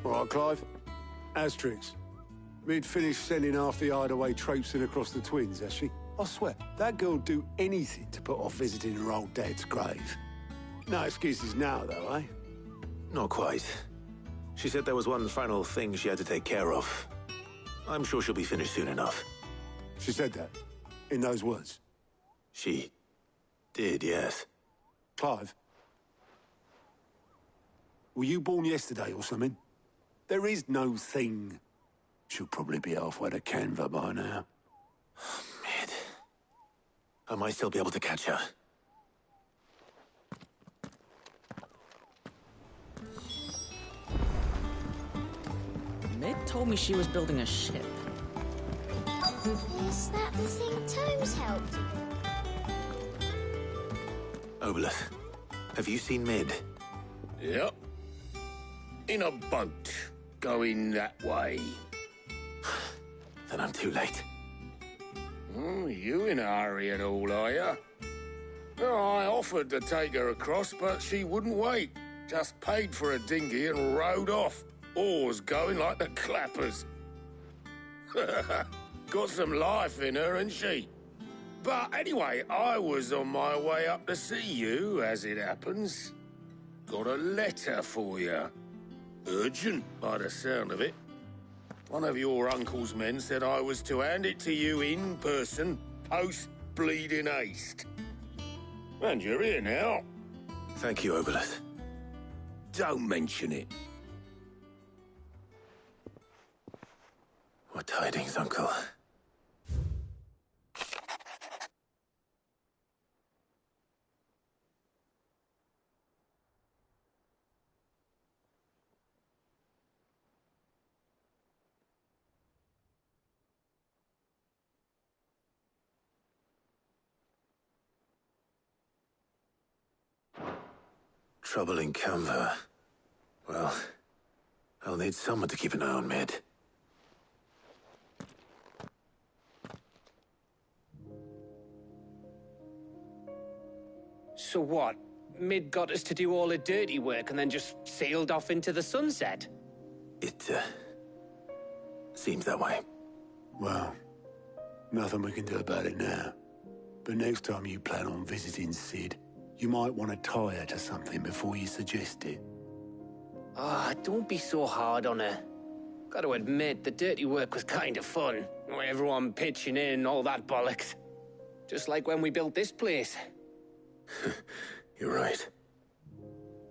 All right, Clive. Asterix. We'd finished sending half the hideaway traipsing across the twins, has she? I swear, that girl'd do anything to put off visiting her old dad's grave. No excuses now, though, eh? Not quite. She said there was one final thing she had to take care of. I'm sure she'll be finished soon enough. She said that? In those words? She did, yes. Clive? Were you born yesterday or something? There is no thing. She'll probably be halfway to Canva by now. Mid. I might still be able to catch her. Mid told me she was building a ship. Is that the thing Tomes helped? Obolus, have you seen Mid? Yep. In a boat, going that way. Then I'm too late. You in a hurry at all, are you? No, I offered to take her across, but she wouldn't wait. Just paid for a dinghy and rowed off. Oars going like the clappers. Got some life in her, ain't she? But anyway, I was on my way up to see you, as it happens. Got a letter for you. Urgent, by the sound of it. One of your uncle's men said I was to hand it to you in person, post-bleeding haste. And you're here now. Thank you, Obolus. Don't mention it. What tidings, Uncle? Trouble in Canva. Well, I'll need someone to keep an eye on Mid. So what? Mid got us to do all the dirty work and then just sailed off into the sunset? It, seems that way. Well, nothing we can do about it now. But next time you plan on visiting Sid, you might want to tie her to something before you suggest it. Ah, don't be so hard on her. Got to admit, the dirty work was kind of fun. Everyone pitching in and all that bollocks. Just like when we built this place. You're right.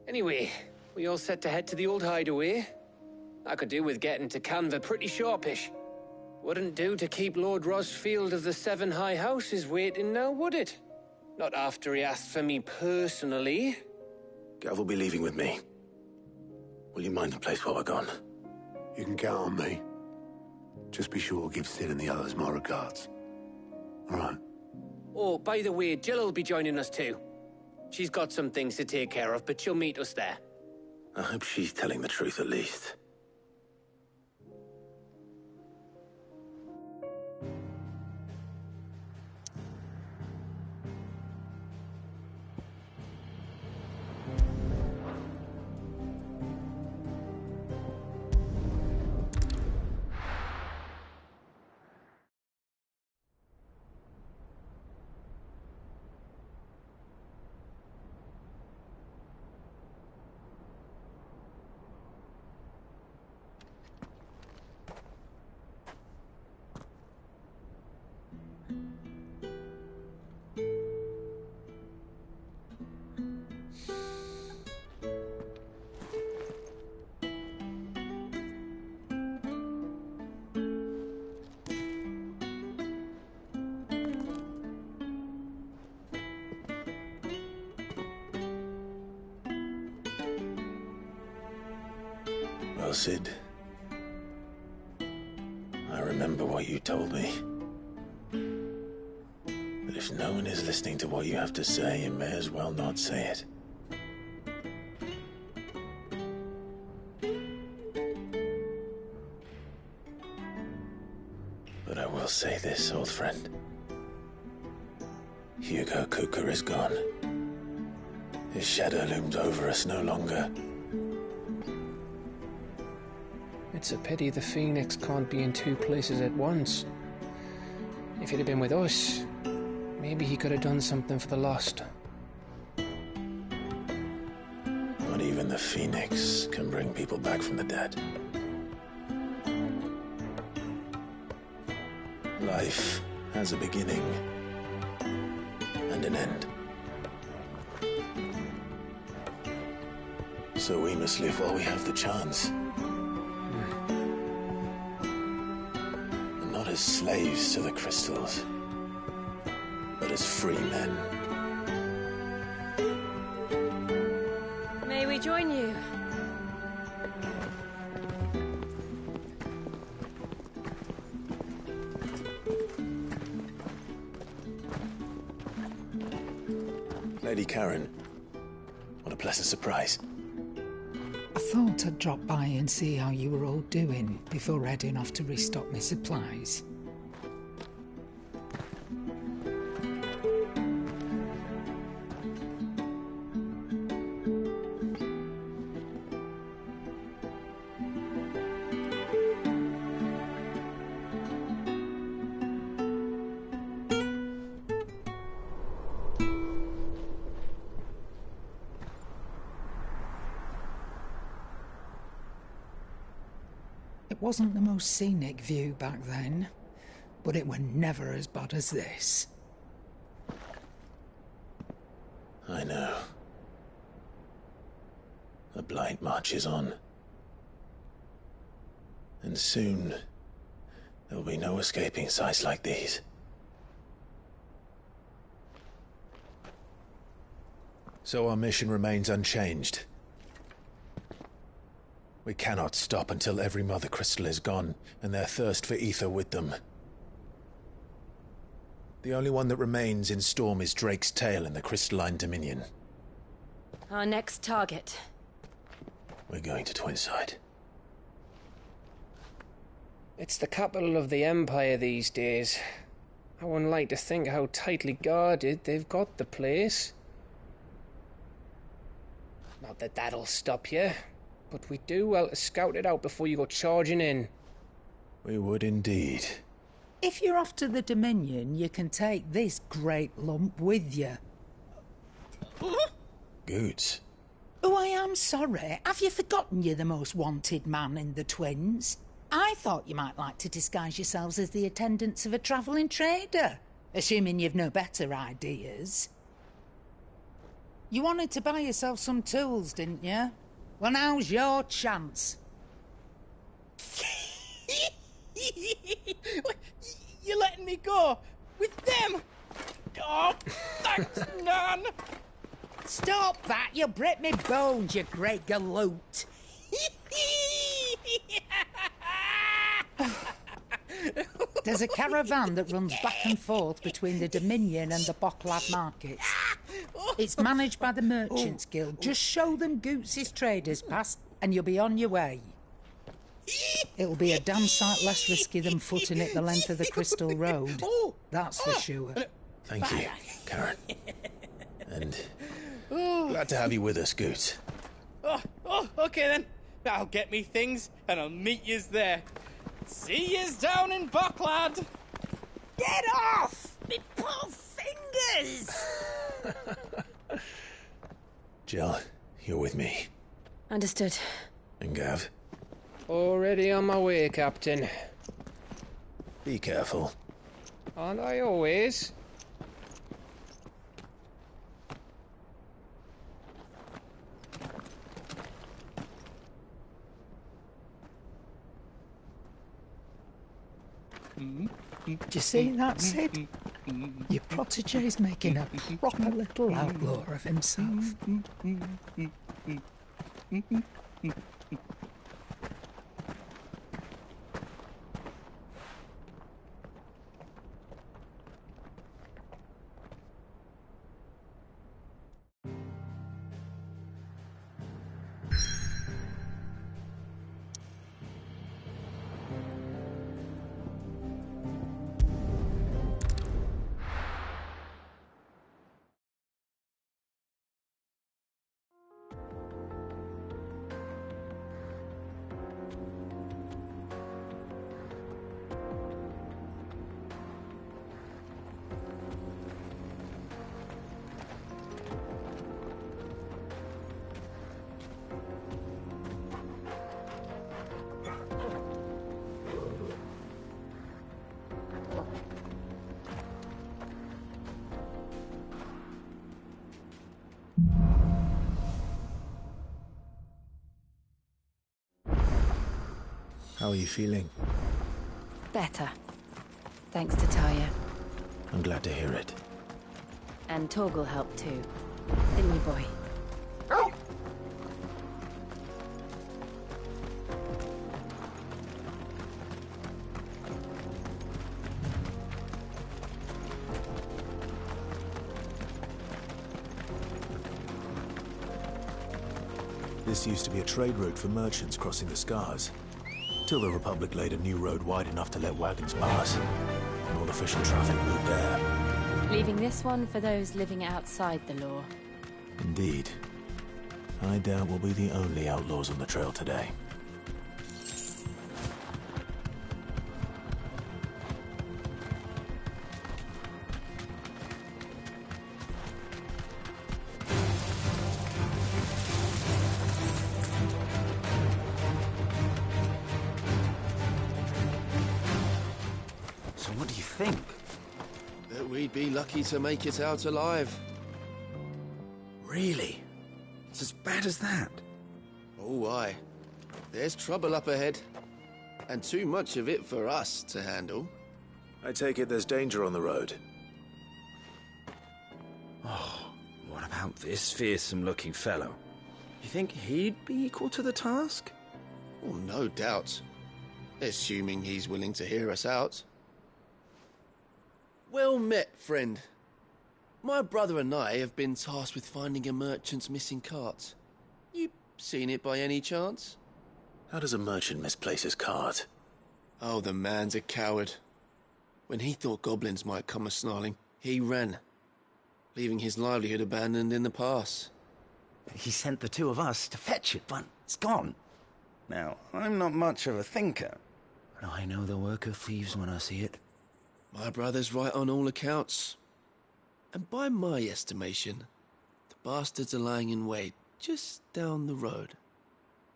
Anyway, we all set to head to the old hideaway. I could do with getting to Canva pretty sharpish. Wouldn't do to keep Lord Rosfield of the Seven High Houses waiting now, would it? Not after he asked for me personally. Gav will be leaving with me. Will you mind the place while we're gone? You can count on me. Just be sure to give Sid and the others my regards. All right. Oh, by the way, Jill will be joining us too. She's got some things to take care of, but she'll meet us there. I hope she's telling the truth at least. Well, Sid, I remember what you told me. But if no one is listening to what you have to say, you may as well not say it. But I will say this, old friend. Hugo Cooker is gone. His shadow looms over us no longer. It's a pity the Phoenix can't be in two places at once. If he'd have been with us, maybe he could have done something for the lost. Not even the Phoenix can bring people back from the dead. Life has a beginning and an end. So we must live while we have the chance. And not as slaves to the crystals, but as free men. May we join you? Lady Karen, what a pleasant surprise. I thought I'd drop by and see how you were all doing before heading off to restock my supplies. It wasn't the most scenic view back then, but it were never as bad as this. I know. The blight marches on. And soon, there'll be no escaping sights like these. So our mission remains unchanged. We cannot stop until every Mother Crystal is gone, and their thirst for ether with them. The only one that remains in Storm is Drake's tail in the Crystalline Dominion. Our next target. We're going to Twinside. It's the capital of the Empire these days. I wouldn't like to think how tightly guarded they've got the place. Not that that'll stop you, but we do well to scout it out before you go charging in. We would indeed. If you're off to the Dominion, you can take this great lump with you. Goods. Oh, I am sorry. Have you forgotten you're the most wanted man in the Twins? I thought you might like to disguise yourselves as the attendants of a travelling trader, assuming you've no better ideas. You wanted to buy yourself some tools, didn't you? Well, now's your chance. You're letting me go? With them? Oh, thanks, Nan! Stop that! You'll break me bones, you great galoot! There's a caravan that runs back and forth between the Dominion and the Bocklad markets. It's managed by the Merchants Guild. Just show them Goots' traders pass and you'll be on your way. It'll be a damn sight less risky than footing it the length of the Crystal Road. That's for sure. Thank you, Karen. And glad to have you with us, Goots. Okay then. I'll get me things and I'll meet yous there. See yous down in Bocklad. Get off! Me poor fingers! Jill, you're with me. Understood. And Gav, Already on my way, Captain. be careful. Aren't I always? Do you see that, Sid? Your protege's making a proper little outlaw of himself. How are you feeling? Better. Thanks to Taya. I'm glad to hear it. And Torgal helped too. Didn't you, boy? This used to be a trade route for merchants crossing the Scars. Till the Republic laid a new road wide enough to let wagons pass. And all official traffic moved there. Leaving this one for those living outside the law. Indeed. I doubt we'll be the only outlaws on the trail today. So what do you think? That we'd be lucky to make it out alive. Really? It's as bad as that? Oh, aye. There's trouble up ahead. And too much of it for us to handle. I take it there's danger on the road. Oh, what about this fearsome-looking fellow? You think he'd be equal to the task? Oh, no doubt. Assuming he's willing to hear us out. Well met, friend. My brother and I have been tasked with finding a merchant's missing cart. You seen it by any chance? How does a merchant misplace his cart? Oh, the man's a coward. When he thought goblins might come a-snarling, he ran, leaving his livelihood abandoned in the pass. He sent the two of us to fetch it, but it's gone. Now, I'm not much of a thinker, but I know the work of thieves when I see it. My brother's right on all accounts. And by my estimation, the bastards are lying in wait just down the road.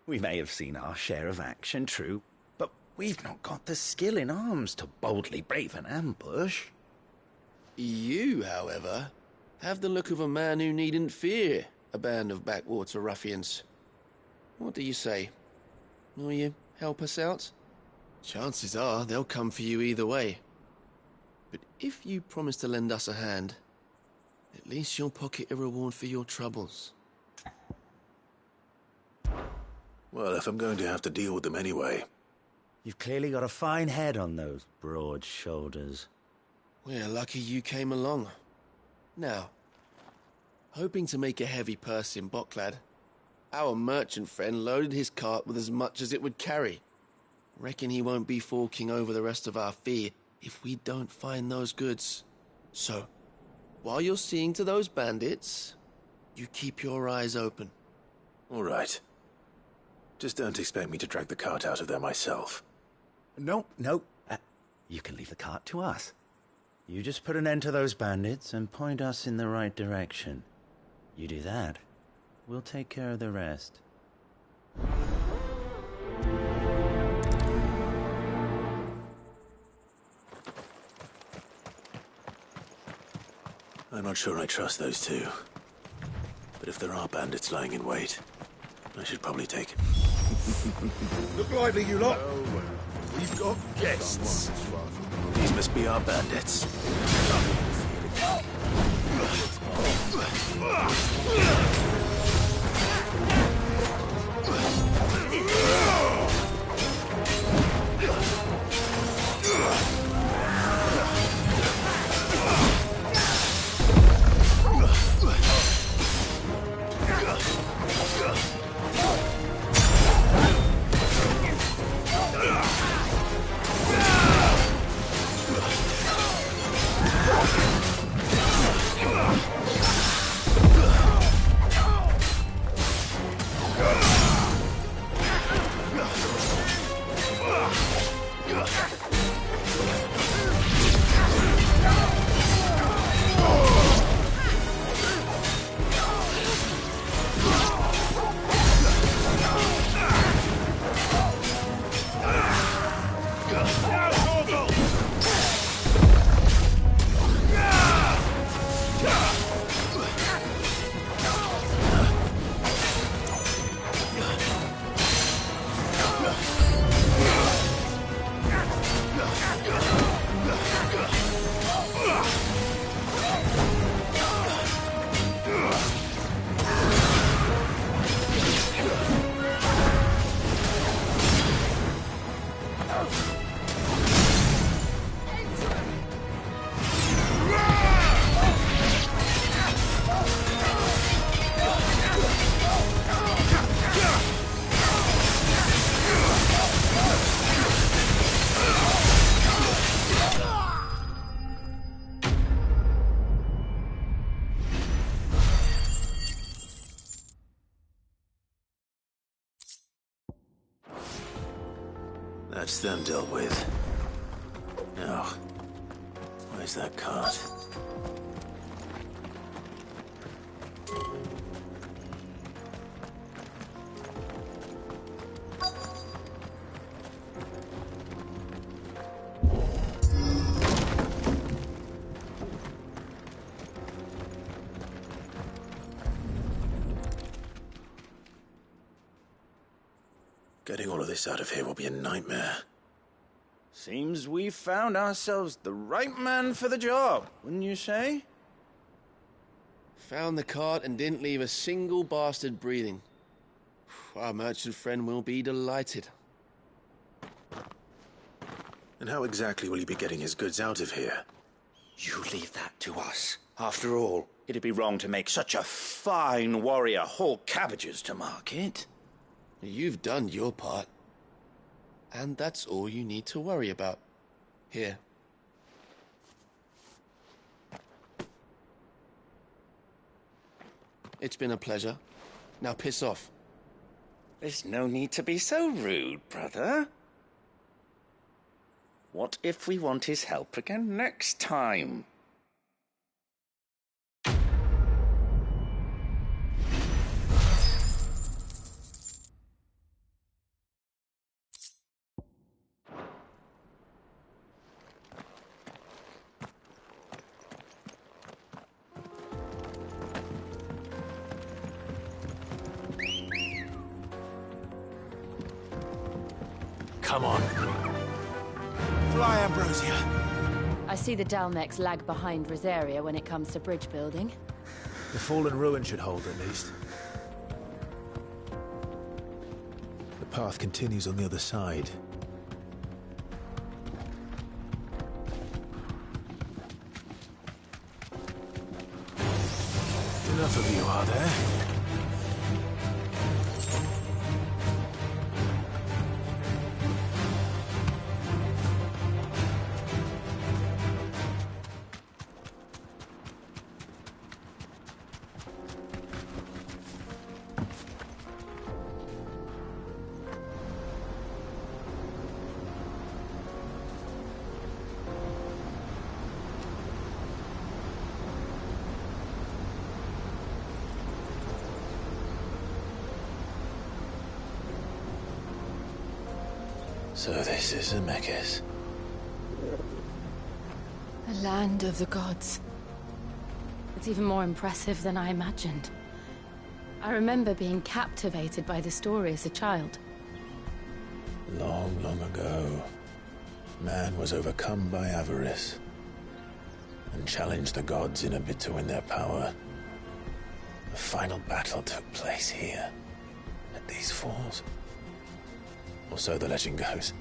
We may have seen our share of action, true, but we've not got the skill in arms to boldly brave an ambush. You, however, have the look of a man who needn't fear a band of backwater ruffians. What do you say? Will you help us out? Chances are they'll come for you either way. But if you promise to lend us a hand, at least you'll pocket a reward for your troubles. Well, if I'm going to have to deal with them anyway. You've clearly got a fine head on those broad shoulders. We're lucky you came along. Now, hoping to make a heavy purse in Bocklad, our merchant friend loaded his cart with as much as it would carry. Reckon he won't be forking over the rest of our fee if we don't find those goods. So, while you're seeing to those bandits, you keep your eyes open. All right. Just don't expect me to drag the cart out of there myself. No. You can leave the cart to us. You just put an end to those bandits and point us in the right direction. You do that, we'll take care of the rest. I'm not sure I trust those two. But if there are bandits lying in wait, I should probably take it. Look lively, you lot. We've got guests. These must be our bandits. That's them dealt with. Now, where's that cart? Getting all of this out of here will be a nightmare. Seems we've found ourselves the right man for the job, wouldn't you say? Found the cart and didn't leave a single bastard breathing. Our merchant friend will be delighted. And how exactly will he be getting his goods out of here? You leave that to us. After all, it'd be wrong to make such a fine warrior haul cabbages to market. You've done your part. And that's all you need to worry about. Here. It's been a pleasure. Now piss off. There's no need to be so rude, brother. What if we want his help again next time? Come on. Fly, Ambrosia. I see the Dalmex lag behind Rosaria when it comes to bridge building. The fallen ruin should hold, at least. The path continues on the other side. Enough of you, are there? So this is Zemeckis. The land of the gods. It's even more impressive than I imagined. I remember being captivated by the story as a child. Long, long ago, man was overcome by avarice and challenged the gods in a bid to win their power. The final battle took place here, at these falls. Or so the legend goes.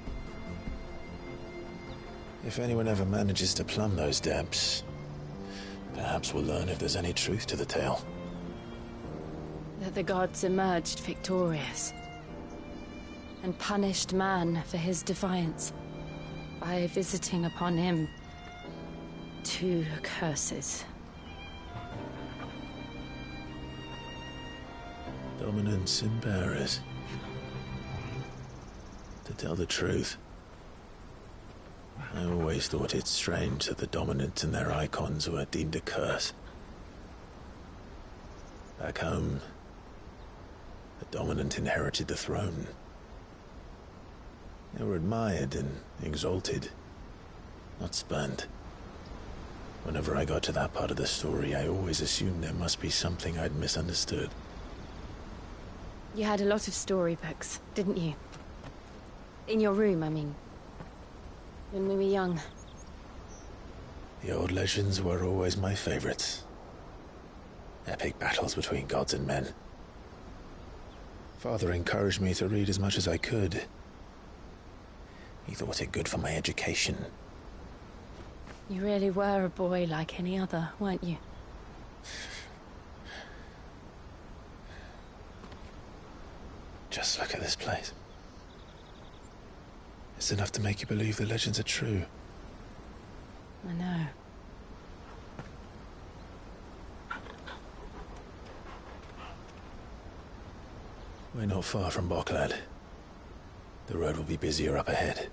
If anyone ever manages to plumb those depths, perhaps we'll learn if there's any truth to the tale. That the gods emerged victorious and punished man for his defiance by visiting upon him 2 curses. Dominance and bearers. To tell the truth, I always thought it strange that the dominant and their icons were deemed a curse. Back home, the dominant inherited the throne. They were admired and exalted, not spurned. Whenever I got to that part of the story, I always assumed there must be something I'd misunderstood. You had a lot of storybooks, didn't you? In your room, I mean. When we were young. The old legends were always my favorites. Epic battles between gods and men. Father encouraged me to read as much as I could. He thought it good for my education. You really were a boy like any other, weren't you? Just look at this place. It's enough to make you believe the legends are true. I know. We're not far from Boklad. The road will be busier up ahead.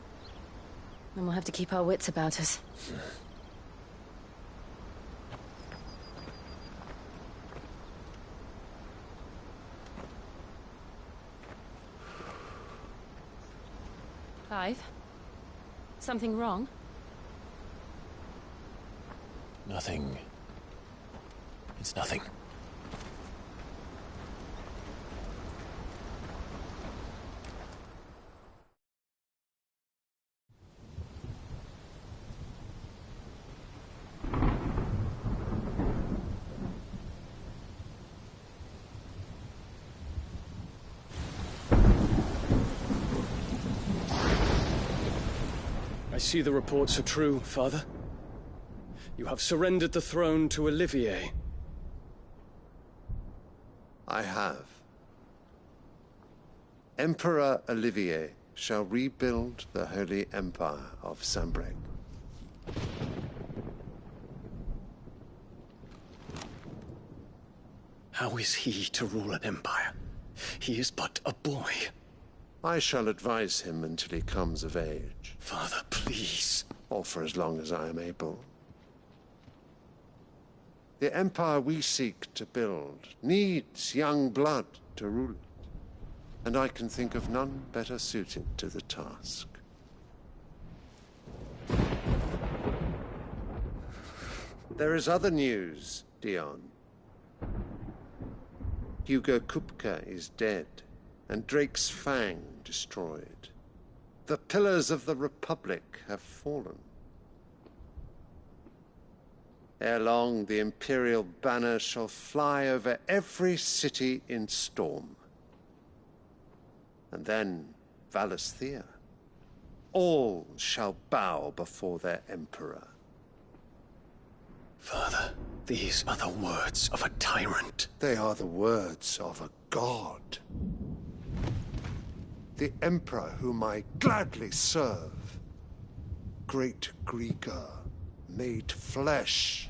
And we'll have to keep our wits about us. Clive? Something wrong? Nothing. It's nothing. I see the reports are true, Father. You have surrendered the throne to Olivier. I have. Emperor Olivier shall rebuild the Holy Empire of Sambrec. How is he to rule an empire? He is but a boy. I shall advise him until he comes of age. Father, please. Or for as long as I am able. The empire we seek to build needs young blood to rule it, and I can think of none better suited to the task. There is other news, Dion. Hugo Kupka is dead, and Drake's Fang destroyed. The pillars of the Republic have fallen. Ere long, the Imperial banner shall fly over every city in Storm. And then, Valisthea. All shall bow before their Emperor. Father, these are the words of a tyrant. They are the words of a god. The Emperor whom I gladly serve. Great Greeker, made flesh.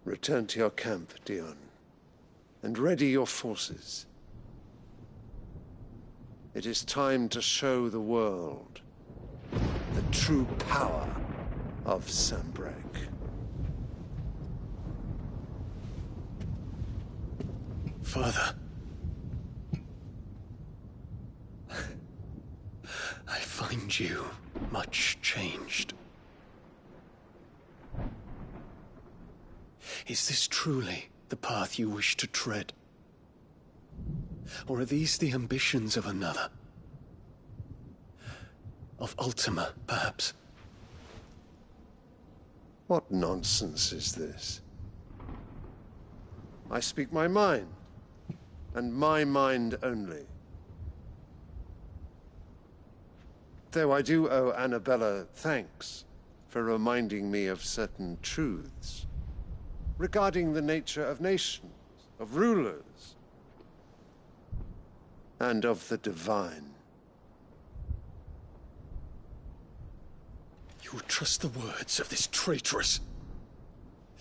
Return to your camp, Dion, and ready your forces. It is time to show the world the true power of Sambrec. Father. I find you much changed. Is this truly the path you wish to tread? Or are these the ambitions of another? Of Ultima, perhaps? What nonsense is this? I speak my mind, and my mind only. Though I do owe Annabella thanks for reminding me of certain truths regarding the nature of nations, of rulers, and of the divine. You would trust the words of this traitress?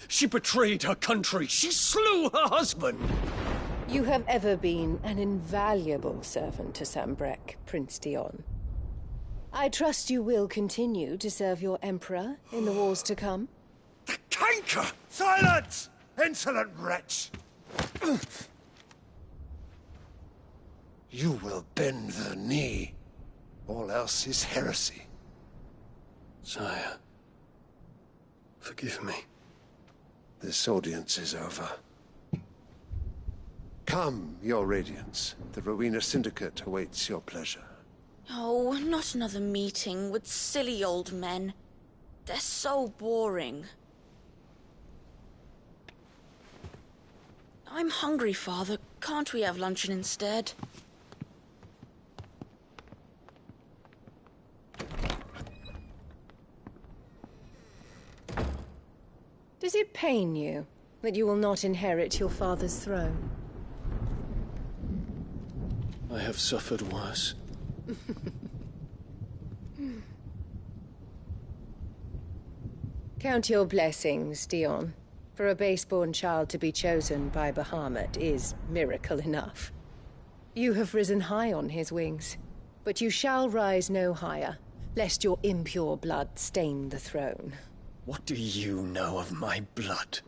She betrayed her country. She slew her husband. You have ever been an invaluable servant to Sambrec, Prince Dion. I trust you will continue to serve your Emperor in the wars to come. The canker! Silence! Insolent wretch! You will bend the knee. All else is heresy. Sire, forgive me. This audience is over. Come, your radiance. The Rowena Syndicate awaits your pleasure. Oh, not another meeting with silly old men. They're so boring. I'm hungry, Father. Can't we have luncheon instead? Does it pain you that you will not inherit your father's throne? I have suffered worse. Count your blessings, Dion. For a base-born child to be chosen by Bahamut is miracle enough. You have risen high on his wings, but you shall rise no higher, lest your impure blood stain the throne. What do you know of my blood?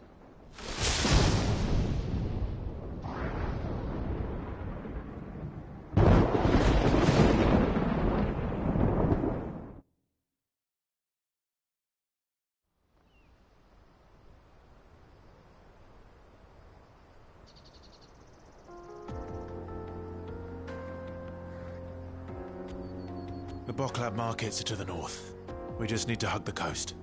The Boklab markets are to the north. We just need to hug the coast.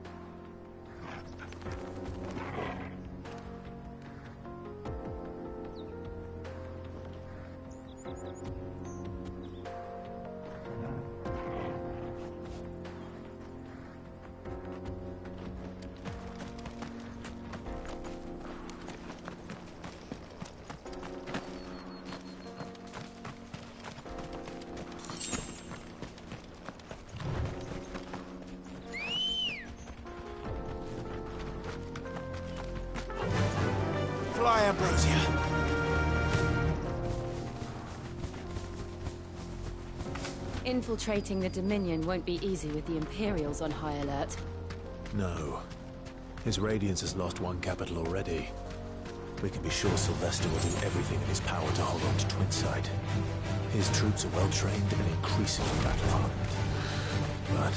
Fly, Ambrosia. Infiltrating the Dominion won't be easy with the Imperials on high alert. No. His Radiance has lost one capital already. We can be sure Sylvester will do everything in his power to hold on to Twinside. His troops are well-trained and increasingly battle-hardened. But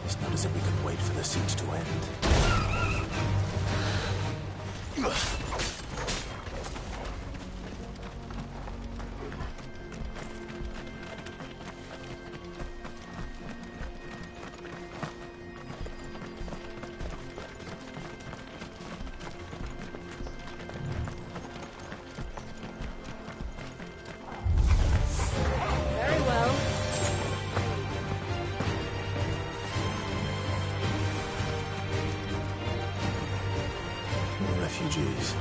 it's not as if we can wait for the siege to end. Very well. More refugees.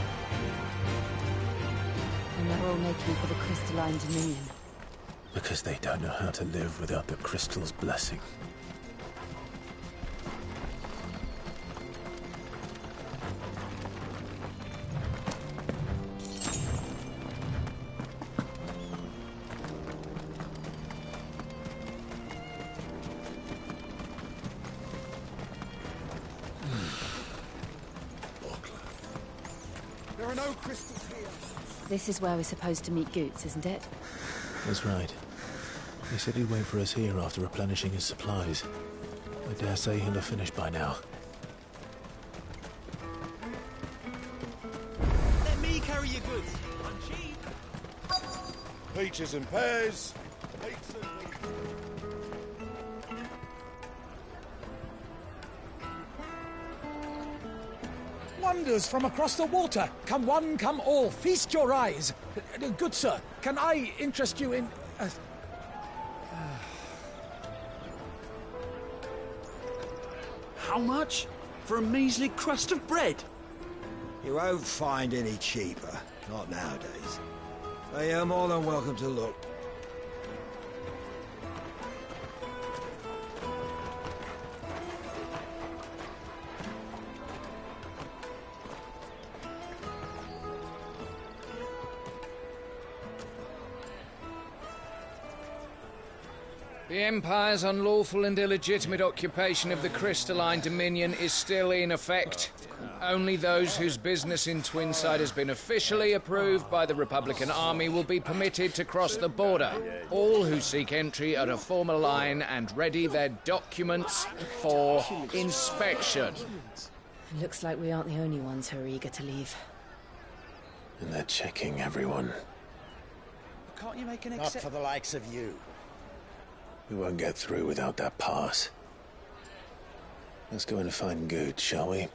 And they're all making for the Crystalline Dominion. Because they don't know how to live without the crystal's blessing. There are no crystals here. This is where we're supposed to meet Goots, isn't it? That's right. He said he'd wait for us here after replenishing his supplies. I dare say he'll have finished by now. Let me carry your goods. I'm cheap. Peaches and pears. Pizza. Wonders from across the water. Come one, come all. Feast your eyes. Good sir, can I interest you in... How much? For a measly crust of bread? You won't find any cheaper. Not nowadays. But you're more than welcome to look. The Empire's unlawful and illegitimate occupation of the Crystalline Dominion is still in effect. Only those whose business in Twinside has been officially approved by the Republican Army will be permitted to cross the border. All who seek entry are to form a line and ready their documents for inspection. Looks like we aren't the only ones who are eager to leave. And they're checking everyone. Can't you make an Not for the likes of you. We won't get through without that pass. Let's go in and find Good, shall we?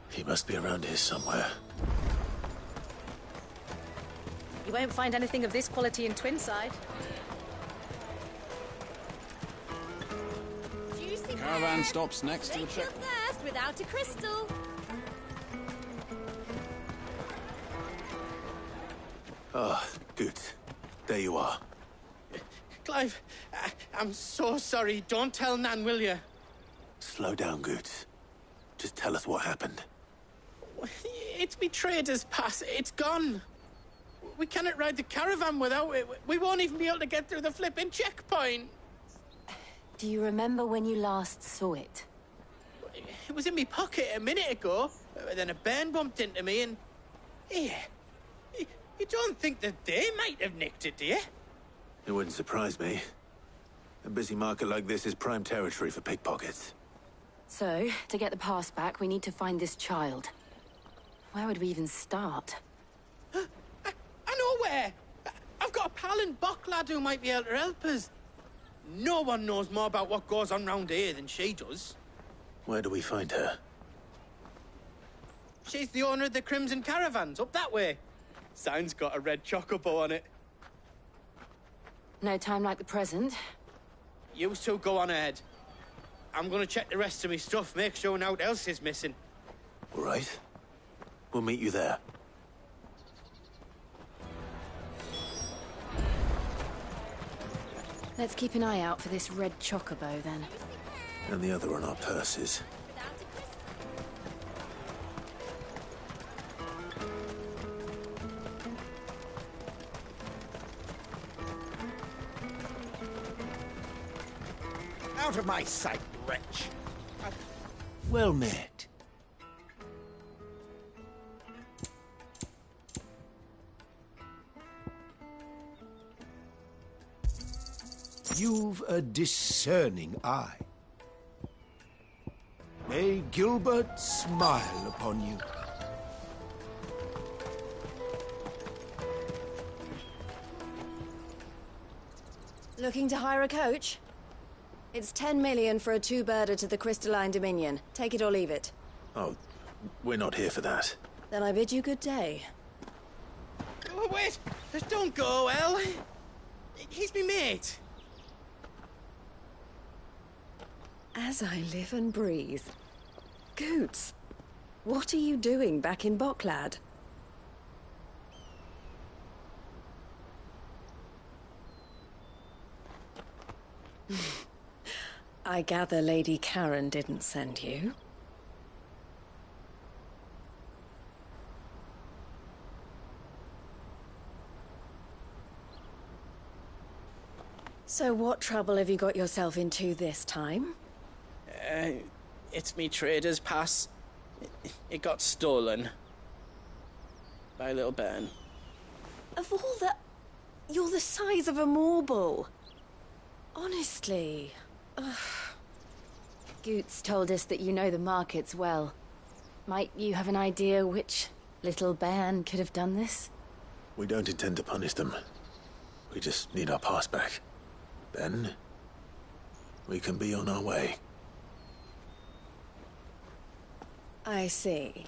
He must be around here somewhere. You won't find anything of this quality in Twinside. Caravan stops next to the check. Thirst without a crystal. Ah, Good. There you are. Clive, I'm so sorry. Don't tell Nan, will you? Slow down, Good. Just tell us what happened. It's me trader's pass. It's gone. We cannot ride the caravan without it. We won't even be able to get through the flipping checkpoint. Do you remember when you last saw it? It was in my pocket a minute ago. Then a bairn bumped into me and... Yeah. You don't think that they might have nicked it, do you? It wouldn't surprise me. A busy market like this is prime territory for pickpockets. So, to get the pass back, we need to find this child. Where would we even start? I know where! I've got a pal in Bock lad who might be able to help us. No one knows more about what goes on round here than she does. Where do we find her? She's the owner of the Crimson Caravans, up that way. Sign's got a red chocobo on it. No time like the present. You two go on ahead. I'm gonna check the rest of my stuff, make sure naught else is missing. All right. We'll meet you there. Let's keep an eye out for this red chocobo, then. And the other on our purses. Out of my sight, wretch. Well met. You've a discerning eye. May Gilbert smile upon you. Looking to hire a coach? It's 10 million for a two-birder to the Crystalline Dominion. Take it or leave it. Oh, we're not here for that. Then I bid you good day. Oh, wait! Don't go, El. He's me mate. As I live and breathe. Goots, what are you doing back in Bocklad? I gather Lady Karen didn't send you. So what trouble have you got yourself into this time? It's me trader's pass. It got stolen. By a little bairn. Of all the... You're the size of a marble. Honestly. Ugh. Goots told us that you know the markets well. Might you have an idea which little bairn could have done this? We don't intend to punish them. We just need our pass back. Then, we can be on our way. I see.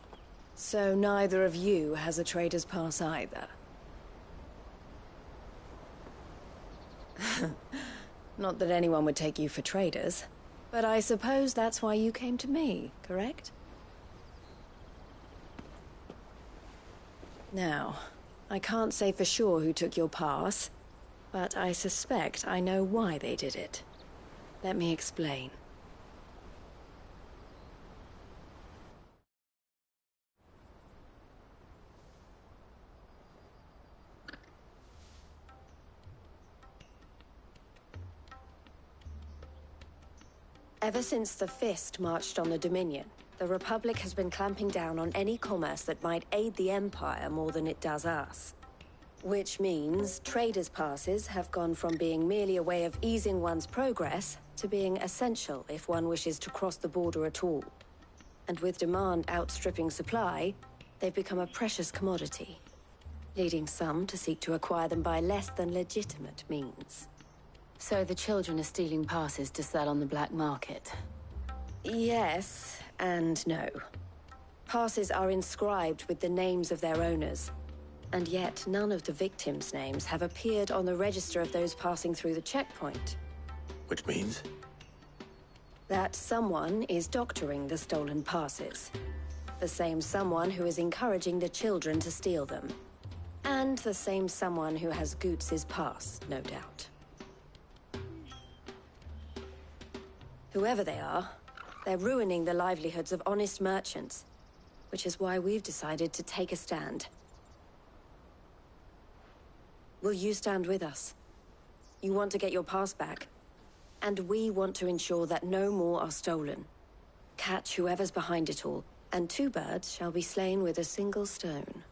So neither of you has a trader's pass either. Not that anyone would take you for traders, but I suppose that's why you came to me, correct? Now, I can't say for sure who took your pass, but I suspect I know why they did it. Let me explain. Ever since the Fist marched on the Dominion, the Republic has been clamping down on any commerce that might aid the Empire more than it does us. Which means traders' passes have gone from being merely a way of easing one's progress to being essential if one wishes to cross the border at all. And with demand outstripping supply, they've become a precious commodity, leading some to seek to acquire them by less than legitimate means. So the children are stealing passes to sell on the black market? Yes, and no. Passes are inscribed with the names of their owners, and yet none of the victims' names have appeared on the register of those passing through the checkpoint. Which means? That someone is doctoring the stolen passes. The same someone who is encouraging the children to steal them. And the same someone who has Goots's pass, no doubt. Whoever they are, they're ruining the livelihoods of honest merchants, which is why we've decided to take a stand. Will you stand with us? You want to get your pass back, and we want to ensure that no more are stolen. Catch whoever's behind it all, and two birds shall be slain with a single stone.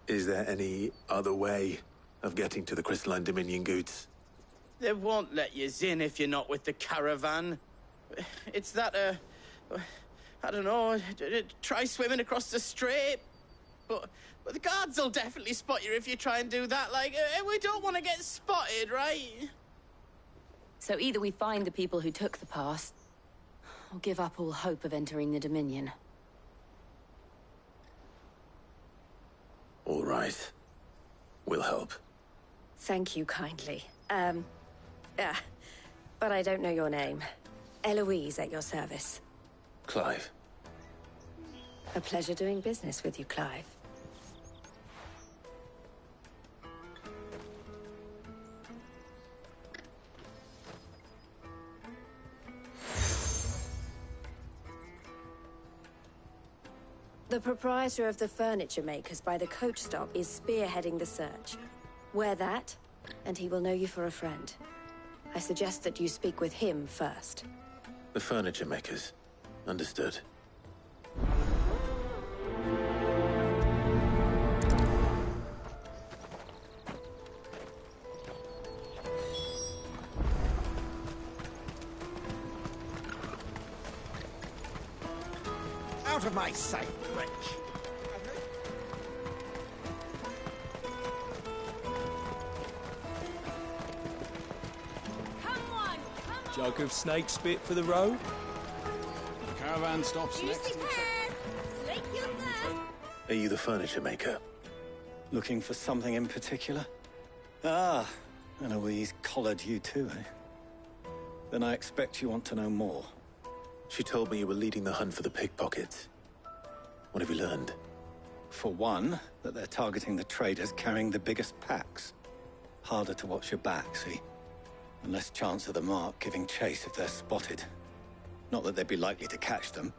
Is there any other way of getting to the Crystalline Dominion Goods? They won't let you in if you're not with the caravan. It's that, I don't know, try swimming across the strait. But the guards will definitely spot you if you try and do that. Like, we don't want to get spotted, right? So either we find the people who took the pass, or give up all hope of entering the Dominion. All right. We'll help. Thank you kindly. But I don't know your name. Eloise at your service. Clive. A pleasure doing business with you, Clive. The proprietor of the furniture makers by the coach stop is spearheading the search. Wear that, and he will know you for a friend. I suggest that you speak with him first. The furniture makers. Understood. Out of my sight, wretch! Jug of snake spit for the road? The caravan stops next to Are you the furniture maker? Looking for something in particular? Ah, Eloise collared you too, eh? Then I expect you want to know more. She told me you were leading the hunt for the pickpockets. What have you learned? For one, that they're targeting the traders carrying the biggest packs. Harder to watch your back, see? And less chance of the mark giving chase if they're spotted. Not that they'd be likely to catch them.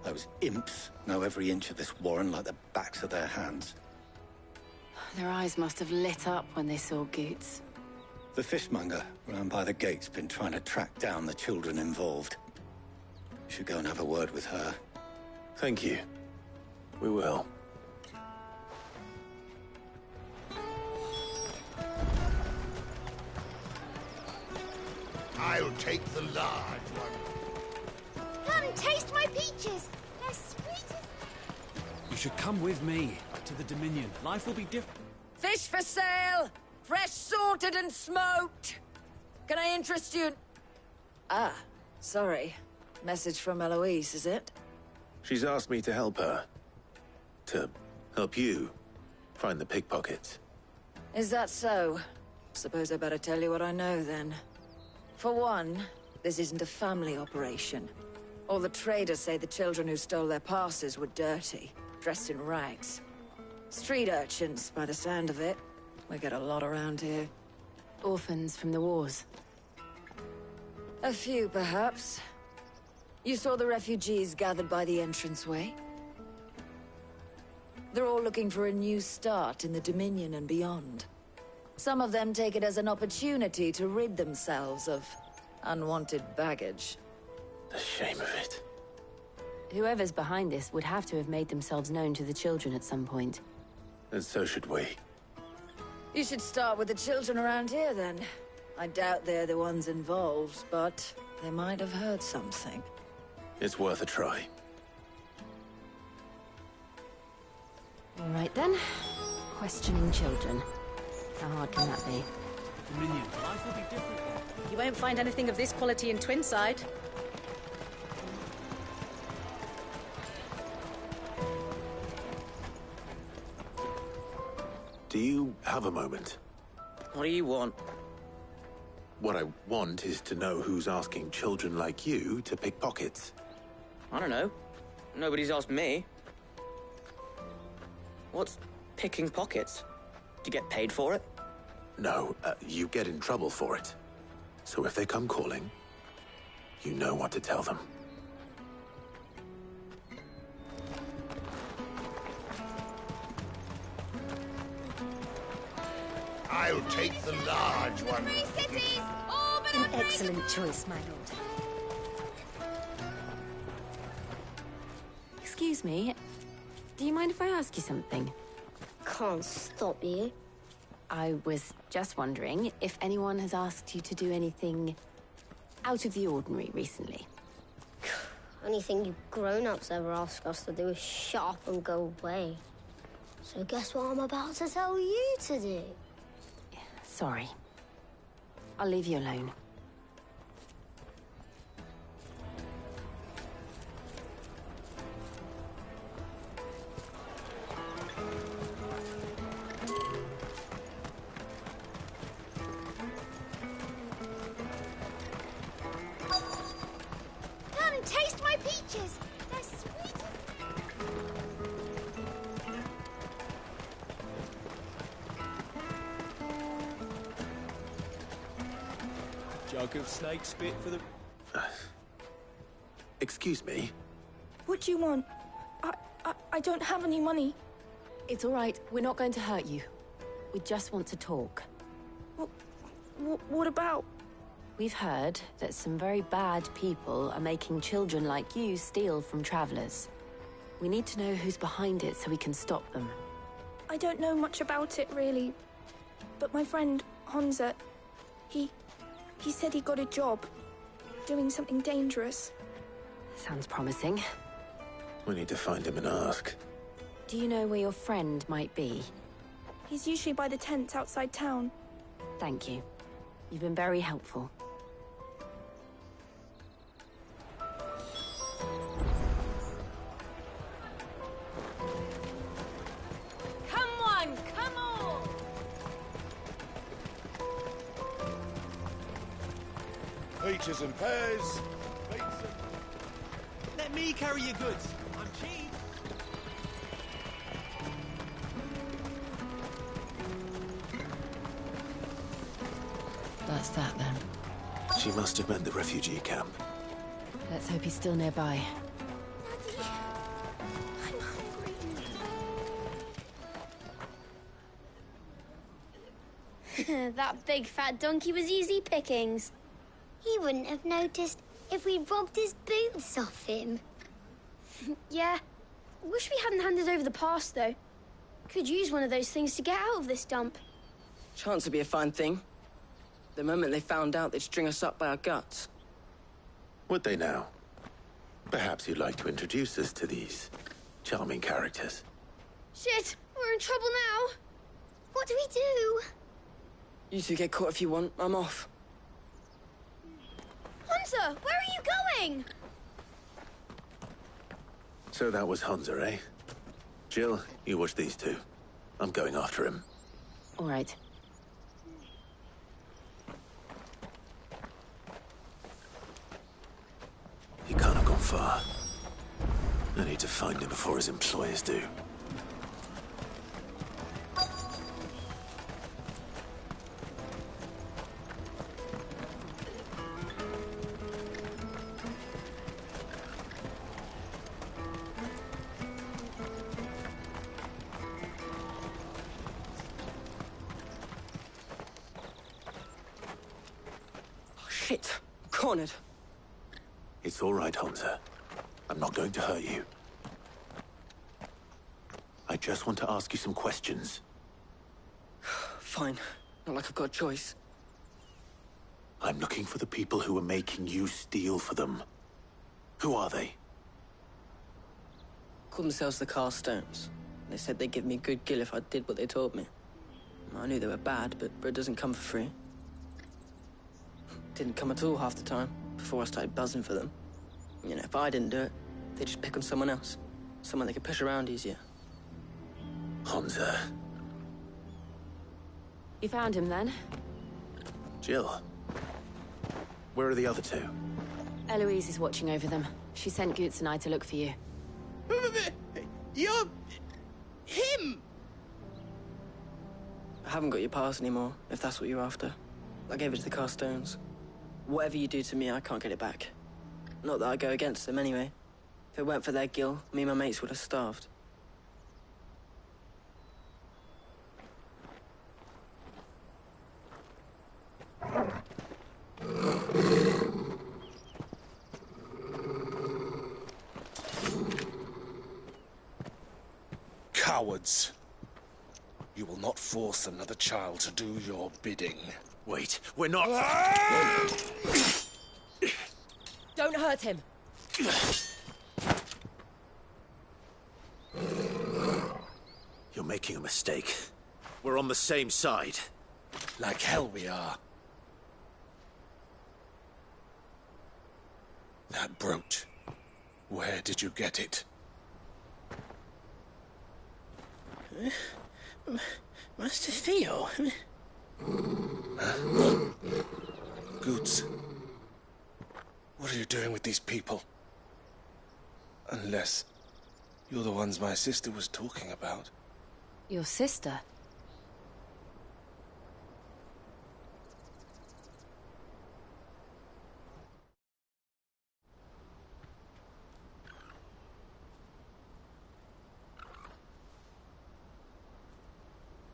Those imps know every inch of this warren like the backs of their hands. Their eyes must have lit up when they saw Goots. The fishmonger round by the gate's been trying to track down the children involved. You should go and have a word with her. Thank you. We will. I'll take the large one. Come taste my peaches. They're sweet as... You should come with me to the Dominion. Life will be different. Fish for sale! Fresh sorted and smoked! Can I interest you? Ah, sorry. Message from Eloise, is it? She's asked me to help her. To help you find the pickpockets. Is that so? Suppose I better tell you what I know, then. For one, this isn't a family operation. All the traders say the children who stole their passes were dirty, dressed in rags. Street urchins, by the sound of it. We get a lot around here. Orphans from the wars. A few, perhaps. You saw the refugees gathered by the entranceway? They're all looking for a new start in the Dominion and beyond. Some of them take it as an opportunity to rid themselves of unwanted baggage. The shame of it. Whoever's behind this would have to have made themselves known to the children at some point. And so should we. You should start with the children around here, then. I doubt they're the ones involved, but they might have heard something. It's worth a try. All right then. Questioning children. How hard can that be? Dominion, life will be different then. You won't find anything of this quality in Twinside. Do you have a moment? What do you want? What I want is to know who's asking children like you to pick pockets. I don't know. Nobody's asked me. What's picking pockets? Do you get paid for it? No, you get in trouble for it. So if they come calling, you know what to tell them. I'll take the large one. Three cities, all but An excellent choice, my lord. Excuse me. Do you mind if I ask you something? Can't stop you. I was just wondering if anyone has asked you to do anything out of the ordinary recently. Anything you grown-ups ever ask us to do is shut up and go away. So guess what I'm about to tell you to do? Sorry. I'll leave you alone. Come and taste my peaches. They're sweet. Jug of snake spit for the... Excuse me? What do you want? I don't have any money. It's all right. We're not going to hurt you. We just want to talk. What about? We've heard that some very bad people are making children like you steal from travelers. We need to know who's behind it so we can stop them. I don't know much about it, really. But my friend, Honza, he said he got a job doing something dangerous. Sounds promising. We need to find him and ask. Do you know where your friend might be? He's usually by the tents outside town. Thank you. You've been very helpful. Come on, come on. Peaches and pears. Let me carry your goods. I'm cheap. That's that then. She must have meant the refugee camp. Let's hope he's still nearby. That big fat donkey was easy pickings. He wouldn't have noticed if we'd robbed his boots off him. Yeah. Wish we hadn't handed over the pass, though. Could use one of those things to get out of this dump. Chance would be a fine thing. The moment they found out, they'd string us up by our guts. Would they now? Perhaps you'd like to introduce us to these charming characters. Shit, we're in trouble now. What do we do? You two get caught if you want. I'm off. Hunter, where are you going? So that was Hunza, eh? Jill, you watch these two. I'm going after him. All right. He can't have gone far. I need to find him before his employers do. Shit. Cornered. It's all right, Hunter. I'm not going to hurt you. I just want to ask you some questions. Fine. Not like I've got a choice. I'm looking for the people who were making you steal for them. Who are they? Called themselves the Carstones. They said they'd give me good gill if I did what they told me. I knew they were bad, but bread doesn't come for free. Didn't come at all half the time, before I started buzzing for them. You know, if I didn't do it, they'd just pick on someone else. Someone they could push around easier. Honza. You found him then? Jill. Where are the other two? Eloise is watching over them. She sent Goots and I to look for you. You're... him! I haven't got your pass anymore, if that's what you're after. I gave it to the Carstones. Whatever you do to me, I can't get it back. Not that I go against them anyway. If it weren't for their gill, me and my mates would have starved. Cowards. You will not force another child to do your bidding. Wait, we're not... Don't hurt him. You're making a mistake. We're on the same side. Like hell we are. That brooch. Where did you get it? Master Theo? Goots. What are you doing with these people? Unless you're the ones my sister was talking about. Your sister?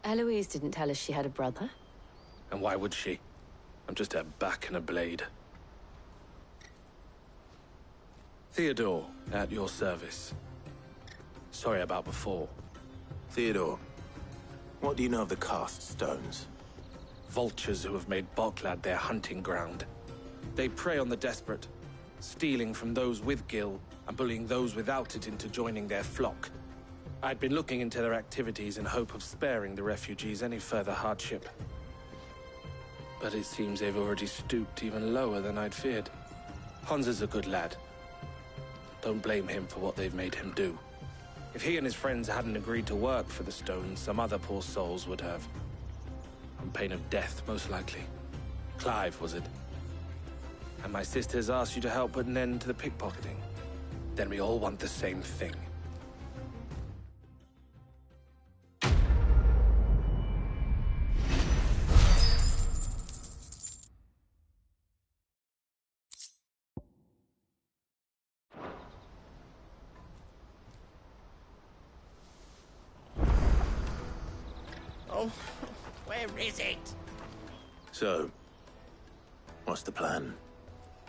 Eloise didn't tell us she had a brother. And why would she? I'm just her back and a blade. Theodore, at your service. Sorry about before. Theodore, what do you know of the Cast Stones? Vultures who have made Boklad their hunting ground. They prey on the desperate, stealing from those with gil and bullying those without it into joining their flock. I'd been looking into their activities in hope of sparing the refugees any further hardship. But it seems they've already stooped even lower than I'd feared. Honza's a good lad. Don't blame him for what they've made him do. If he and his friends hadn't agreed to work for the Stones, some other poor souls would have. On pain of death, most likely. Clive, was it? And my sisters asked you to help put an end to the pickpocketing. Then we all want the same thing. Where is it? So, what's the plan?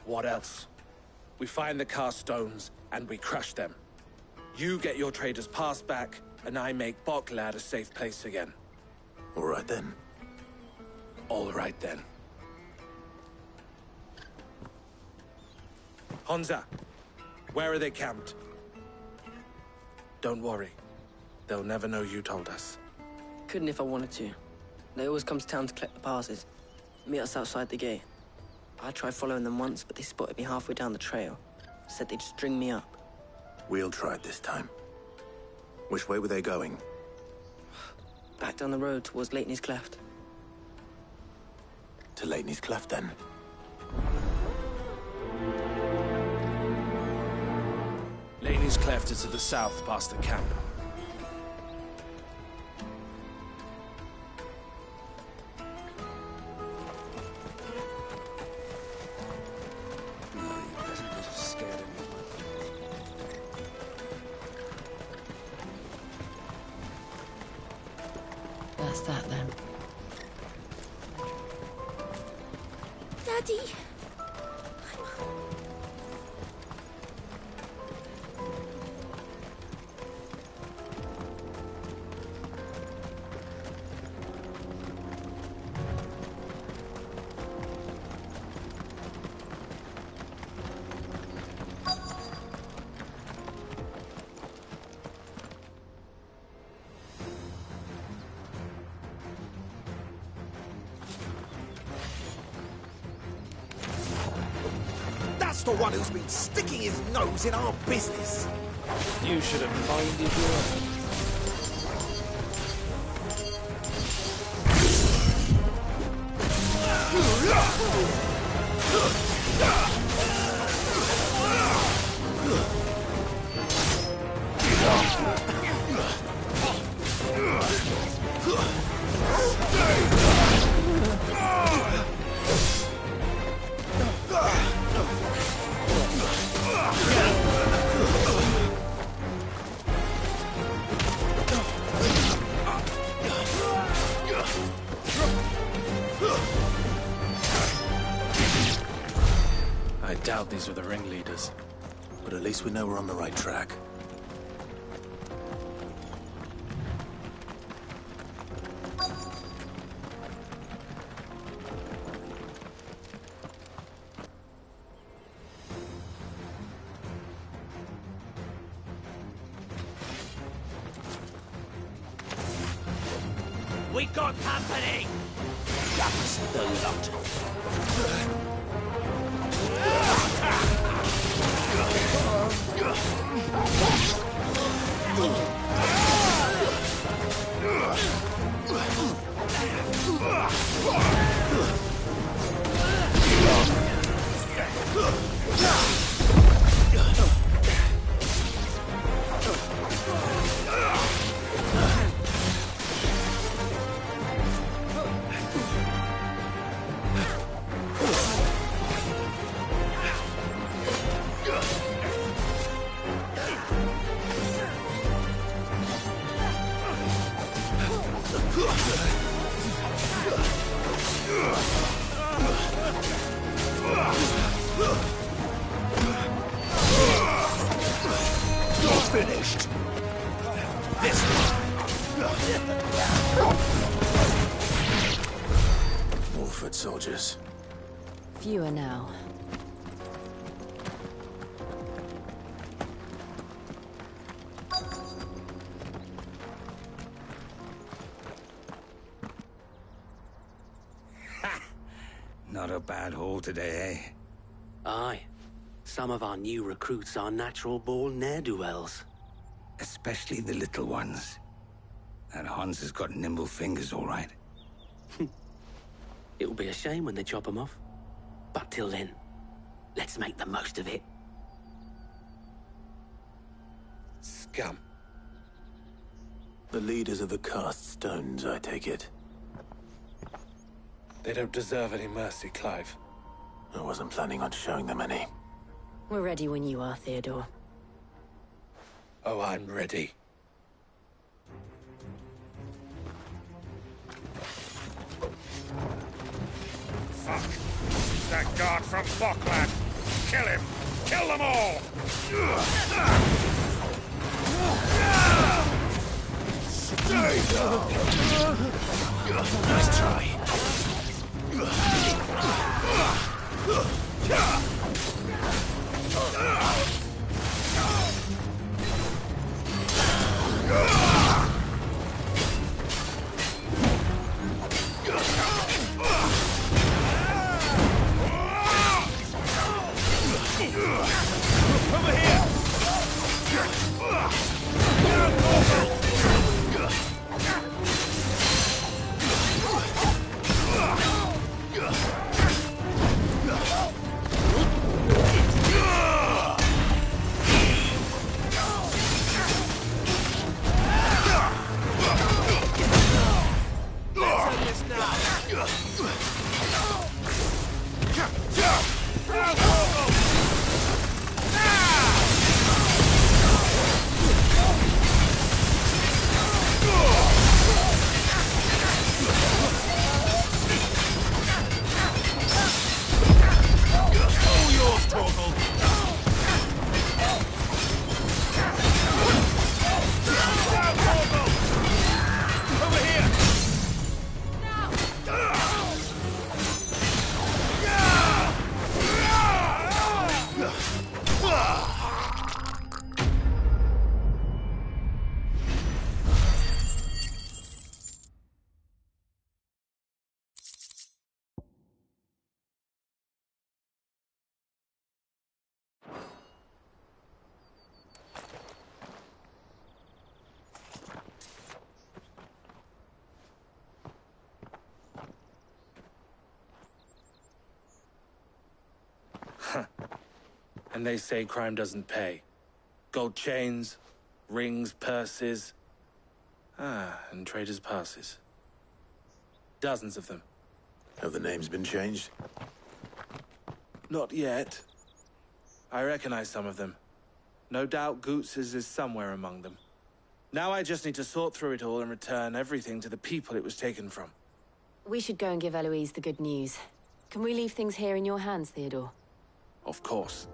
What else? We find the Carstones, and we crush them. You get your trader's pass back, and I make Boklad a safe place again. All right then. All right then. Honza, where are they camped? Don't worry. They'll never know you told us. Couldn't if I wanted to. They always come to town to collect the passes. Meet us outside the gate. I tried following them once, but they spotted me halfway down the trail. Said they'd string me up. We'll try it this time. Which way were they going? Back down the road towards Lateney's Cleft. To Lateney's Cleft, then? Lateney's Cleft is to the south, past the camp. That's that then. Daddy! the one who's been sticking his nose in our business. You should have minded your own. I doubt these were the ringleaders. But at least we know we're on the right track. We got company! That's the lot. You're finished. This Wolford soldiers. Fewer now. Not a bad haul today, eh? Aye. Some of our new recruits are natural-born ne'er-do-wells. Especially the little ones. That Hans has got nimble fingers, all right. It'll be a shame when they chop them off. But till then, let's make the most of it. Scum. The leaders of the cast stones, I take it. They don't deserve any mercy, Clive. I wasn't planning on showing them any. We're ready when you are, Theodore. Oh, I'm ready. Fuck! That guard from Bocklad! Kill him! Kill them all! Stay down! Nice try. Over here! And they say crime doesn't pay. Gold chains, rings, purses. And traders' passes. Dozens of them. Have the names been changed? Not yet. I recognize some of them. No doubt Goots's is somewhere among them. Now I just need to sort through it all and return everything to the people it was taken from. We should go and give Eloise the good news. Can we leave things here in your hands, Theodore? Of course.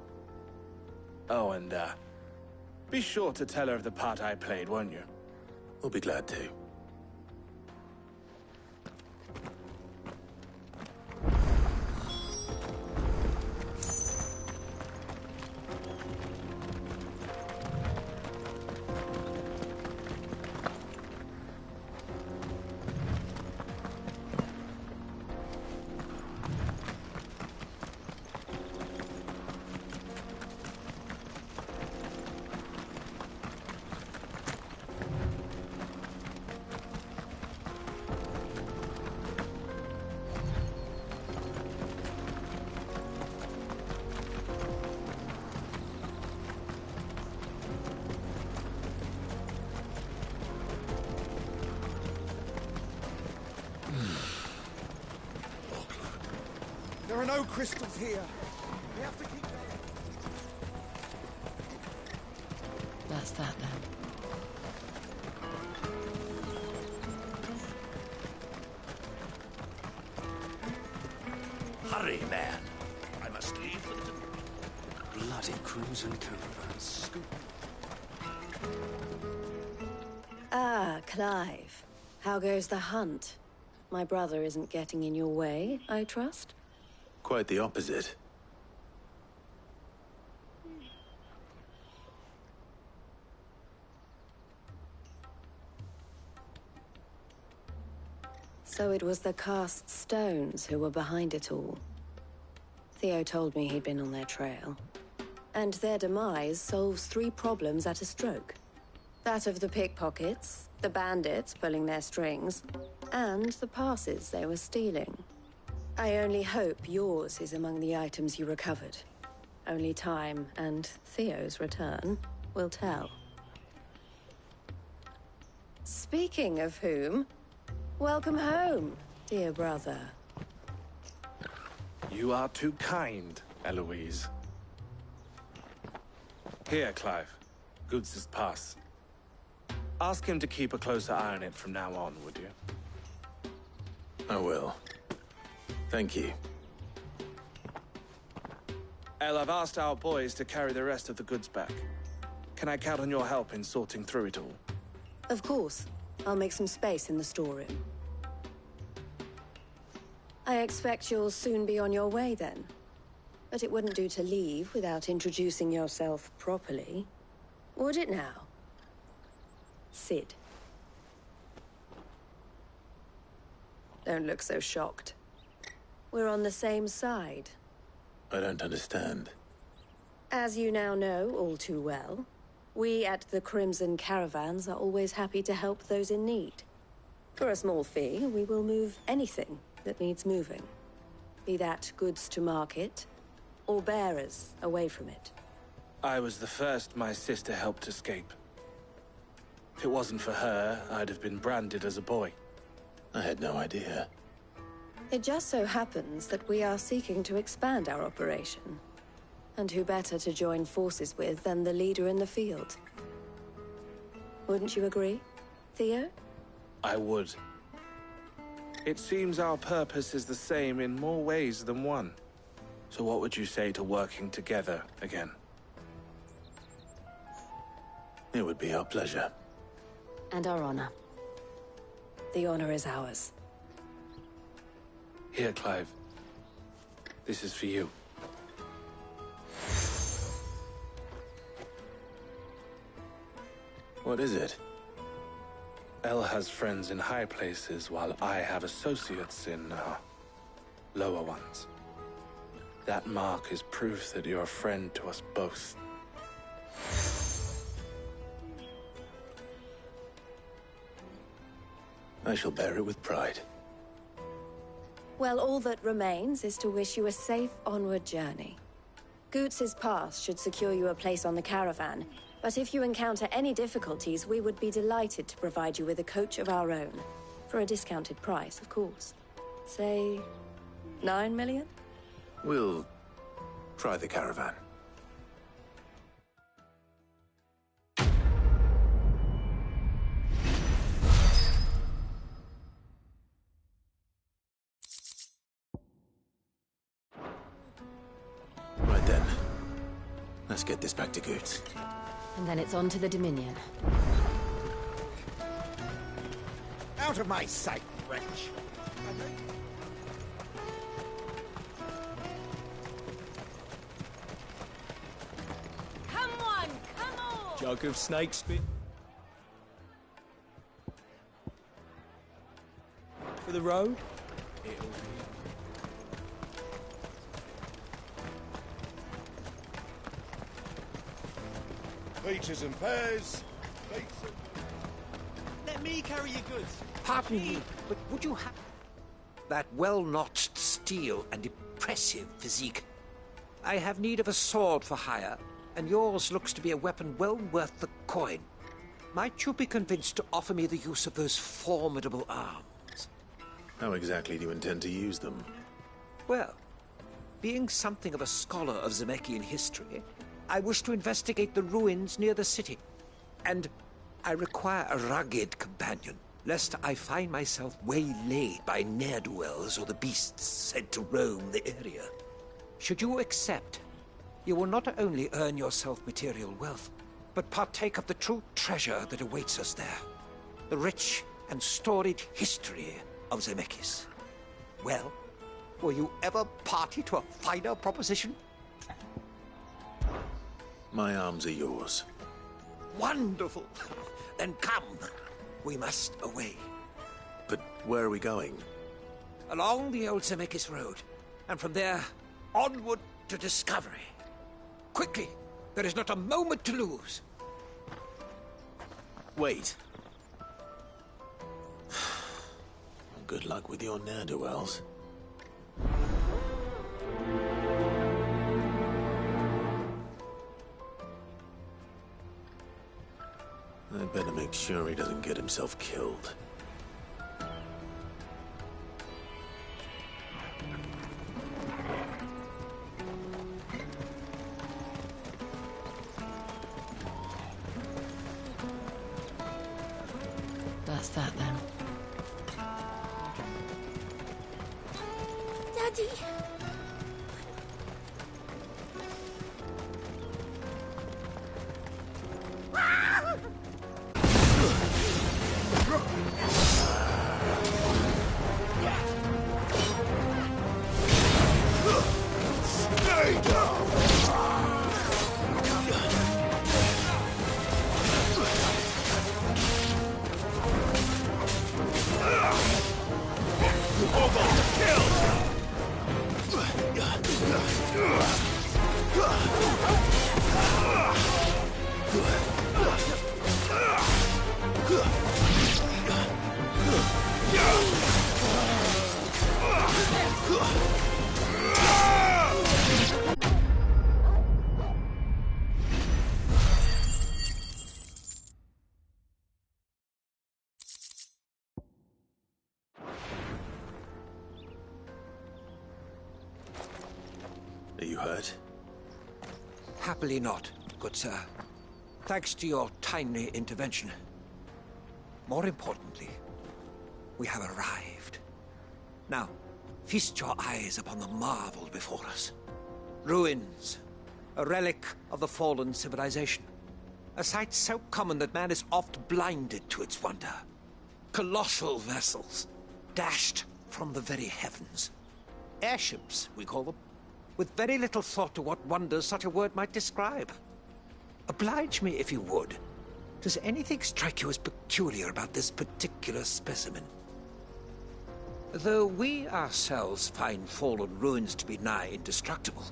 Oh, and, be sure to tell her of the part I played, won't you? We'll be glad to. There are no crystals here. We have to keep going. That's that then. Hurry, man. I must leave for the... Bloody crimson caravans. Scoop. Ah, Clive. How goes the hunt? My brother isn't getting in your way, I trust? Quite the opposite. So it was the cast stones who were behind it all. Theo told me he'd been on their trail. And their demise solves 3 problems at a stroke. That of the pickpockets, the bandits pulling their strings, and the passes they were stealing. I only hope yours is among the items you recovered. Only time and Theo's return will tell. Speaking of whom, welcome home, dear brother. You are too kind, Eloise. Here, Clive. Goods' pass. Ask him to keep a closer eye on it from now on, would you? I will. Thank you. El, I've asked our boys to carry the rest of the goods back. Can I count on your help in sorting through it all? Of course. I'll make some space in the storeroom. I expect you'll soon be on your way then. But it wouldn't do to leave without introducing yourself properly. Would it now? Sid. Don't look so shocked. We're on the same side. I don't understand. As you now know all too well, we at the Crimson Caravans are always happy to help those in need. For a small fee, we will move anything that needs moving. Be that goods to market, or bearers away from it. I was the first my sister helped escape. If it wasn't for her, I'd have been branded as a boy. I had no idea. It just so happens that we are seeking to expand our operation. And who better to join forces with than the leader in the field? Wouldn't you agree, Theo? I would. It seems our purpose is the same in more ways than one. So what would you say to working together again? It would be our pleasure. And our honor. The honor is ours. Here, Clive. This is for you. What is it? El has friends in high places, while I have associates in, lower ones. That mark is proof that you're a friend to us both. I shall bear it with pride. Well, all that remains is to wish you a safe onward journey. Goots's pass should secure you a place on the caravan, but if you encounter any difficulties, we would be delighted to provide you with a coach of our own. For a discounted price, of course. Say, 9 million? We'll try the caravan. Right then. Let's get this back to Goots. And then it's on to the Dominion. Out of my sight, wretch! Come on, come on! Jug of snake spit. For the road? It'll be. Peaches and pears. Let me carry your goods. Pardon me, but would you have that well-notched steel and impressive physique? I have need of a sword for hire, and yours looks to be a weapon well worth the coin. Might you be convinced to offer me the use of those formidable arms? How exactly do you intend to use them? Well, being something of a scholar of Zemeckis history, I wish to investigate the ruins near the city. And I require a rugged companion, lest I find myself waylaid by ne'er-do-wells or the beasts said to roam the area. Should you accept, you will not only earn yourself material wealth, but partake of the true treasure that awaits us there. The rich and storied history of Zemeckis. Well, were you ever party to a finer proposition? My arms are yours. Wonderful! Then come. We must away. But where are we going? Along the old Zemeckis Road, and from there, onward to discovery. Quickly! There is not a moment to lose. Wait. Good luck with your ne'er-do-wells. I'd better make sure he doesn't get himself killed. That's that then. Daddy! Stay down! Almost killed! Are you hurt? Happily not, good sir. Thanks to your timely intervention. More importantly, we have arrived. Now, feast your eyes upon the marvel before us. Ruins, a relic of the fallen civilization. A sight so common that man is oft blinded to its wonder. Colossal vessels, dashed from the very heavens. Airships, we call them, with very little thought to what wonders such a word might describe. Oblige me if you would. Does anything strike you as peculiar about this particular specimen? Though we ourselves find fallen ruins to be nigh indestructible,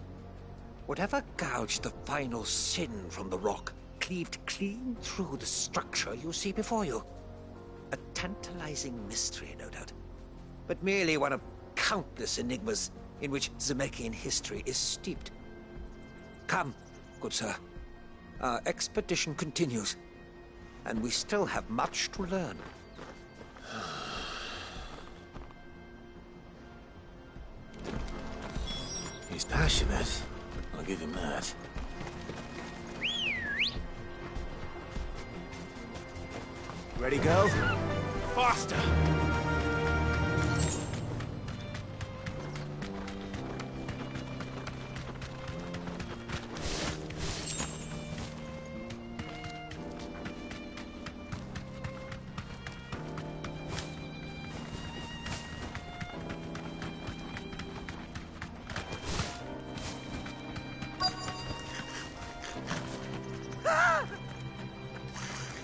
whatever gouged the final sin from the rock cleaved clean through the structure you see before you. A tantalizing mystery, no doubt, but merely one of countless enigmas in which Zemeckis history is steeped. Come, good sir. Our expedition continues, and we still have much to learn. He's passionate. I'll give him that. Ready, go? Faster!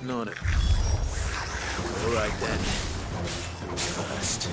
Not it. All right then. First.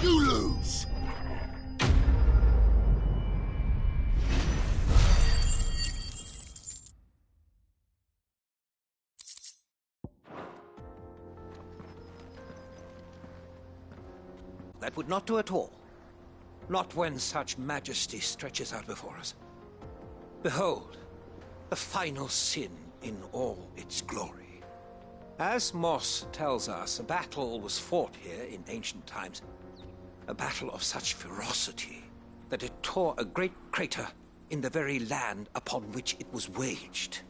You lose! That would not do at all. Not when such majesty stretches out before us. Behold, the final sin in all its glory. As Moss tells us, a battle was fought here in ancient times. A battle of such ferocity that it tore a great crater in the very land upon which it was waged.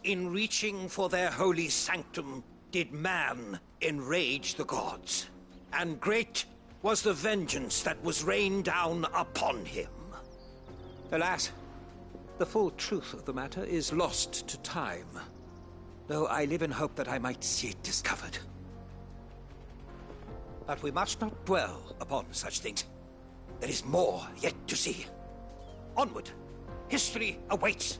In reaching for their holy sanctum, did man enrage the gods, and great was the vengeance that was rained down upon him. Alas, the full truth of the matter is lost to time, though I live in hope that I might see it discovered. But we must not dwell upon such things. There is more yet to see. Onward! History awaits!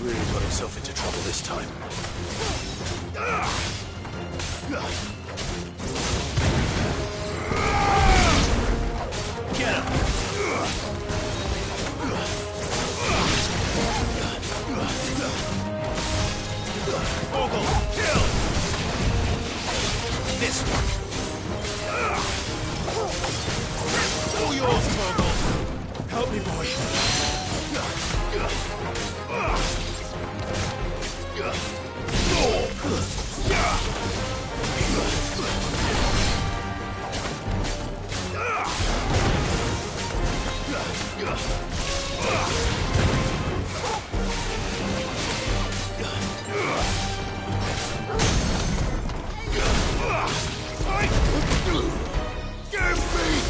Really got himself into trouble this time. Get him! Ogle, kill! This one. All yours, Ogle. Help me, boy. Give me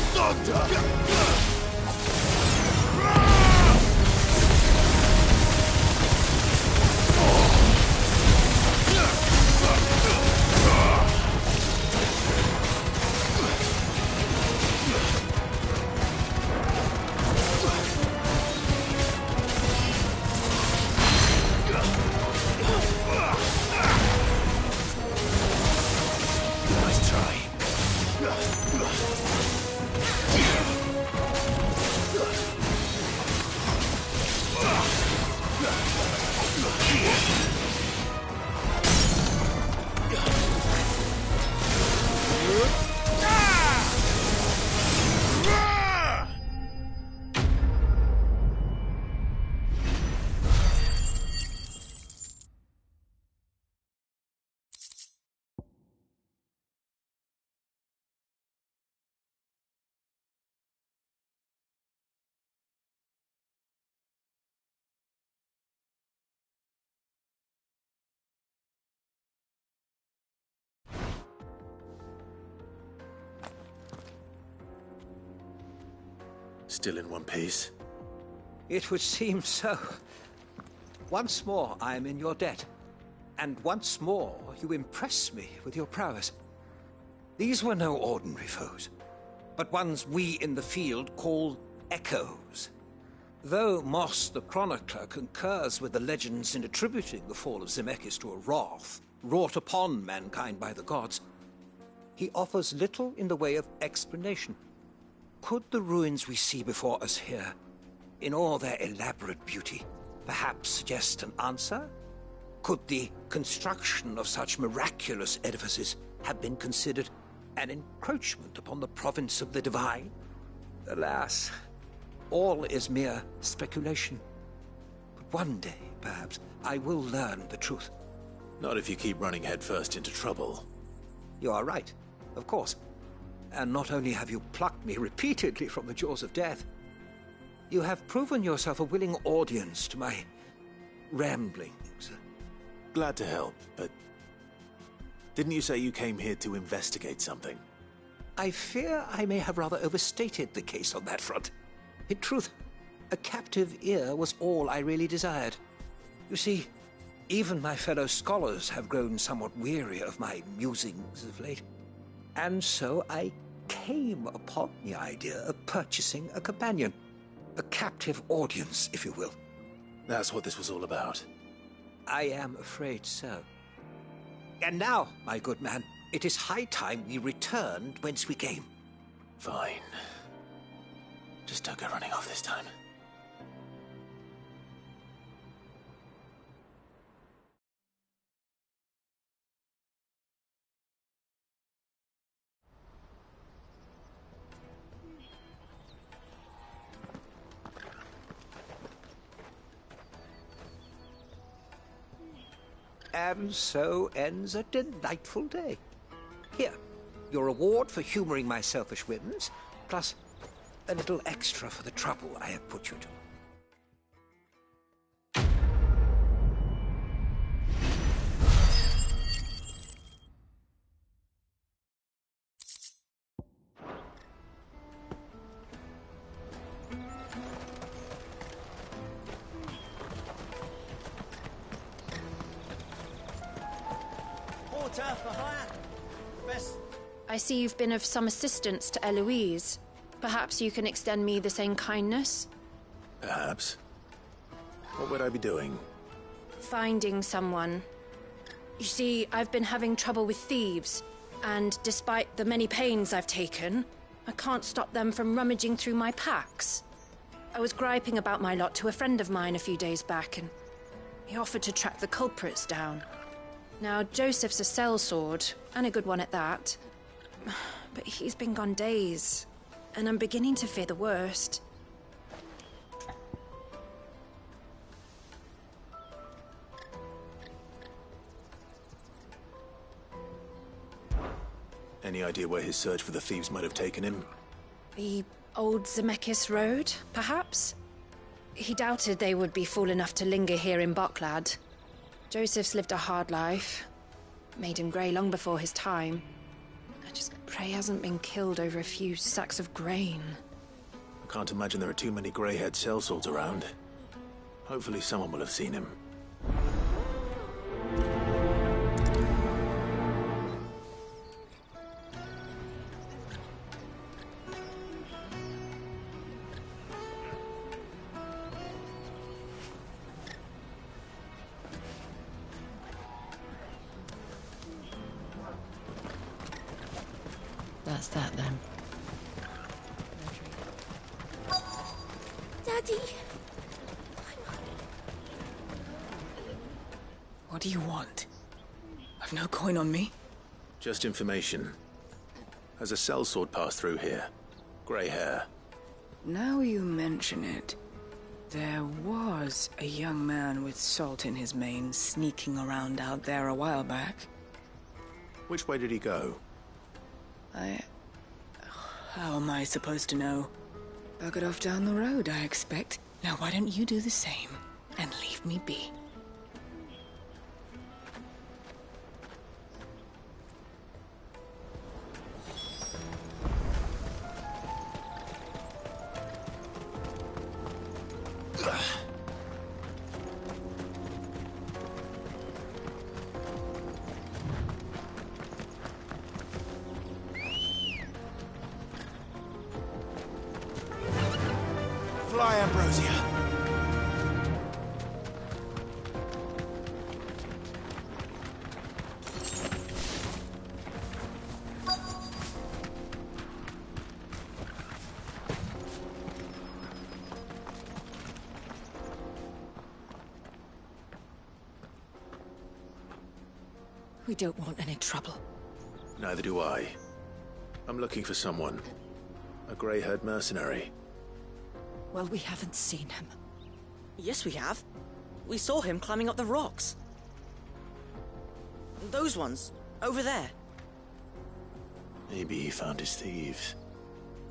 Still in one piece? It would seem so. Once more I am in your debt. And once more you impress me with your prowess. These were no ordinary foes, but ones we in the field call echoes. Though Moss the Chronicler concurs with the legends in attributing the fall of Zemeckis to a wrath wrought upon mankind by the gods, he offers little in the way of explanation. Could the ruins we see before us here, in all their elaborate beauty, perhaps suggest an answer? Could the construction of such miraculous edifices have been considered an encroachment upon the province of the divine? Alas, all is mere speculation. But one day, perhaps, I will learn the truth. Not if you keep running headfirst into trouble. You are right, of course. And not only have you plucked me repeatedly from the jaws of death, you have proven yourself a willing audience to my ramblings. Glad to help, but didn't you say you came here to investigate something? I fear I may have rather overstated the case on that front. In truth, a captive ear was all I really desired. You see, even my fellow scholars have grown somewhat weary of my musings of late. And so I came upon the idea of purchasing a companion. A captive audience, if you will. That's what this was all about. I am afraid so. And now, my good man, it is high time we returned whence we came. Fine. Just don't go running off this time. And so ends a delightful day. Here, your reward for humoring my selfish whims, plus a little extra for the trouble I have put you to. I see you've been of some assistance to Eloise. Perhaps you can extend me the same kindness? Perhaps. What would I be doing? Finding someone. You see, I've been having trouble with thieves, and despite the many pains I've taken, I can't stop them from rummaging through my packs. I was griping about my lot to a friend of mine a few days back, and he offered to track the culprits down. Now, Joseph's a sellsword, and a good one at that. But he's been gone days, and I'm beginning to fear the worst. Any idea where his search for the thieves might have taken him? The old Zemeckis Road, perhaps? He doubted they would be fool enough to linger here in Boklad. Joseph's lived a hard life. Made him grey long before his time. I just pray he hasn't been killed over a few sacks of grain. I can't imagine there are too many grey-haired sellswords around. Hopefully someone will have seen him. That's that then. Daddy! What do you want? I've no coin on me. Just information. Has a sellsword passed through here? Grey hair. Now you mention it, there was a young man with salt in his mane sneaking around out there a while back. Which way did he go? How am I supposed to know? Buggered off down the road, I expect. Now why don't you do the same and leave me be? Fly, Ambrosia. We don't want any trouble. Neither do I. I'm looking for someone. A grey-haired mercenary. Well, we haven't seen him. Yes, we have. We saw him climbing up the rocks. Those ones, over there. Maybe he found his thieves.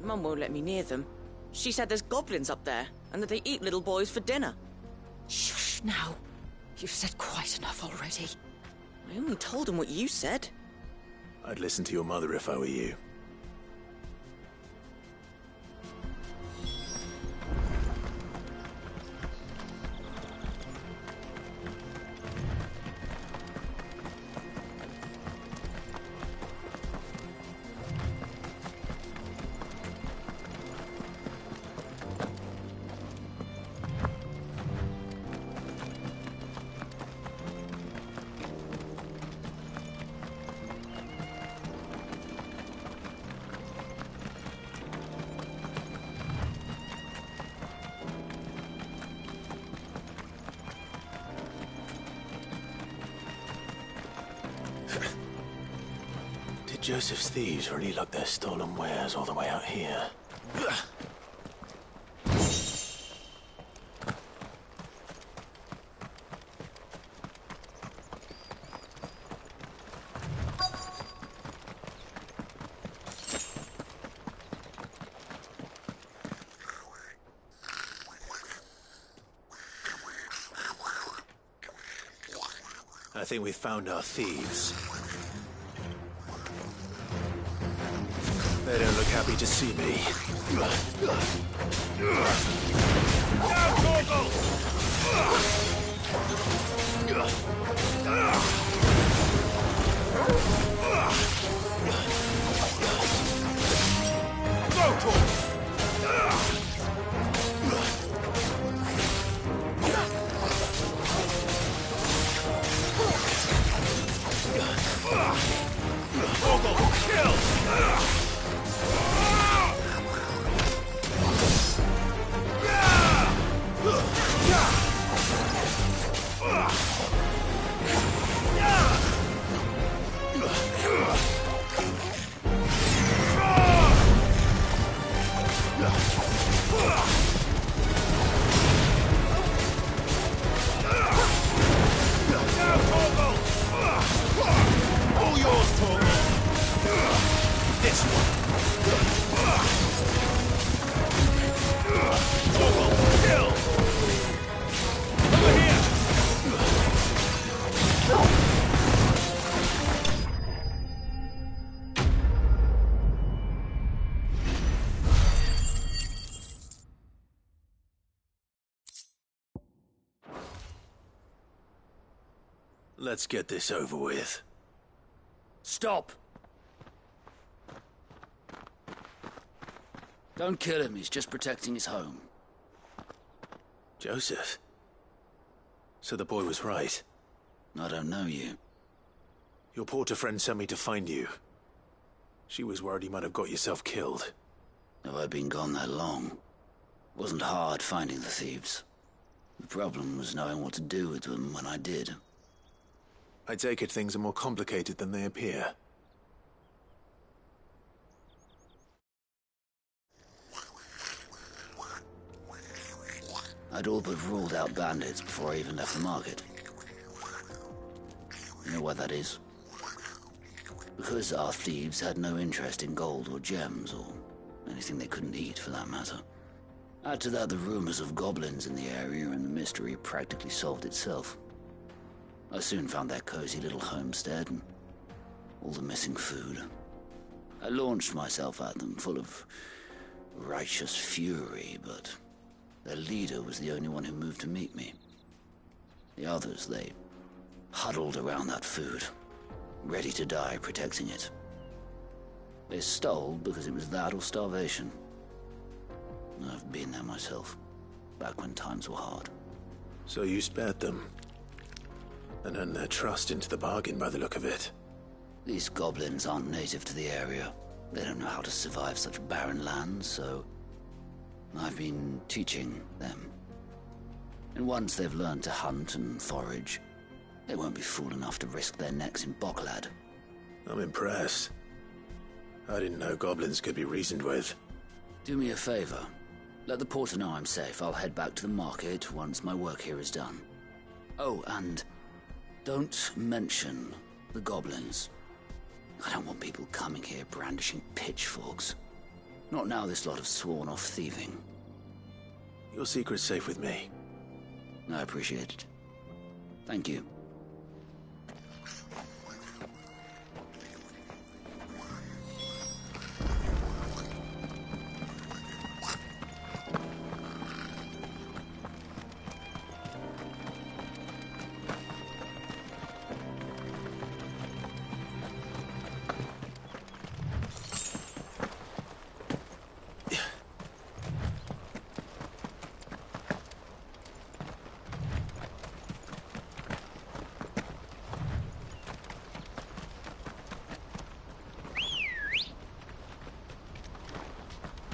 Mum won't let me near them. She said there's goblins up there, and that they eat little boys for dinner. Shush, now. You've said quite enough already. I only told him what you said. I'd listen to your mother if I were you. Did Joseph's thieves really lug their stolen wares all the way out here? I think we've found our thieves. They don't look happy to see me. Now, Torgal! Go, Torgal! Let's get this over with. Stop! Don't kill him, he's just protecting his home. Joseph? So the boy was right? I don't know you. Your porter friend sent me to find you. She was worried you might have got yourself killed. Have I been gone that long? It wasn't hard finding the thieves. The problem was knowing what to do with them when I did. I take it things are more complicated than they appear. I'd all but ruled out bandits before I even left the market. You know why that is? Because our thieves had no interest in gold or gems, or anything they couldn't eat for that matter. Add to that the rumors of goblins in the area, and the mystery practically solved itself. I soon found their cozy little homestead and all the missing food. I launched myself at them, full of righteous fury, but their leader was the only one who moved to meet me. The others, they huddled around that food, ready to die protecting it. They stole because it was that or starvation. I've been there myself, back when times were hard. So you spared them? And earned their trust into the bargain by the look of it. These goblins aren't native to the area. They don't know how to survive such barren lands, so I've been teaching them. And once they've learned to hunt and forage, they won't be fool enough to risk their necks in Bocklad. I'm impressed. I didn't know goblins could be reasoned with. Do me a favor. Let the porter know I'm safe. I'll head back to the market once my work here is done. Oh, and don't mention the goblins. I don't want people coming here brandishing pitchforks. Not now this lot have sworn off thieving. Your secret's safe with me. I appreciate it. Thank you.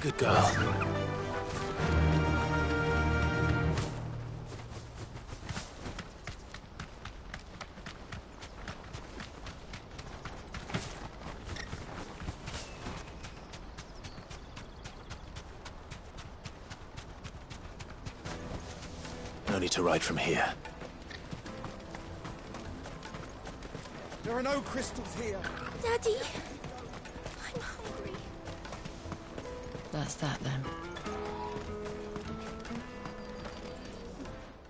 Good girl. No need to ride from here. There are no crystals here. Daddy! That's that, then.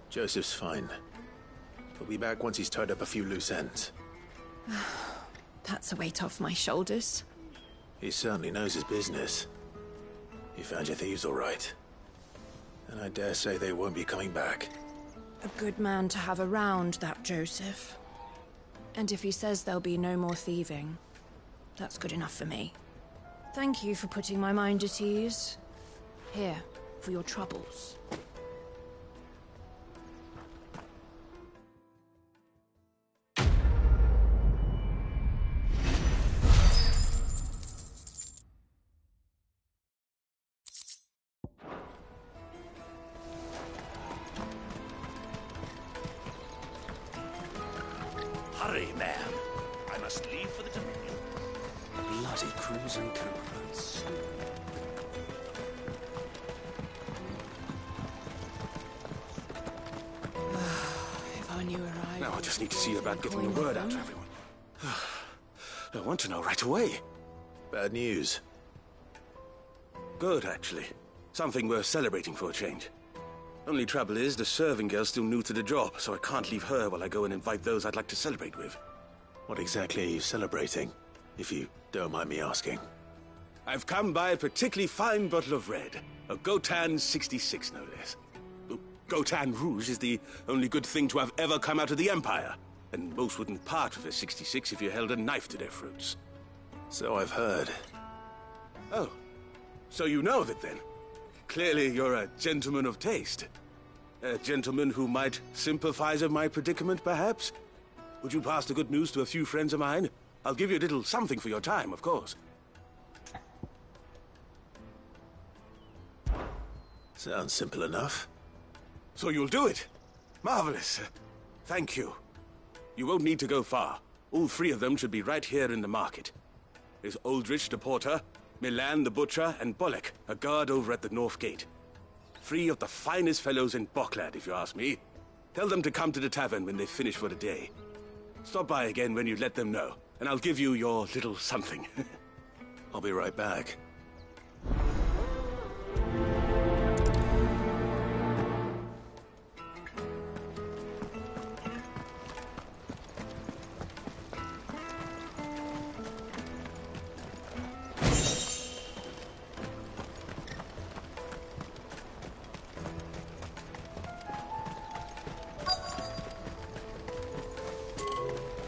Joseph's fine. He'll be back once he's tied up a few loose ends. That's a weight off my shoulders. He certainly knows his business. You found your thieves all right. And I dare say they won't be coming back. A good man to have around, that Joseph. And if he says there'll be no more thieving, that's good enough for me. Thank you for putting my mind at ease. Here, for your troubles. Hurry, ma'am. I must leave for the Dominion. Bloody crews and caravans. If only you arrived. Now I just need to see about getting the word out to everyone. I want to know right away. Bad news. Good, actually. Something worth celebrating for a change. Only trouble is, the serving girl's still new to the job, so I can't leave her while I go and invite those I'd like to celebrate with. What exactly are you celebrating, if you don't mind me asking? I've come by a particularly fine bottle of red. A Gotan 66, no less. Gotan Rouge is the only good thing to have ever come out of the Empire. and most wouldn't part with a 66 if you held a knife to their throats. So I've heard. Oh, so you know that then? Clearly you're a gentleman of taste. A gentleman who might sympathize with my predicament, perhaps? Would you pass the good news to a few friends of mine? I'll give you a little something for your time, of course. Sounds simple enough. So you'll do it? Marvelous. Thank you. You won't need to go far. All three of them should be right here in the market. There's Aldrich the porter, Milan the butcher, and Bolek, a guard over at the north gate. Three of the finest fellows in Boklad, if you ask me. Tell them to come to the tavern when they finish for the day. Stop by again when you let them know, and I'll give you your little something. I'll be right back.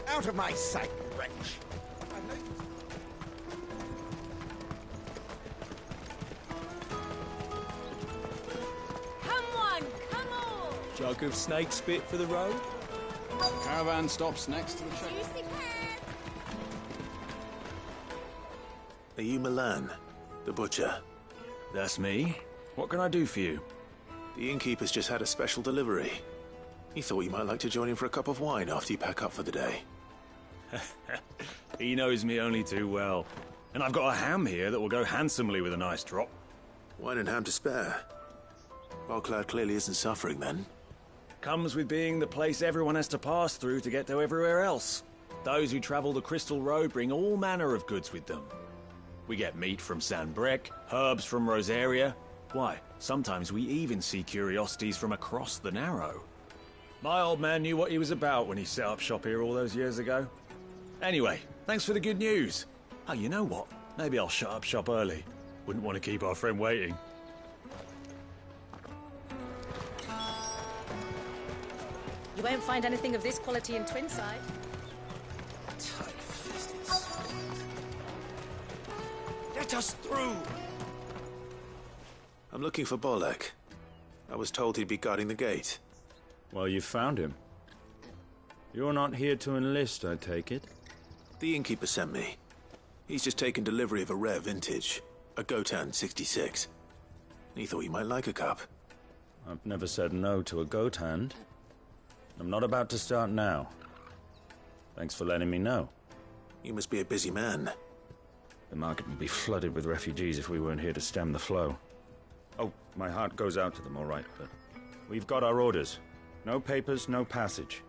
Out of my sight, wretch! Come on, come on! Jug of snake spit for the road? Caravan stops next to the check. Juicy pears! Are you Milan, the butcher? That's me. What can I do for you? The innkeeper's just had a special delivery. He thought you might like to join him for a cup of wine after you pack up for the day. He knows me only too well. And I've got a ham here that will go handsomely with a nice drop. Wine and ham to spare. Boklad clearly isn't suffering then. Comes with being the place everyone has to pass through to get to everywhere else. Those who travel the Crystal Road bring all manner of goods with them. We get meat from San Brec, herbs from Rosaria. Why, sometimes we even see curiosities from across the Narrow. My old man knew what he was about when he set up shop here all those years ago. Anyway, thanks for the good news. Oh, you know what? Maybe I'll shut up shop early. Wouldn't want to keep our friend waiting. You won't find anything of this quality in Twinside. Tight-fisted sword. Let us through! I'm looking for Bolek. I was told he'd be guarding the gate. Well, you found him. You're not here to enlist, I take it? The innkeeper sent me. He's just taken delivery of a rare vintage, a Gotan 66. He thought you might like a cup. I've never said no to a goat hand. I'm not about to start now. Thanks for letting me know. You must be a busy man. The market would be flooded with refugees if we weren't here to stem the flow. Oh, my heart goes out to them, all right, but we've got our orders. No papers, no passage.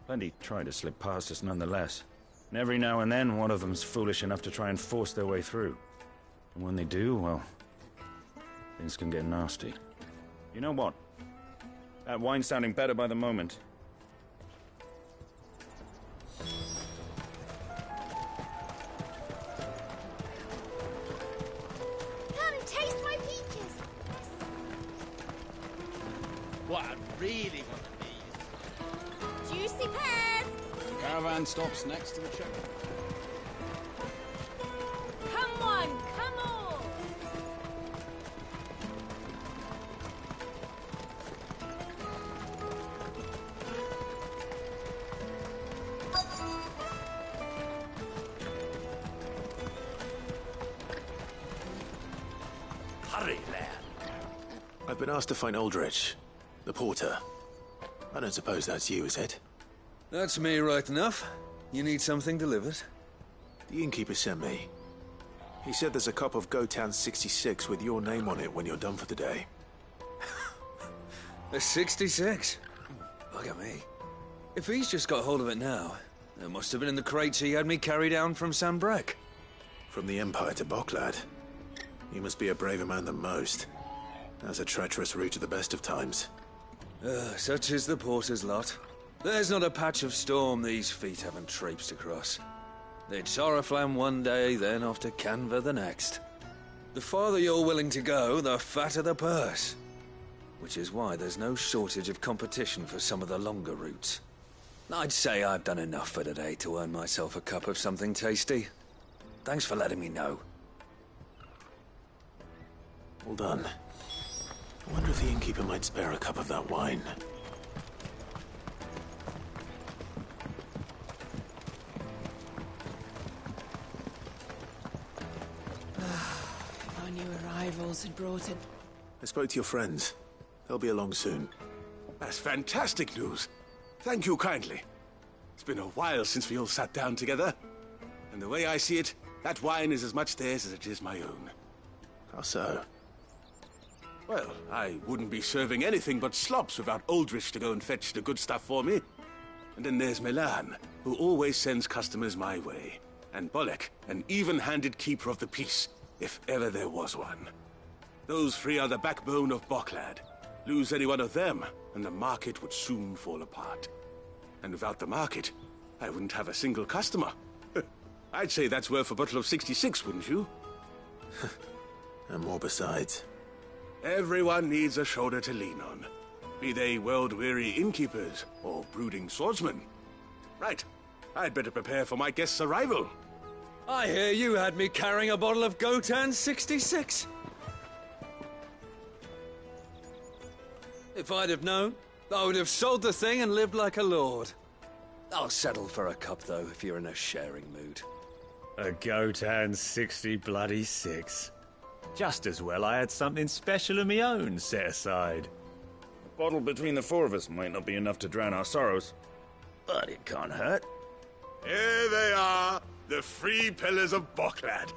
Plenty try to slip past us nonetheless. And every now and then, one of them's foolish enough to try and force their way through. And when they do, well, things can get nasty. You know what? That wine's sounding better by the moment. Come taste my peaches! What I really want to be. Juicy pears! Caravan stops next to the check. Come on, come on! Hurry, lad. I've been asked to find Aldrich, the porter. I don't suppose that's you, is it? That's me right enough. You need something delivered? The innkeeper sent me. He said there's a cup of Gotan 66 with your name on it when you're done for the day. A 66? Look at me. If he's just got hold of it now, it must have been in the crates he had me carry down from San Brec. From the Empire to Boklad. You must be a braver man than most. That's a treacherous route at the best of times. Such is the porter's lot. There's not a patch of storm these feet haven't traipsed across. They'd Soraflam one day, then off to Canva the next. The farther you're willing to go, the fatter the purse. Which is why there's no shortage of competition for some of the longer routes. I'd say I've done enough for today to earn myself a cup of something tasty. Thanks for letting me know. All done. I wonder if the innkeeper might spare a cup of that wine. If our new arrivals had brought it. I spoke to your friends. They'll be along soon. That's fantastic news. Thank you kindly. It's been a while since we all sat down together. And the way I see it, that wine is as much theirs as it is my own. How so? Well, I wouldn't be serving anything but slops without Aldrich to go and fetch the good stuff for me. And then there's Milan, who always sends customers my way. And Bolek, an even-handed keeper of the peace, if ever there was one. Those three are the backbone of Boklad. Lose any one of them, and the market would soon fall apart. And without the market, I wouldn't have a single customer. I'd say that's worth a bottle of 66, wouldn't you? And more besides. Everyone needs a shoulder to lean on. Be they world-weary innkeepers or brooding swordsmen. Right. I'd better prepare for my guest's arrival. I hear you had me carrying a bottle of Gotan 66. If I'd have known, I would have sold the thing and lived like a lord. I'll settle for a cup, though, if you're in a sharing mood. A Gotan 66. Just as well I had something special of my own set aside. A bottle between the four of us might not be enough to drown our sorrows, but it can't hurt. Here they are, the three pillars of Boklad.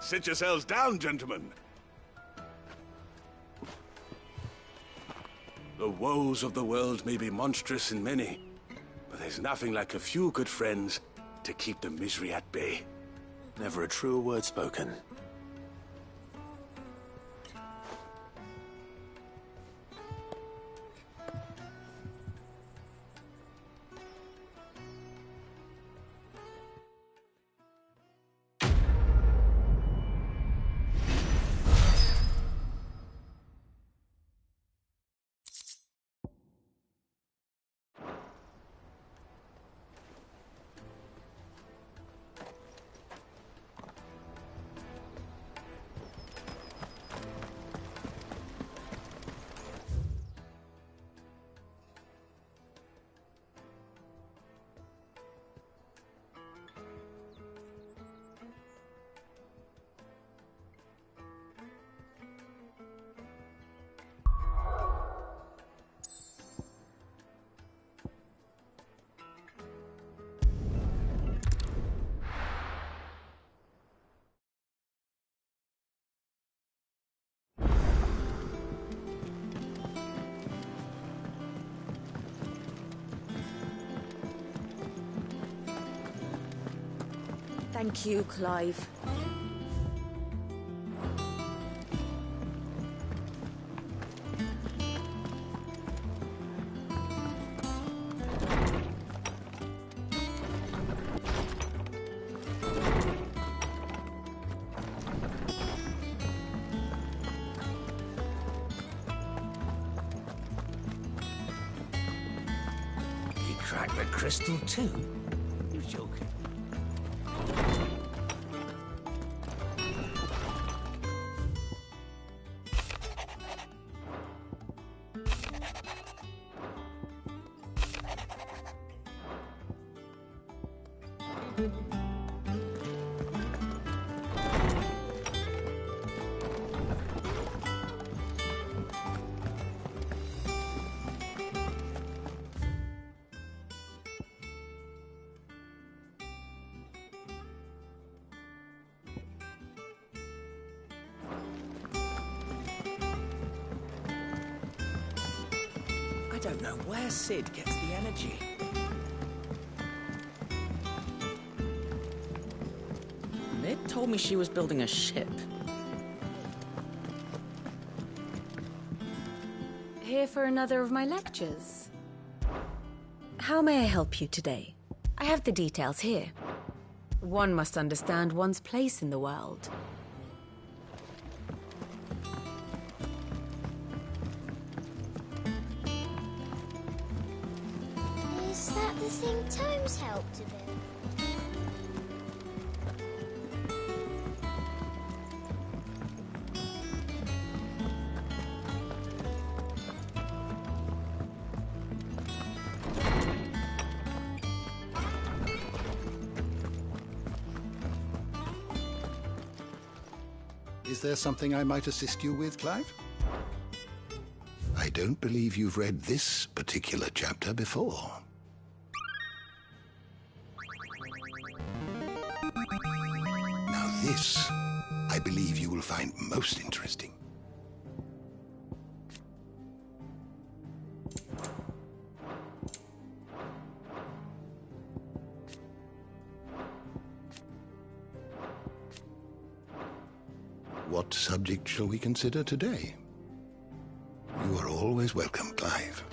Sit yourselves down, gentlemen. The woes of the world may be monstrous in many, but there's nothing like a few good friends to keep the misery at bay. Never a truer word spoken. Thank you, Clive. He cracked the crystal too. You're joking. I don't know where Sid gets the energy. Mid told me she was building a ship. Here for another of my lectures. How may I help you today? I have the details here. One must understand one's place in the world. Is that You think Tomes helped a bit? Is there something I might assist you with, Clive? I don't believe you've read this particular chapter before. Now this, I believe you will find most interesting. What subject shall we consider today? You are always welcome, Clive.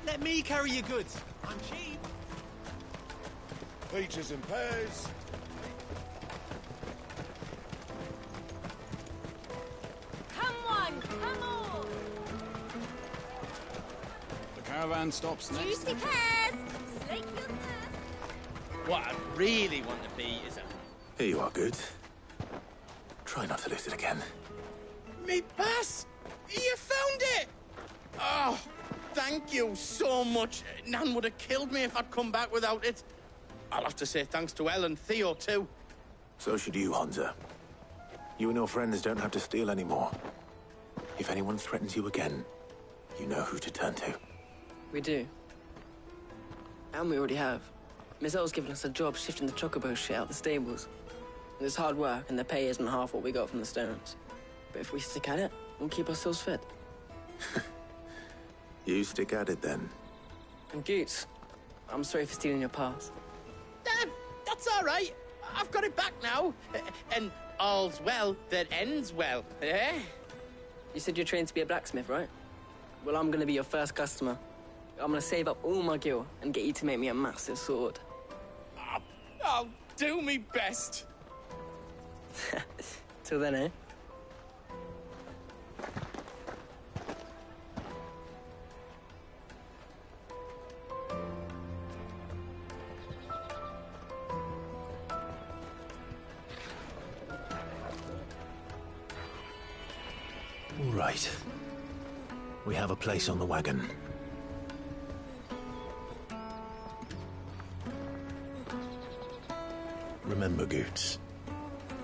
Let me carry your goods. I'm cheap. Peaches and pears. Come on, come on! The caravan stops next. Juicy pears! Slake your thirst! What I really want to be is a... Here you are, Goods. Try not to lose it again. Me pass! You found it! Oh, thank you so much. Nan would have killed me if I'd come back without it. I'll have to say thanks to Elle and Theo, too. So should you, Hansa. You and your friends don't have to steal anymore. If anyone threatens you again, you know who to turn to. We do. And we already have. Miss Elle's given us a job shifting the chocobo shit out the stables. It's hard work, and the pay isn't half what we got from the Stones. But if we stick at it, we'll keep ourselves fit. You stick at it, then. And Goots, I'm sorry for stealing your pass. That's all right. I've got it back now. And all's well that ends well, eh? You said you're trained to be a blacksmith, right? Well, I'm gonna be your first customer. I'm gonna save up all my gil and get you to make me a massive sword. I'll do me best. Till then, eh? All right. We have a place on the wagon. Remember, Goots,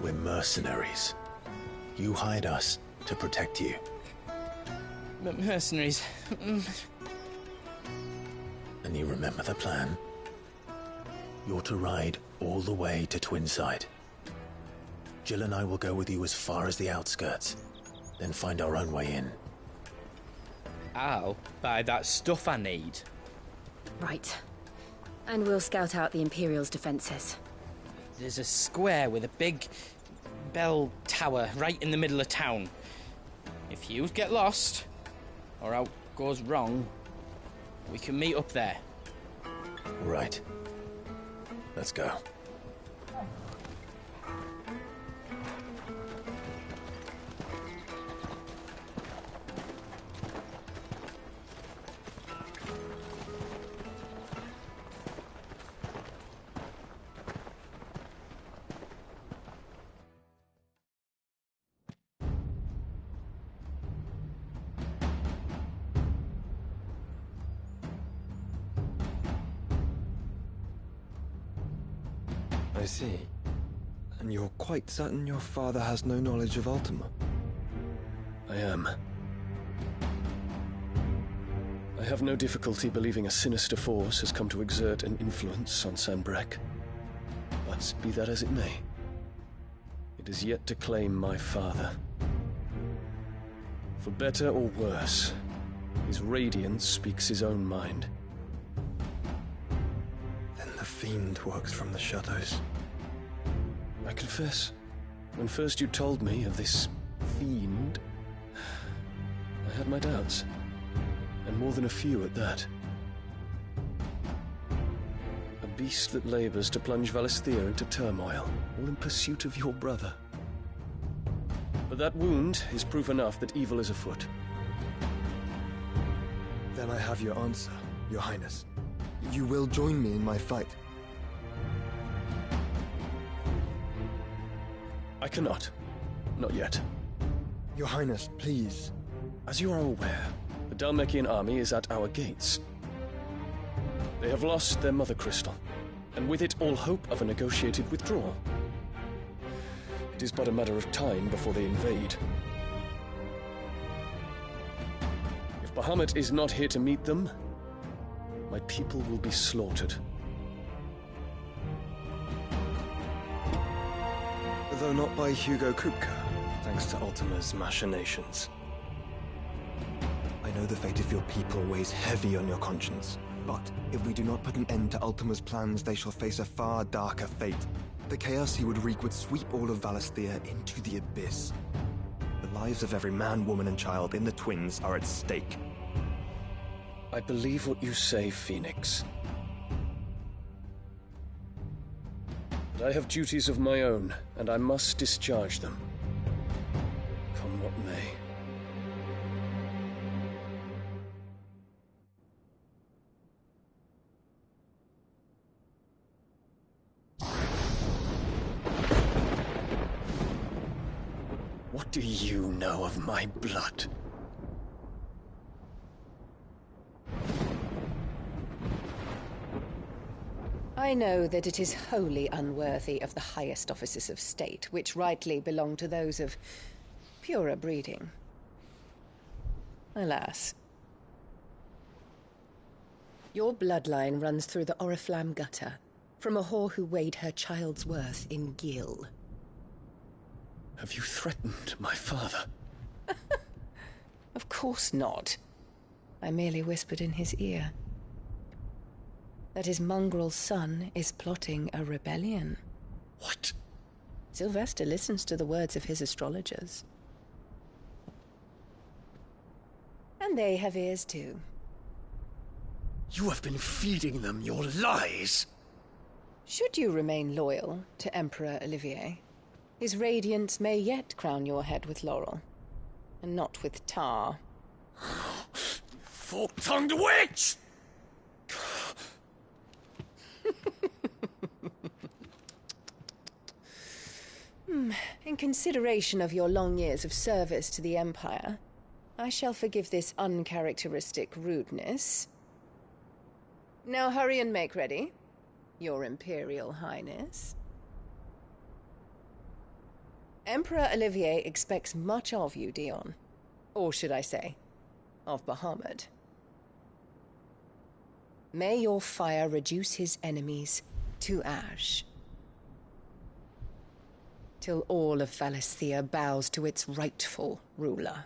we're mercenaries. You hired us to protect you. Mercenaries. And you remember the plan? You're to ride all the way to Twinside. Jill and I will go with you as far as the outskirts, then find our own way in. I'll buy that stuff I need. Right. And we'll scout out the Imperial's defenses. There's a square with a big bell tower right in the middle of town. If you get lost, or out goes wrong, we can meet up there. Right. Let's go. I see. And you're quite certain your father has no knowledge of Ultima? I am. I have no difficulty believing a sinister force has come to exert an influence on Sanbreque. But be that as it may, it is yet to claim my father. For better or worse, his radiance speaks his own mind. Then the fiend works from the shadows. I confess, when first you told me of this fiend, I had my doubts, and more than a few at that. beast that labors to plunge Valisthea into turmoil, all in pursuit of your brother. But that wound is proof enough that evil is afoot. Then I have your answer, Your Highness. You will join me in my fight. I cannot. Not yet. Your Highness, please. As you are aware, the Dhalmekian army is at our gates. They have lost their mother crystal, and with it all hope of a negotiated withdrawal. It is but a matter of time before they invade. If Bahamut is not here to meet them, my people will be slaughtered. Though not by Hugo Kupka, thanks to Ultima's machinations. I know the fate of your people weighs heavy on your conscience, but if we do not put an end to Ultima's plans, they shall face a far darker fate. The chaos he would wreak would sweep all of Valisthea into the abyss. The lives of every man, woman, and child in the Twins are at stake. I believe what you say, Phoenix. But I have duties of my own, and I must discharge them. Come what may. What do you know of my blood? I know that it is wholly unworthy of the highest offices of state, which rightly belong to those of purer breeding. Alas. Your bloodline runs through the Oriflamme gutter, from a whore who weighed her child's worth in Gil. Have you threatened my father? Of course not. I merely whispered in his ear that his mongrel son is plotting a rebellion. What? Sylvester listens to the words of his astrologers. And they have ears too. You have been feeding them your lies! Should you remain loyal to Emperor Olivier, his radiance may yet crown your head with laurel, and not with tar. Fork-tongued witch! In consideration of your long years of service to the Empire, I shall forgive this uncharacteristic rudeness. Now hurry and make ready, Your Imperial Highness. Emperor Olivier expects much of you, Dion. Or should I say, of Bahamut. May your fire reduce his enemies to ash, till all of Valisthea bows to its rightful ruler.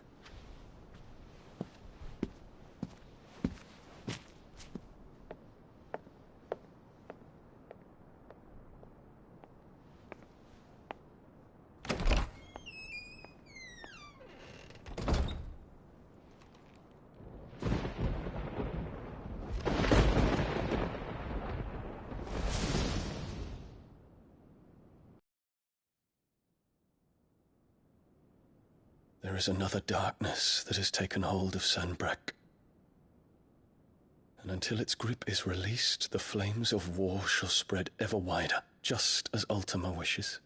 There is another darkness that has taken hold of Sanbreque. And until its grip is released, the flames of war shall spread ever wider, just as Ultima wishes.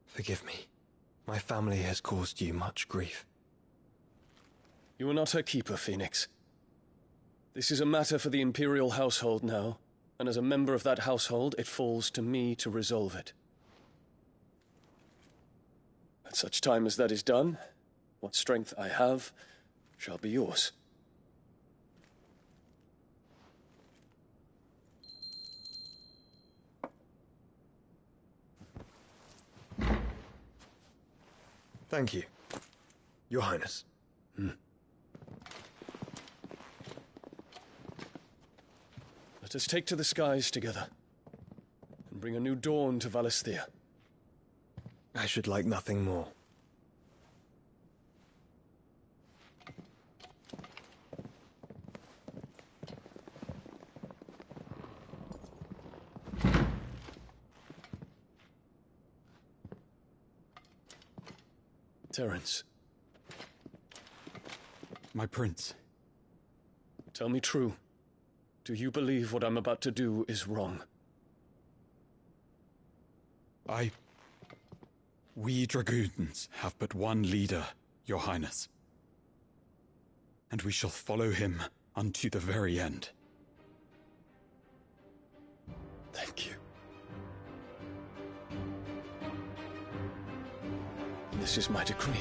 Forgive me. My family has caused you much grief. You are not her keeper, Phoenix. This is a matter for the Imperial household now, and as a member of that household, it falls to me to resolve it. At such time as that is done, what strength I have shall be yours. Thank you, Your Highness. Let us take to the skies together, and bring a new dawn to Valisthea. I should like nothing more. Terence. My prince. Tell me true. Do you believe what I'm about to do is wrong? We dragoons have but one leader, Your Highness. And we shall follow him unto the very end. Thank you. This is my decree.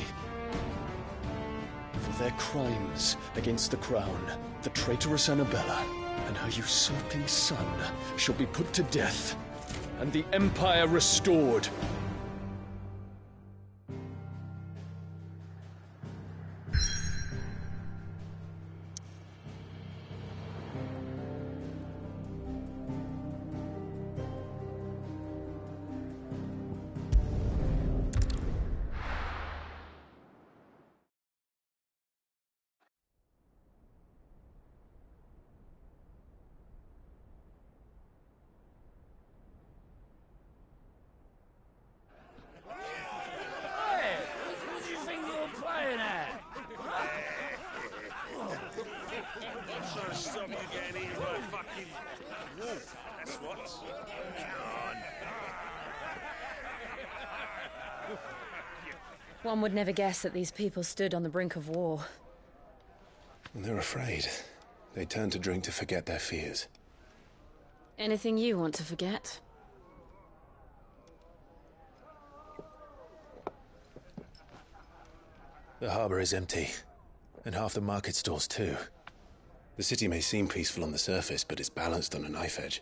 For their crimes against the crown, the traitorous Annabella and her usurping son shall be put to death, and the Empire restored. One would never guess that these people stood on the brink of war. They're afraid. They turn to drink to forget their fears. Anything you want to forget? The harbor is empty, and half the market stalls too. The city may seem peaceful on the surface, but it's balanced on a knife edge.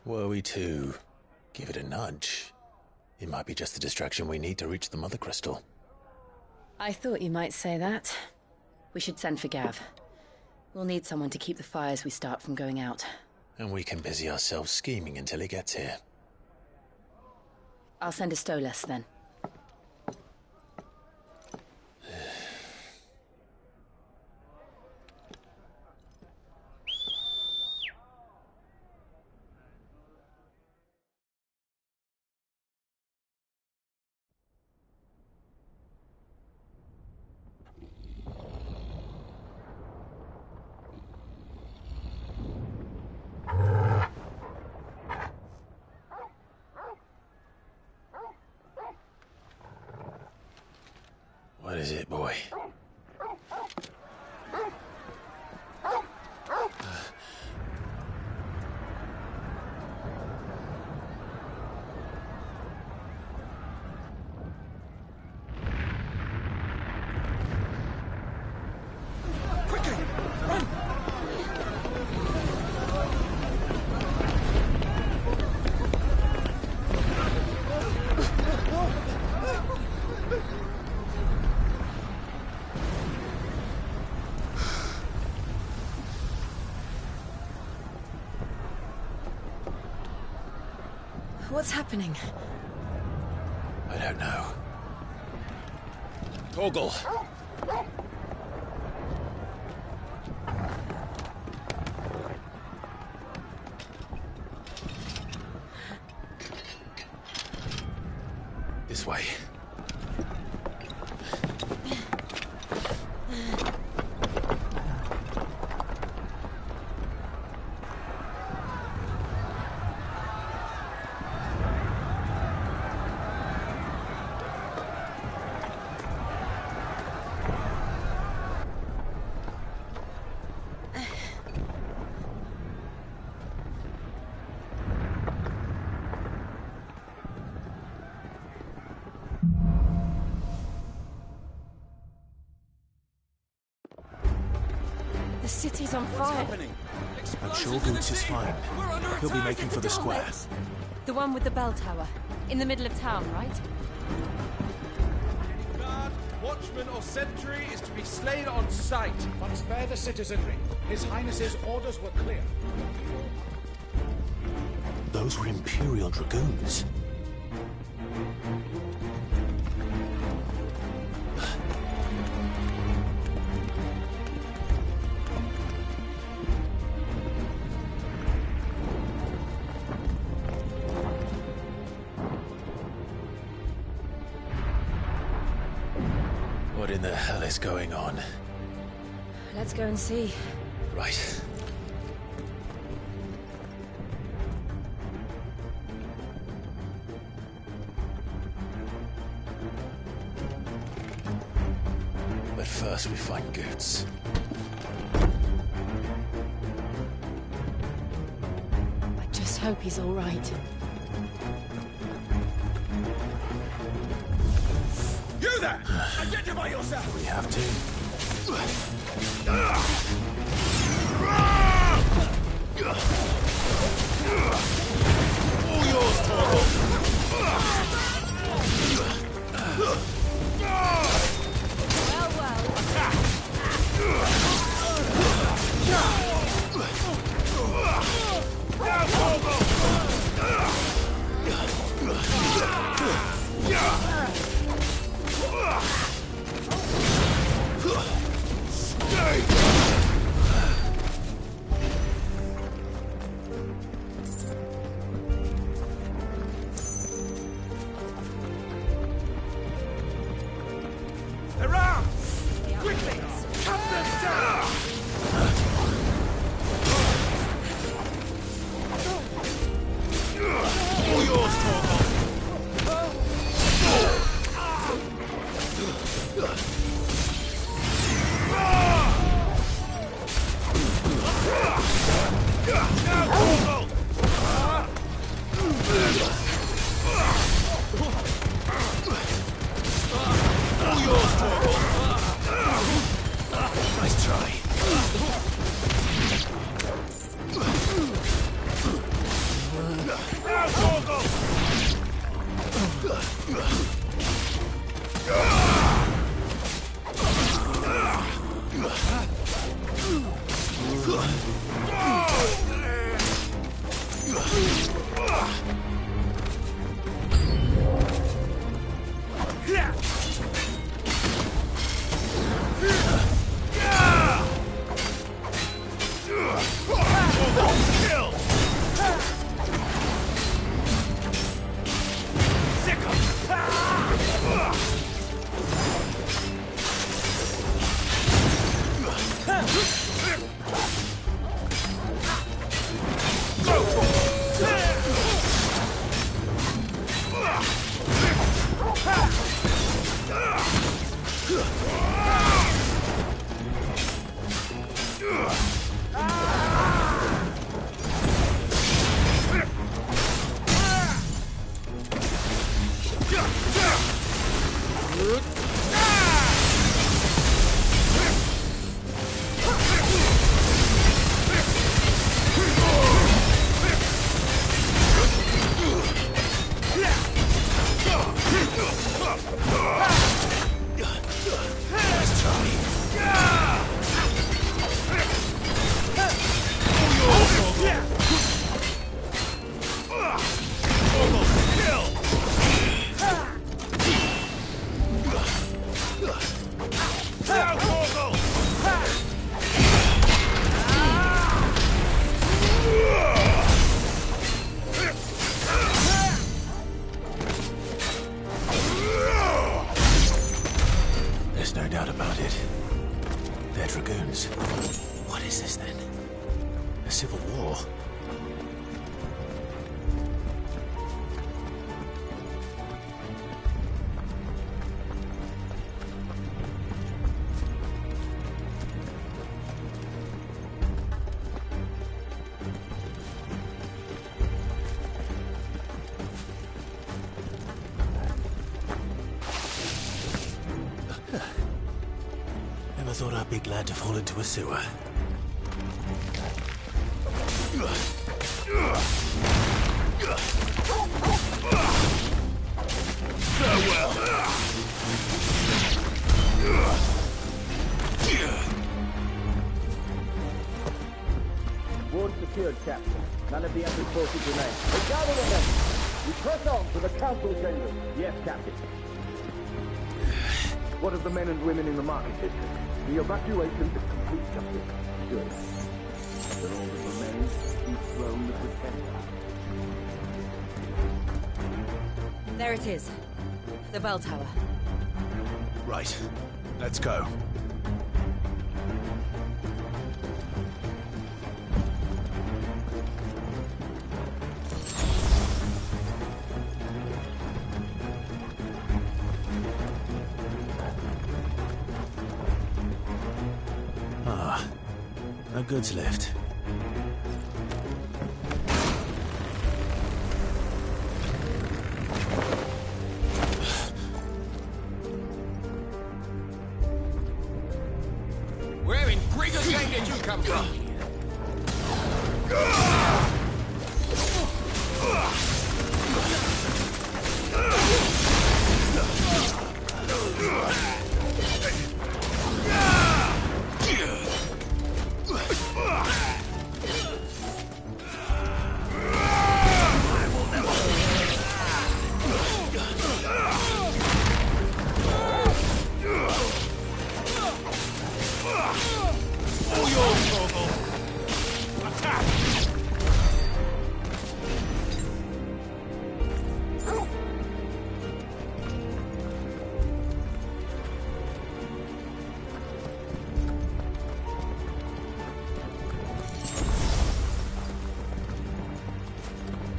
Were we to give it a nudge, it might be just the distraction we need to reach the Mother Crystal. I thought you might say that. We should send for Gav. We'll need someone to keep the fires we start from going out. And we can busy ourselves scheming until he gets here. I'll send a Stolas then. What is it, boy? What's happening? I don't know. Torgal! This way. The city's on fire. I'm sure Boots is fine. He'll be making for the square. The one with the bell tower. In the middle of town, right? Any guard, watchman or sentry is to be slain on sight. But spare the citizenry. His Highness's orders were clear. Those were Imperial Dragoons. What in the hell is going on? Let's go and see. Right. But first we find Goots. I just hope he's all right. You there! Identify yourself! We have to. All yours, Torgal! Never thought I'd be glad to fall into a sewer. Farewell. Ward secured, Captain. None of the Emperor's forces remain. We gather on them. We press on to the council chambers. Yes, Captain. What of the men and women in the market district? The evacuation is complete, Captain. Good. Then all that remains is to dethrone the Pretender. There it is. The bell tower. Right. Let's go. A goods lift. Where in Grigger's name did you come from?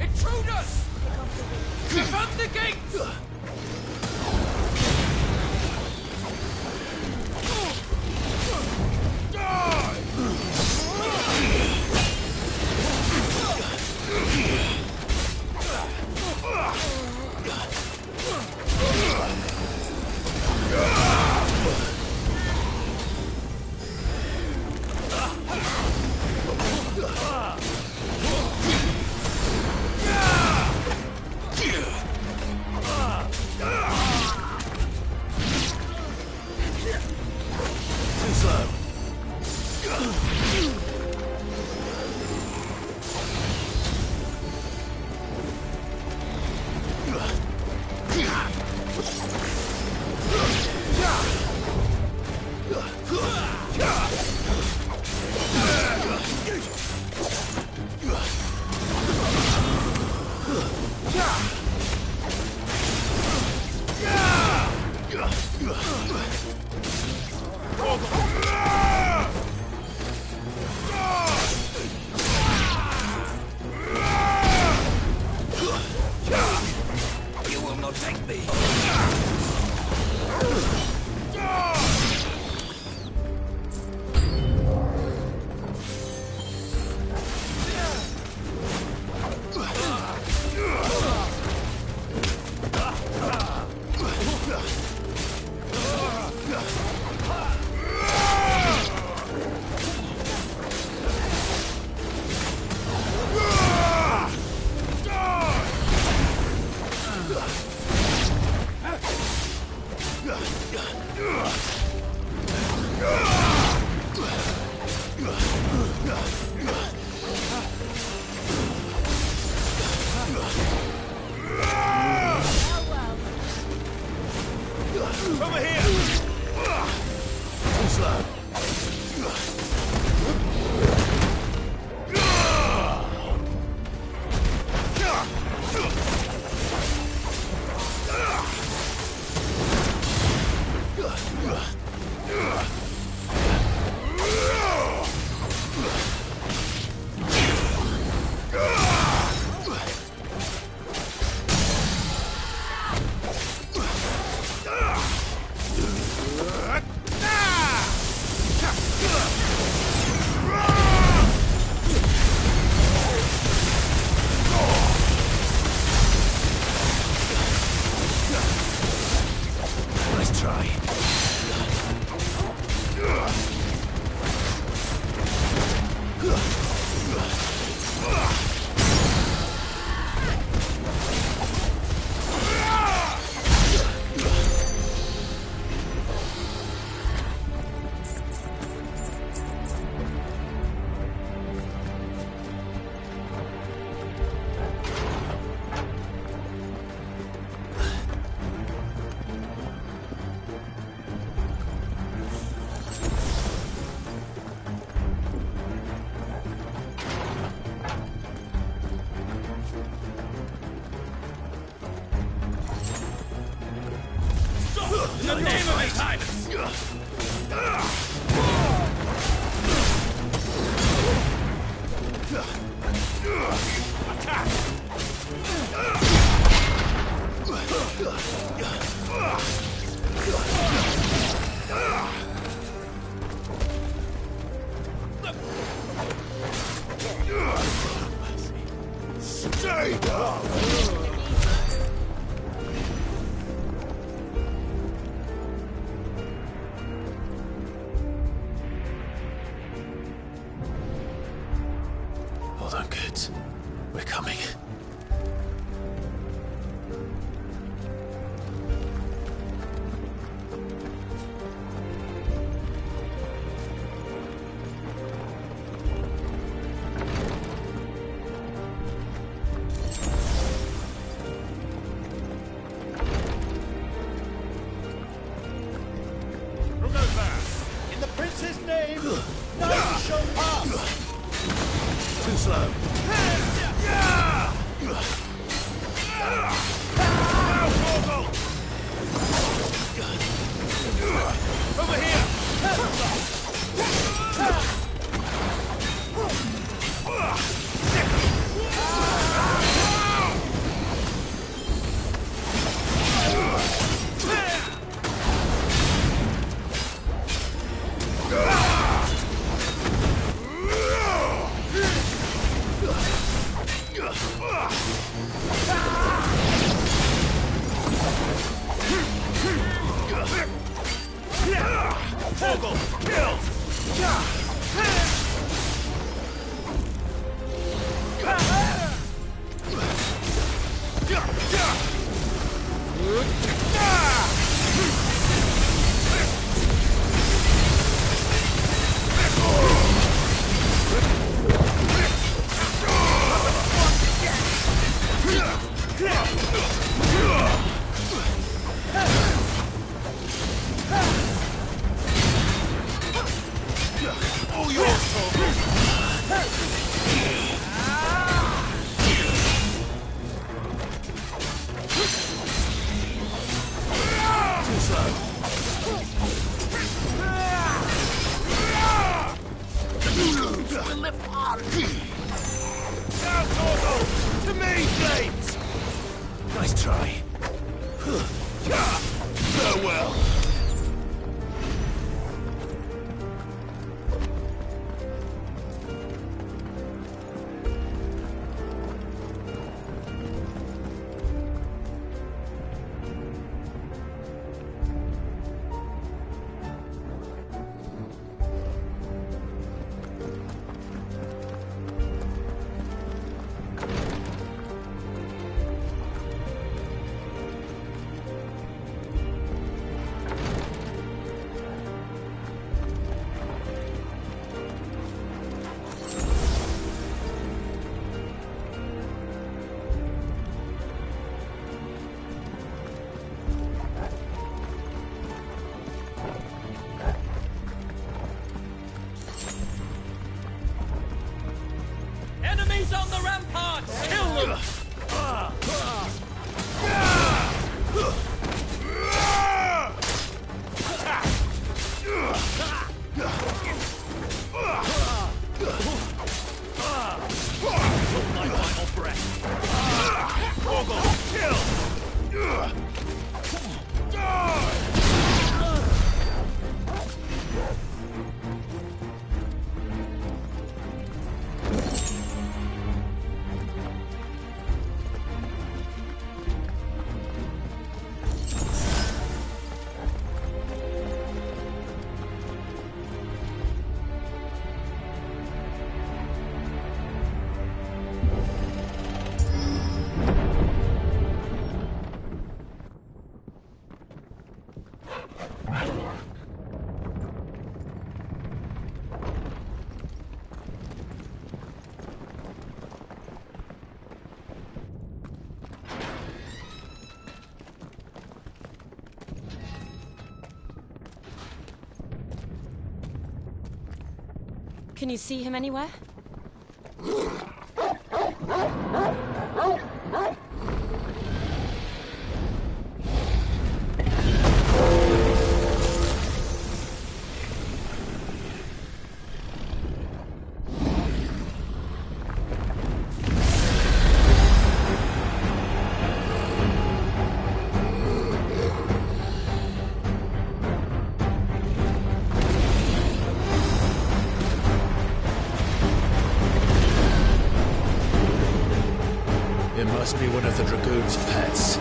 Intruders! Defend the gates! You will not take me. Over here! Too slow. Nice try. In the name of His Highness! Stay down! Hold on, kids. We're coming. In the prince's name, none shall pass! Too slow. Over here! Vogel, kill! All yours, Vogel! Too slow. We'll lift on! Now, Vogel! To me, James! Nice try. Farewell! Enemies on the ramparts! Kill them! My final breath. Vogel, kill! Can you see him anywhere? must be one of the Dragoon's pets.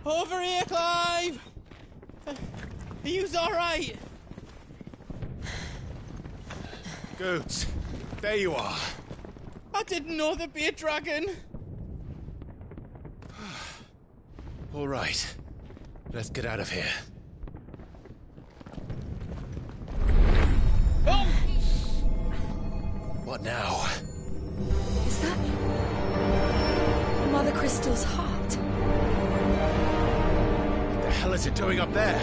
Over here, Clive! Are you alright? Goots, there you are. I didn't know there'd be a dragon. All right, let's get out of here. Oh! What now? Is that Mother Crystal's heart? What the hell is it doing up there?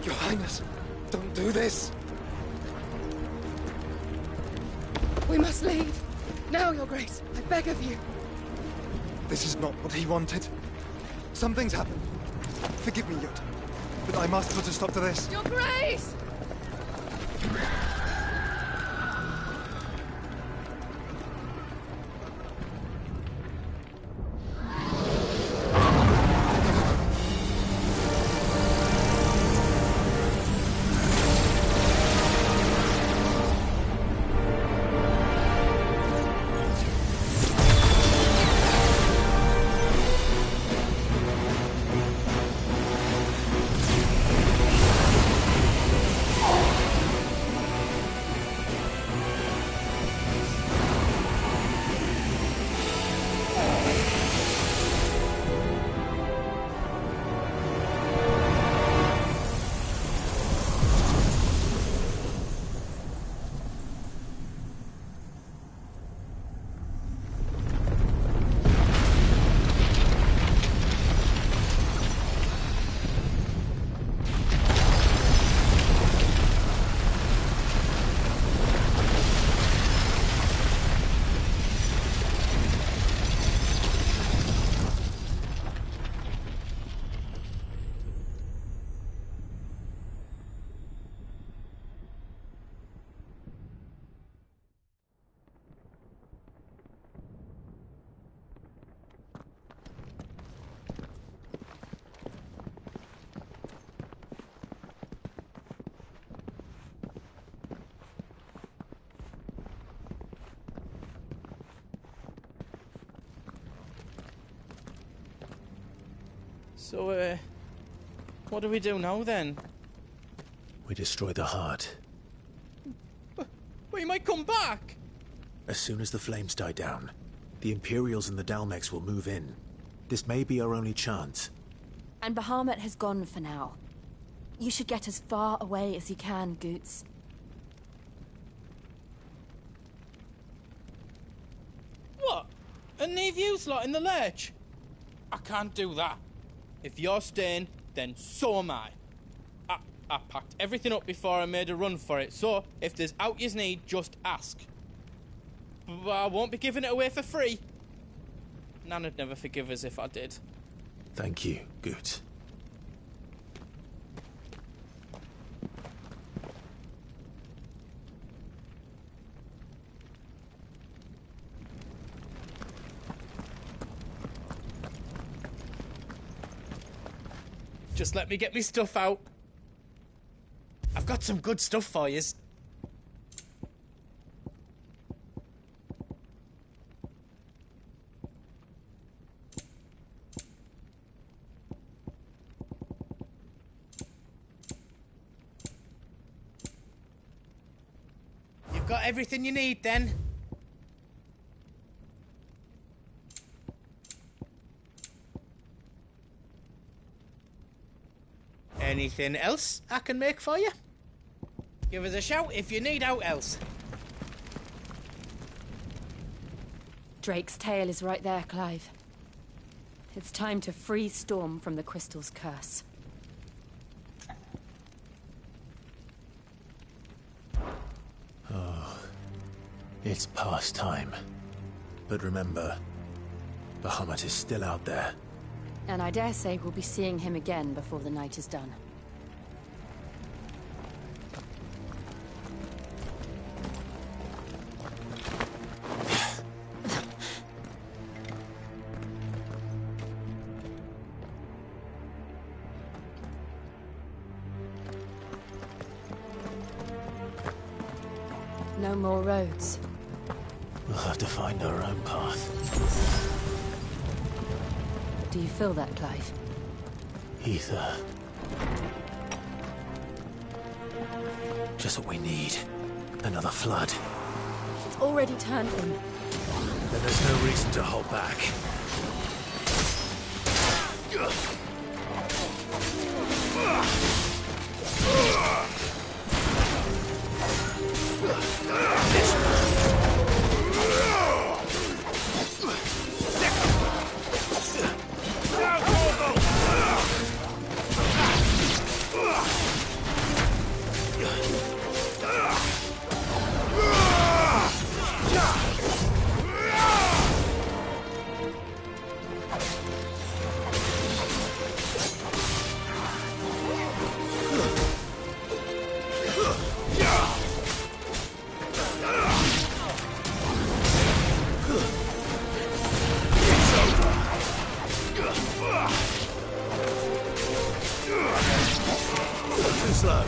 Your Highness, don't do this. We must leave. Now, Your Grace. I beg of you. This is not what he wanted. Something's happened. Forgive me, Yut, but I must put a stop to this. Your Grace! So, what do we do now, then? We destroy the heart. We might come back! As soon as the flames die down, the Imperials and the Dalmex will move in. This may be our only chance. And Bahamut has gone for now. You should get as far away as you can, Goots. What? And leave you lot in the lurch? I can't do that. If you're staying, then so am I. I packed everything up before I made a run for it, so if there's out yous need, just ask. But I won't be giving it away for free. Nan'd never forgive us if I did. Thank you, Goots. Just let me get me stuff out. I've got some good stuff for yous. got everything you need then. Anything else I can make for you? Give us a shout if you need out else. Drake's tail is right there, Clive. It's time to free Storm from the Crystal's curse. Oh, it's past time. But remember, Bahamut is still out there. And I dare say we'll be seeing him again before the night is done. No more roads. We'll have to find our own path. Do you feel that, Clive? Ether. Just what we need. Another flood. It's already turned them. Then there's no reason to hold back. Too slow.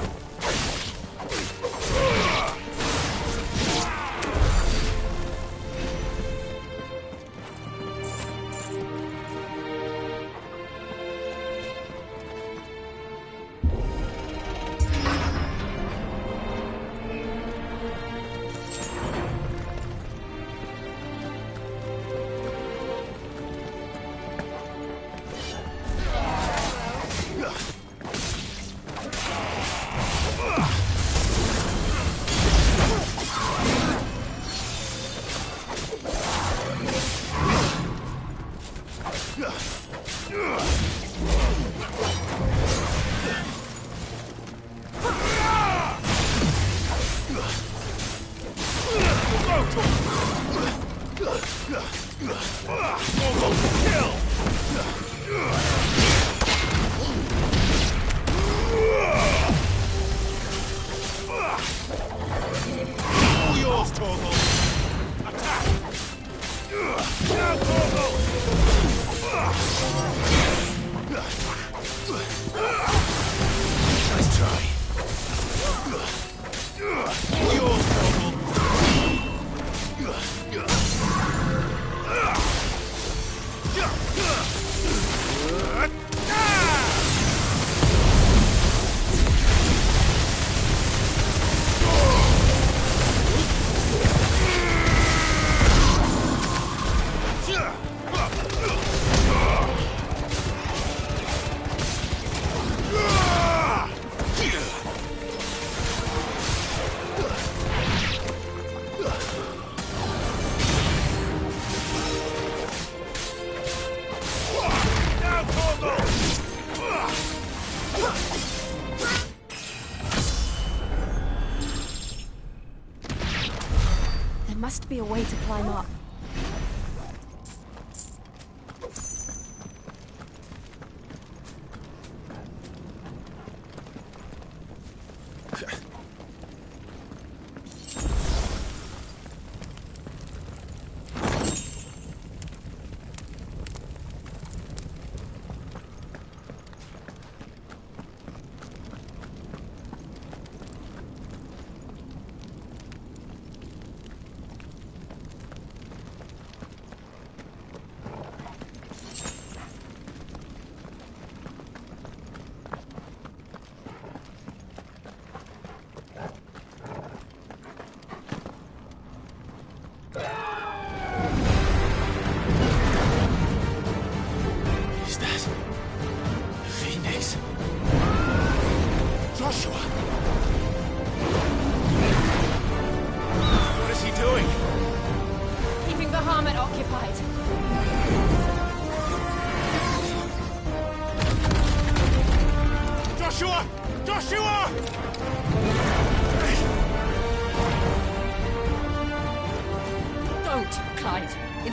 All yours, Torgal. Attack! Now, Torgal! Nice try. All yours, Torgal. There must be a way to climb up.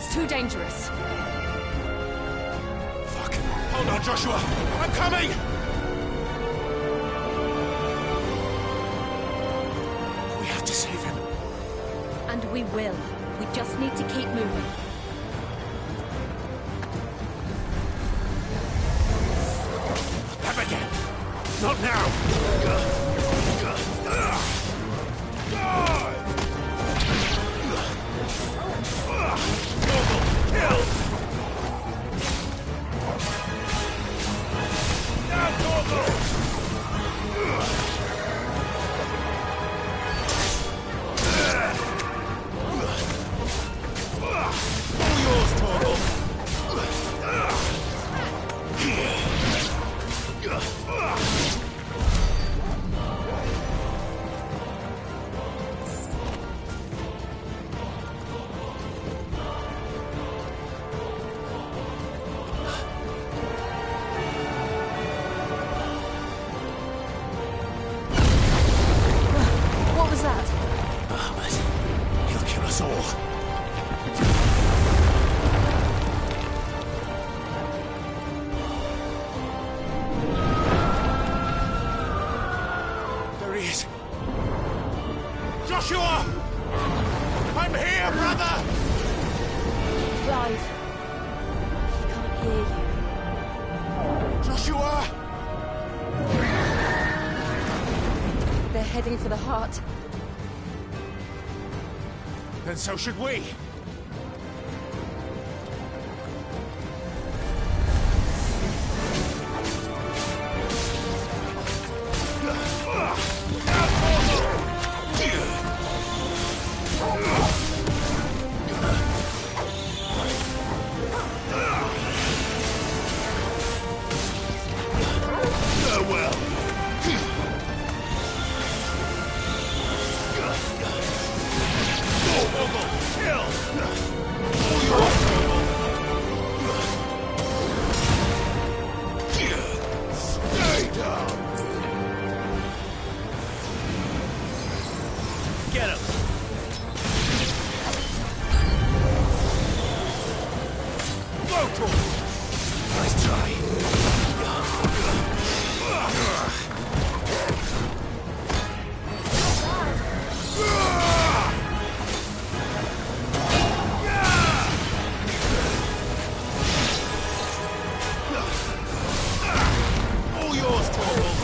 It's too dangerous. Fuck. Hold on, Joshua. I'm coming! We have to save him. And we will. We just need to keep moving. Them again! Not now! Kill! Now, Torgal! All yours, Torgal! What was that? But he'll kill us all. There he is. Joshua! I'm here, brother! Clive. He can't hear you. Joshua! They're heading for the heart. Then so should we. Farewell. Stay down. Get him. Go, Tor. Nice try. All yours, Torgal.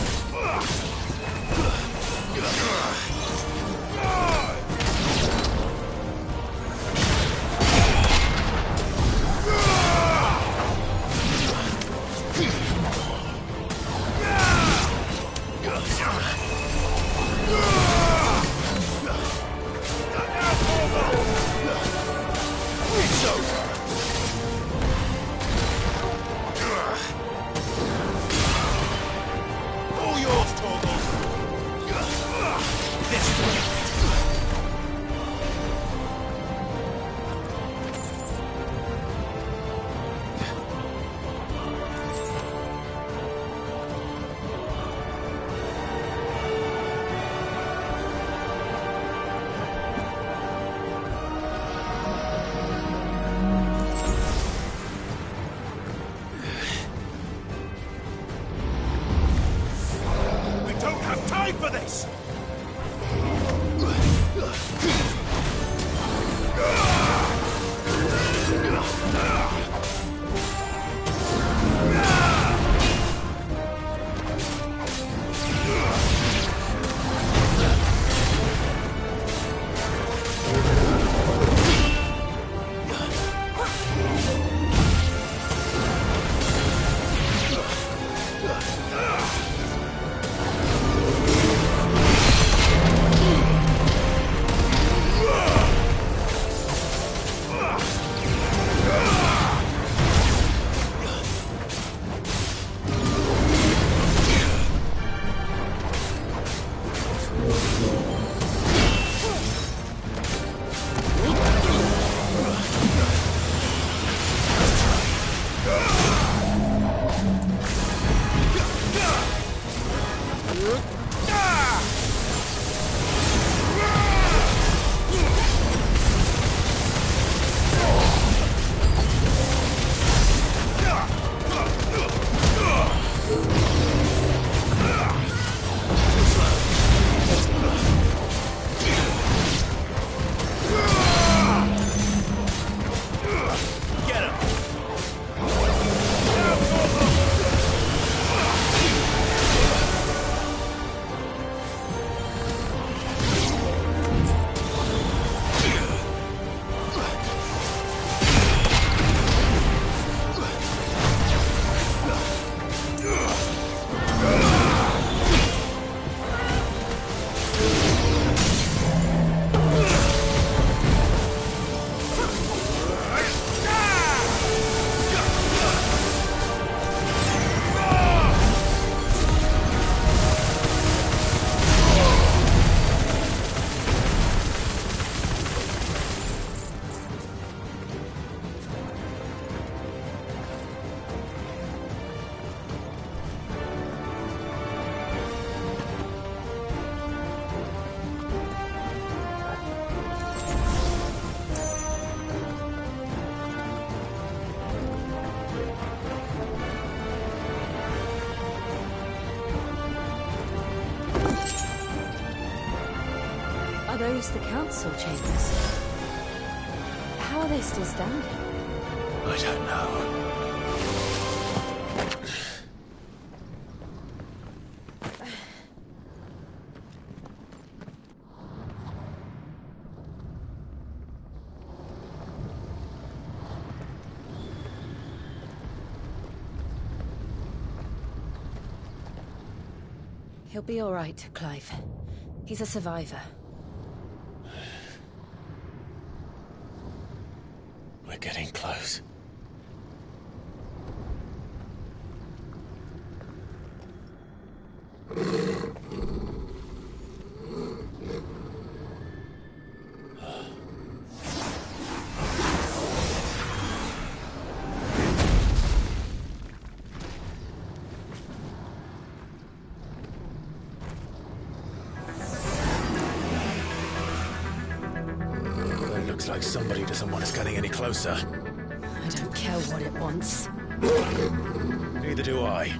Are those the council chambers? How are they still standing? I don't know. He'll be all right, Clive. He's a survivor. We're getting close. Looks like somebody doesn't want us getting any closer. I don't care what it wants. Neither do I.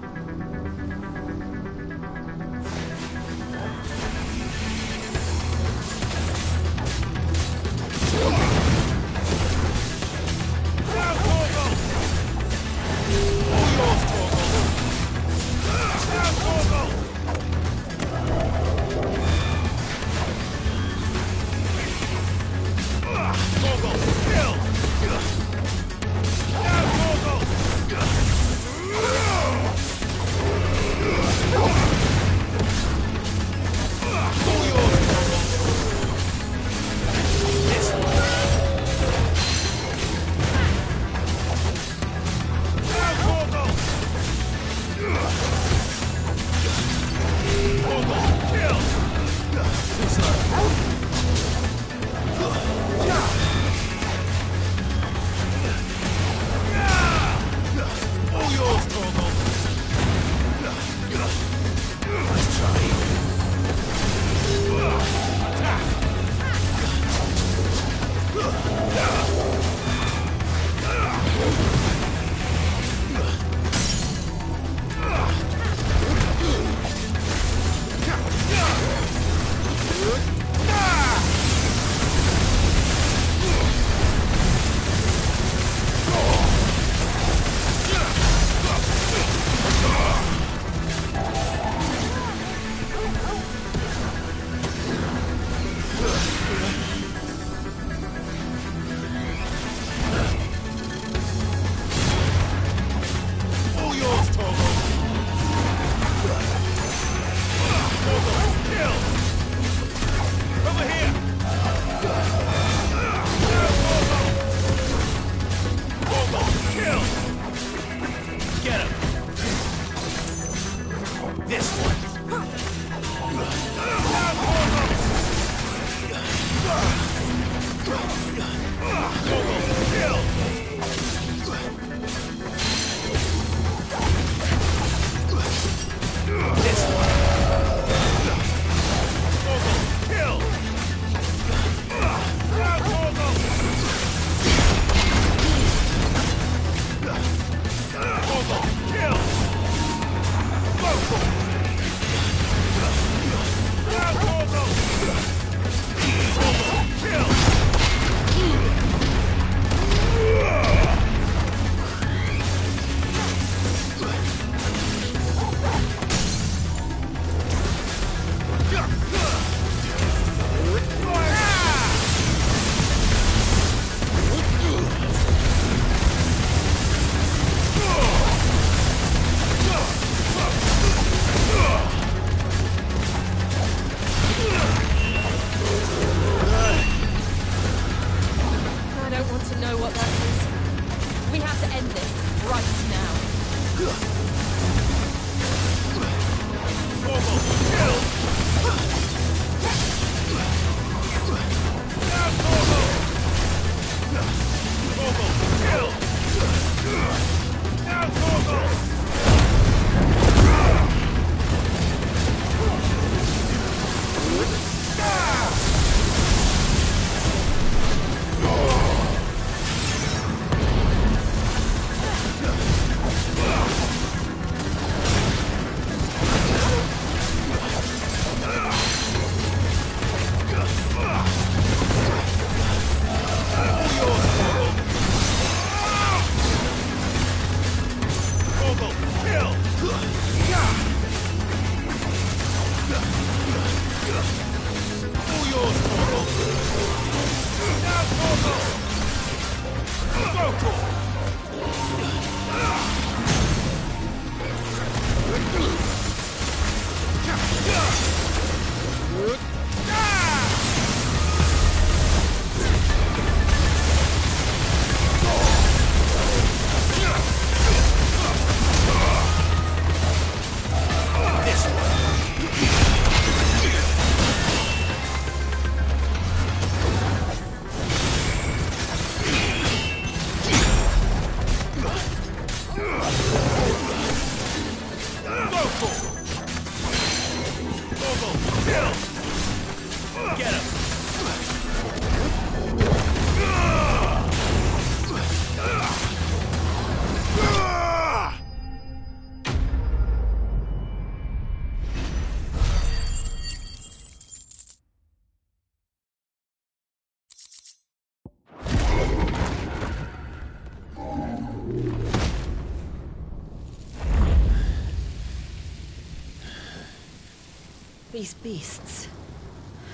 These beasts...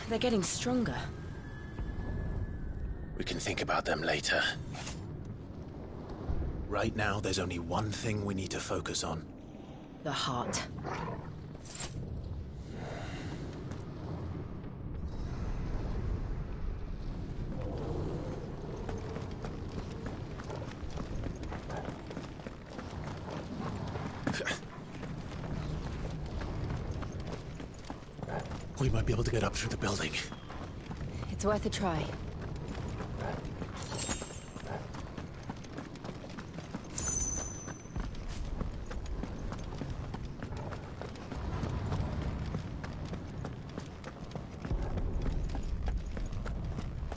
they're getting stronger. We can think about them later. Right now, there's only one thing we need to focus on. The heart. We might be able to get up through the building. It's worth a try.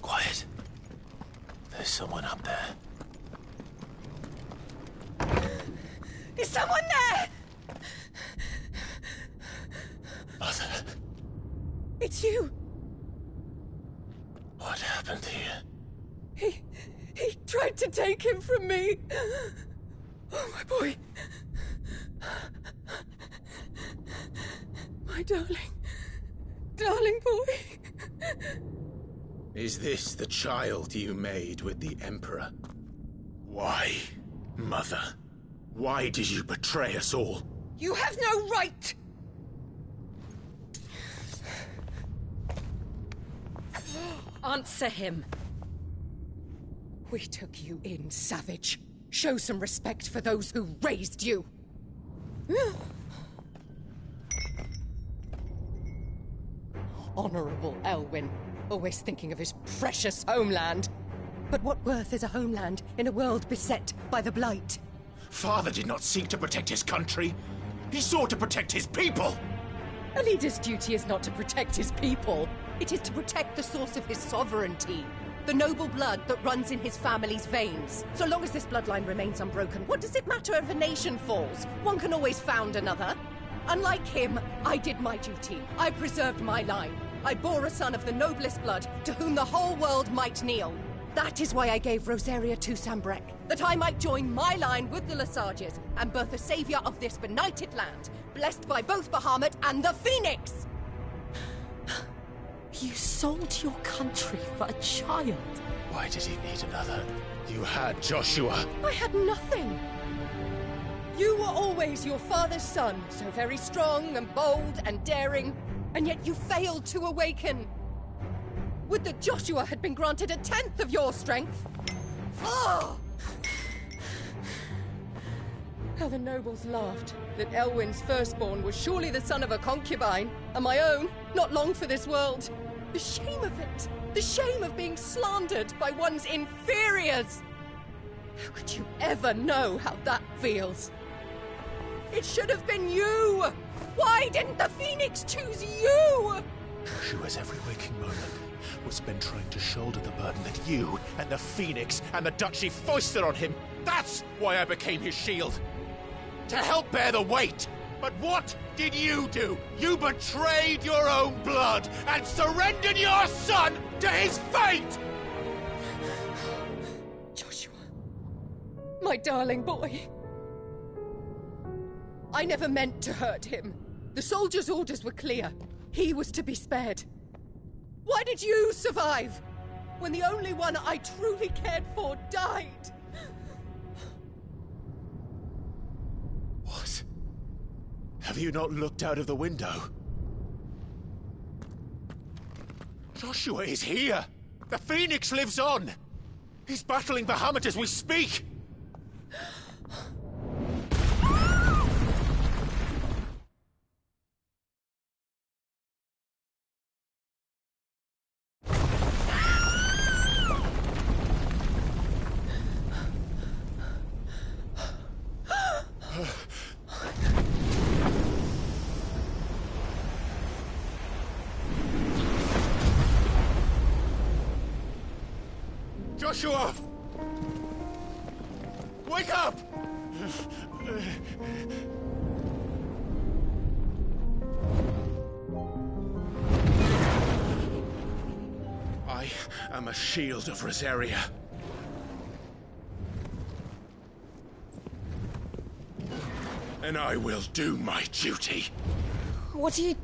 Quiet. There's someone up there. Is someone there? Mother. It's you. What happened here? He tried to take him from me. Oh, my boy. My darling boy. Is this the child you made with the Emperor? Why, Mother? Why did you betray us all? You have no right. Answer him. We took you in, savage. Show some respect for those who raised you. Honorable Elwyn, always thinking of his precious homeland. But what worth is a homeland in a world beset by the Blight? Father did not seek to protect his country. He sought to protect his people. A leader's duty is not to protect his people. It is to protect the source of his sovereignty. The noble blood that runs in his family's veins. So long as this bloodline remains unbroken, what does it matter if a nation falls? One can always found another. Unlike him, I did my duty. I preserved my line. I bore a son of the noblest blood, to whom the whole world might kneel. That is why I gave Rosaria to Sambrek, that I might join my line with the Lesages and birth a savior of this benighted land, blessed by both Bahamut and the Phoenix! You sold your country for a child. Why did he need another? You had Joshua. I had nothing. You were always your father's son, so very strong and bold and daring, and yet you failed to awaken. Would that Joshua had been granted 1/10 of your strength? Oh! How the nobles laughed that Elwyn's firstborn was surely the son of a concubine, and my own, not long for this world. The shame of it! The shame of being slandered by one's inferiors! How could you ever know how that feels? It should have been you! Why didn't the Phoenix choose you? Joshua's every waking moment was spent trying to shoulder the burden that you and the Phoenix and the Duchy foisted on him. That's why I became his shield. To help bear the weight. But what did you do? You betrayed your own blood and surrendered your son to his fate! Joshua, my darling boy. I never meant to hurt him. The soldiers' orders were clear. He was to be spared. Why did you survive when the only one I truly cared for died? What? Have you not looked out of the window? Joshua is here! The Phoenix lives on! He's battling Bahamut as we speak! Joshua! Wake up! I am a shield of Rosaria. And I will do my duty. What are you...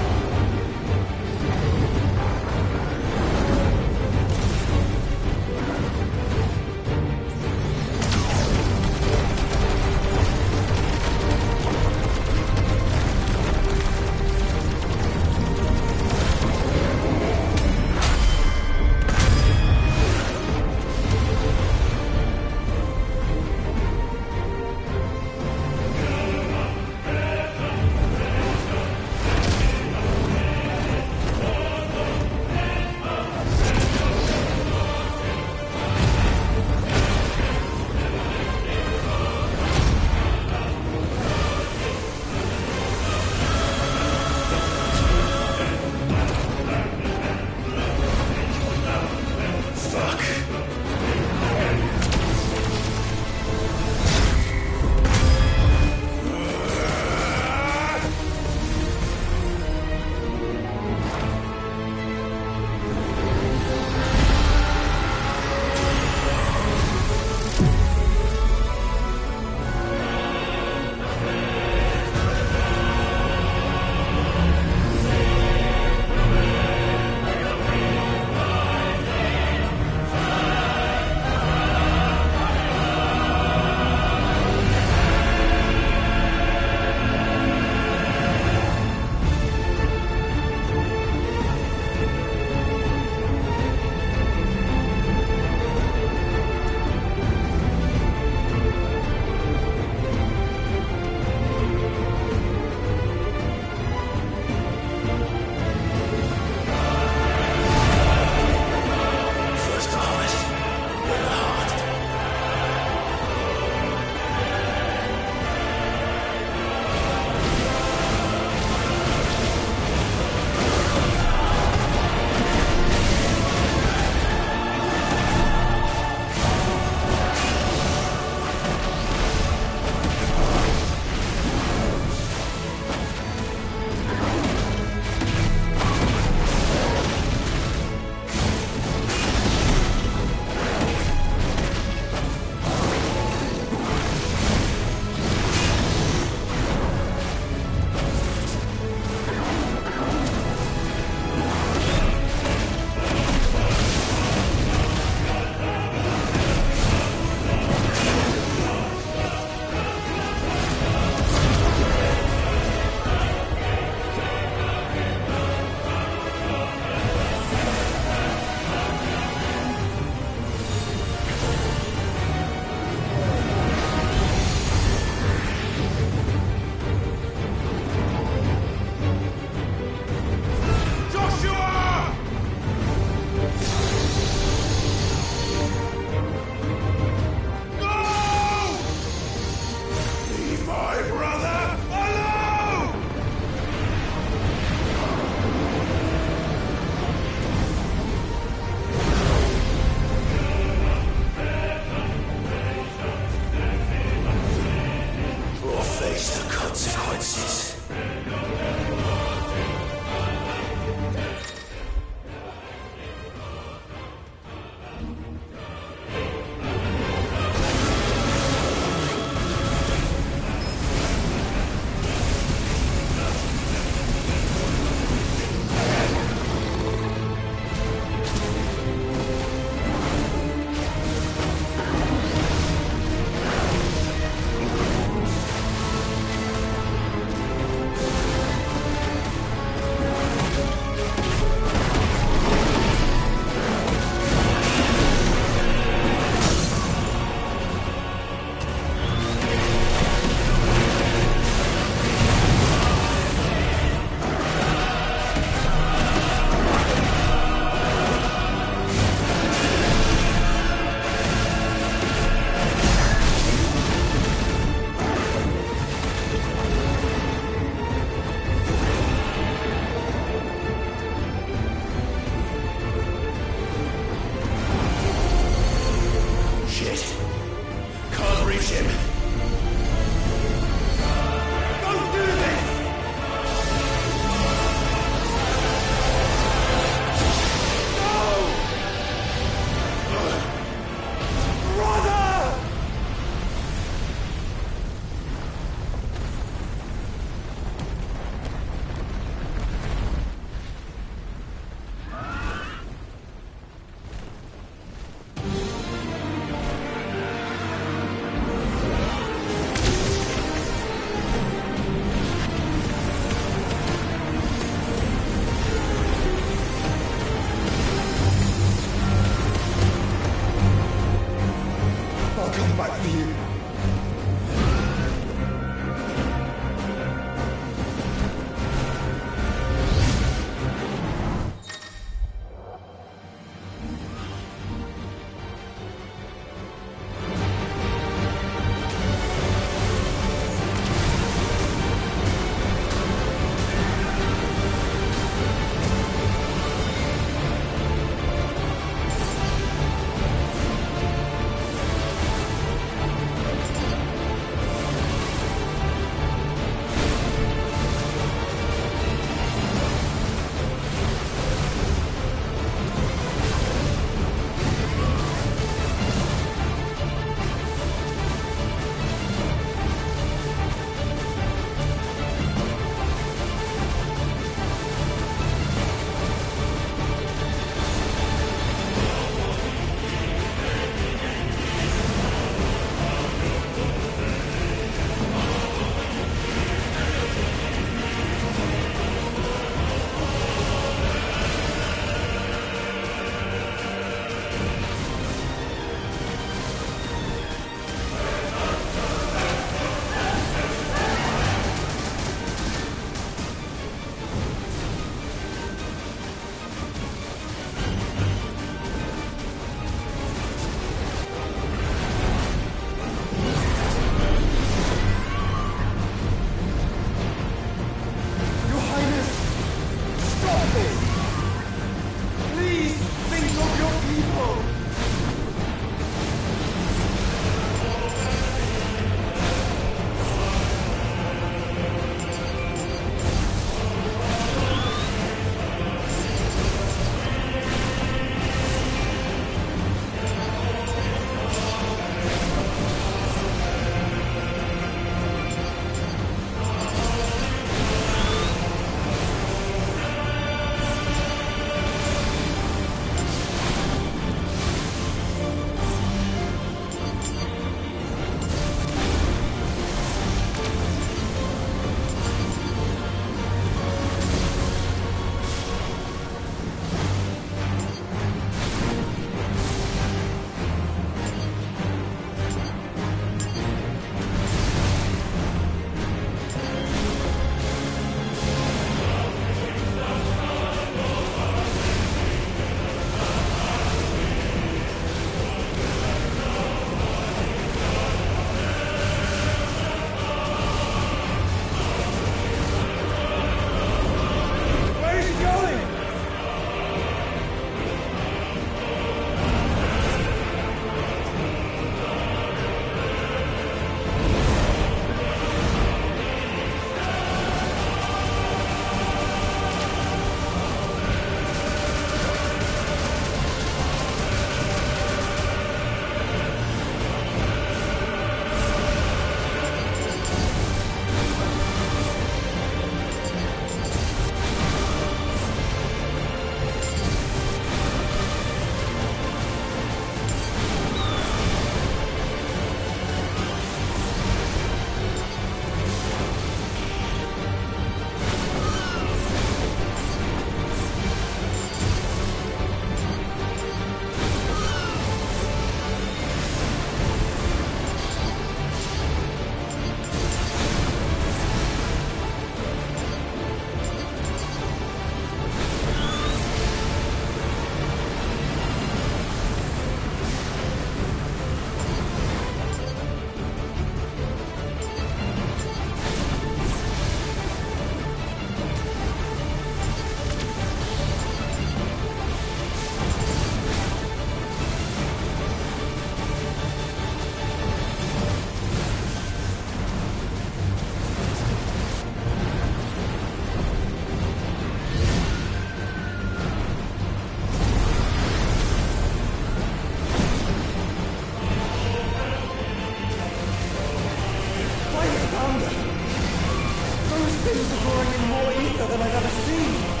Things are drawing in more ether than I've ever seen.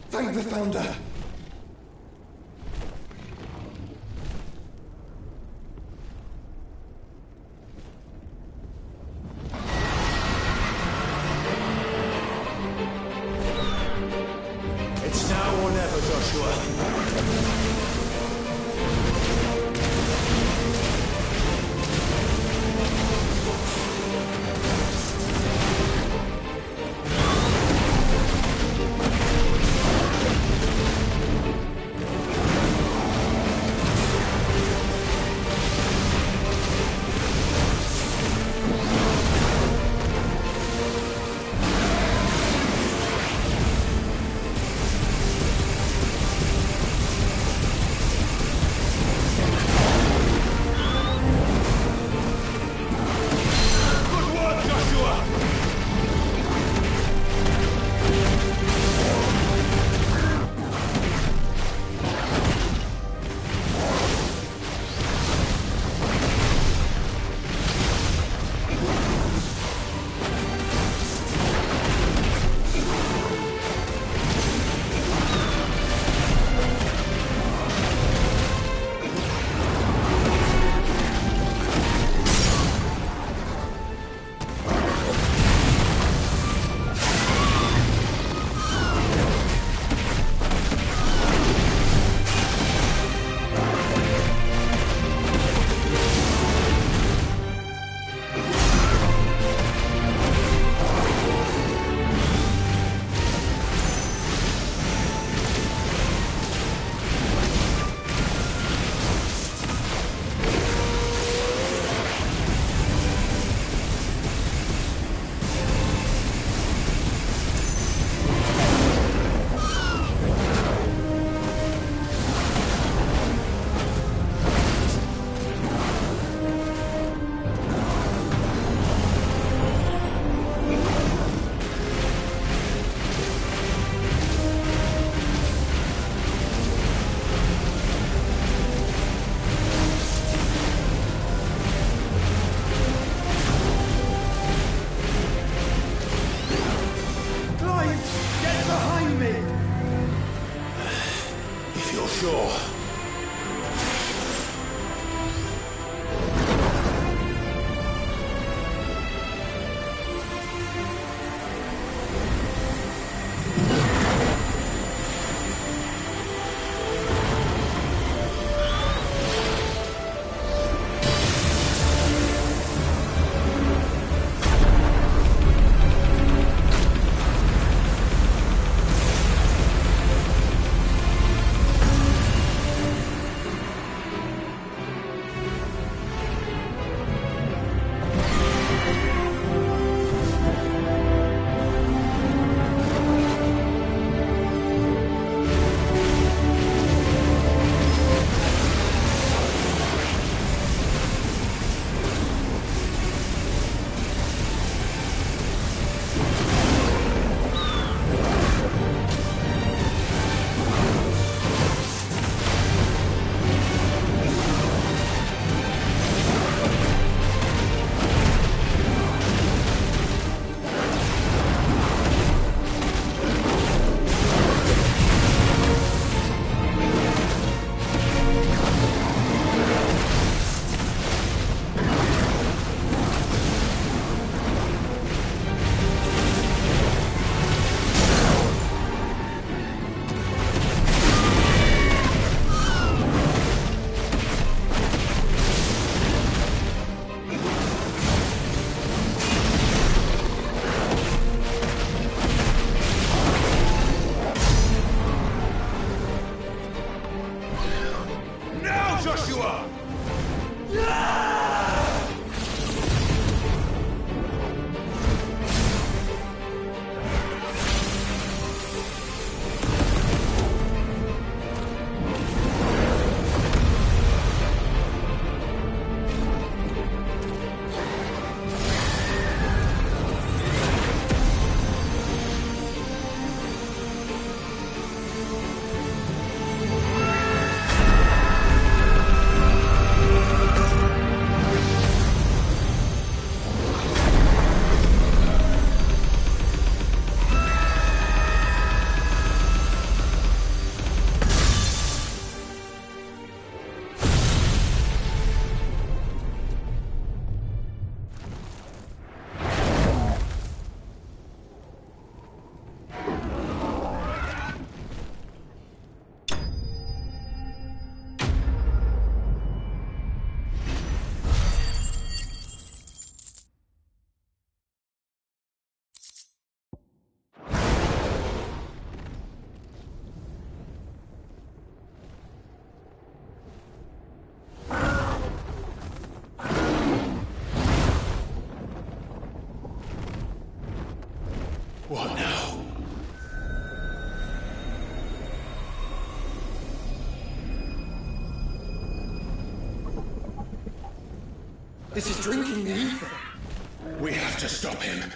Thank the Founder. It's now or never, Joshua. This is drinking the ether. We have to stop him.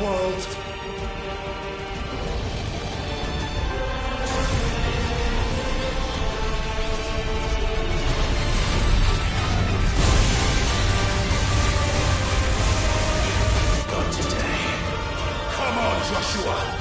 world. Not today. Come on, Joshua!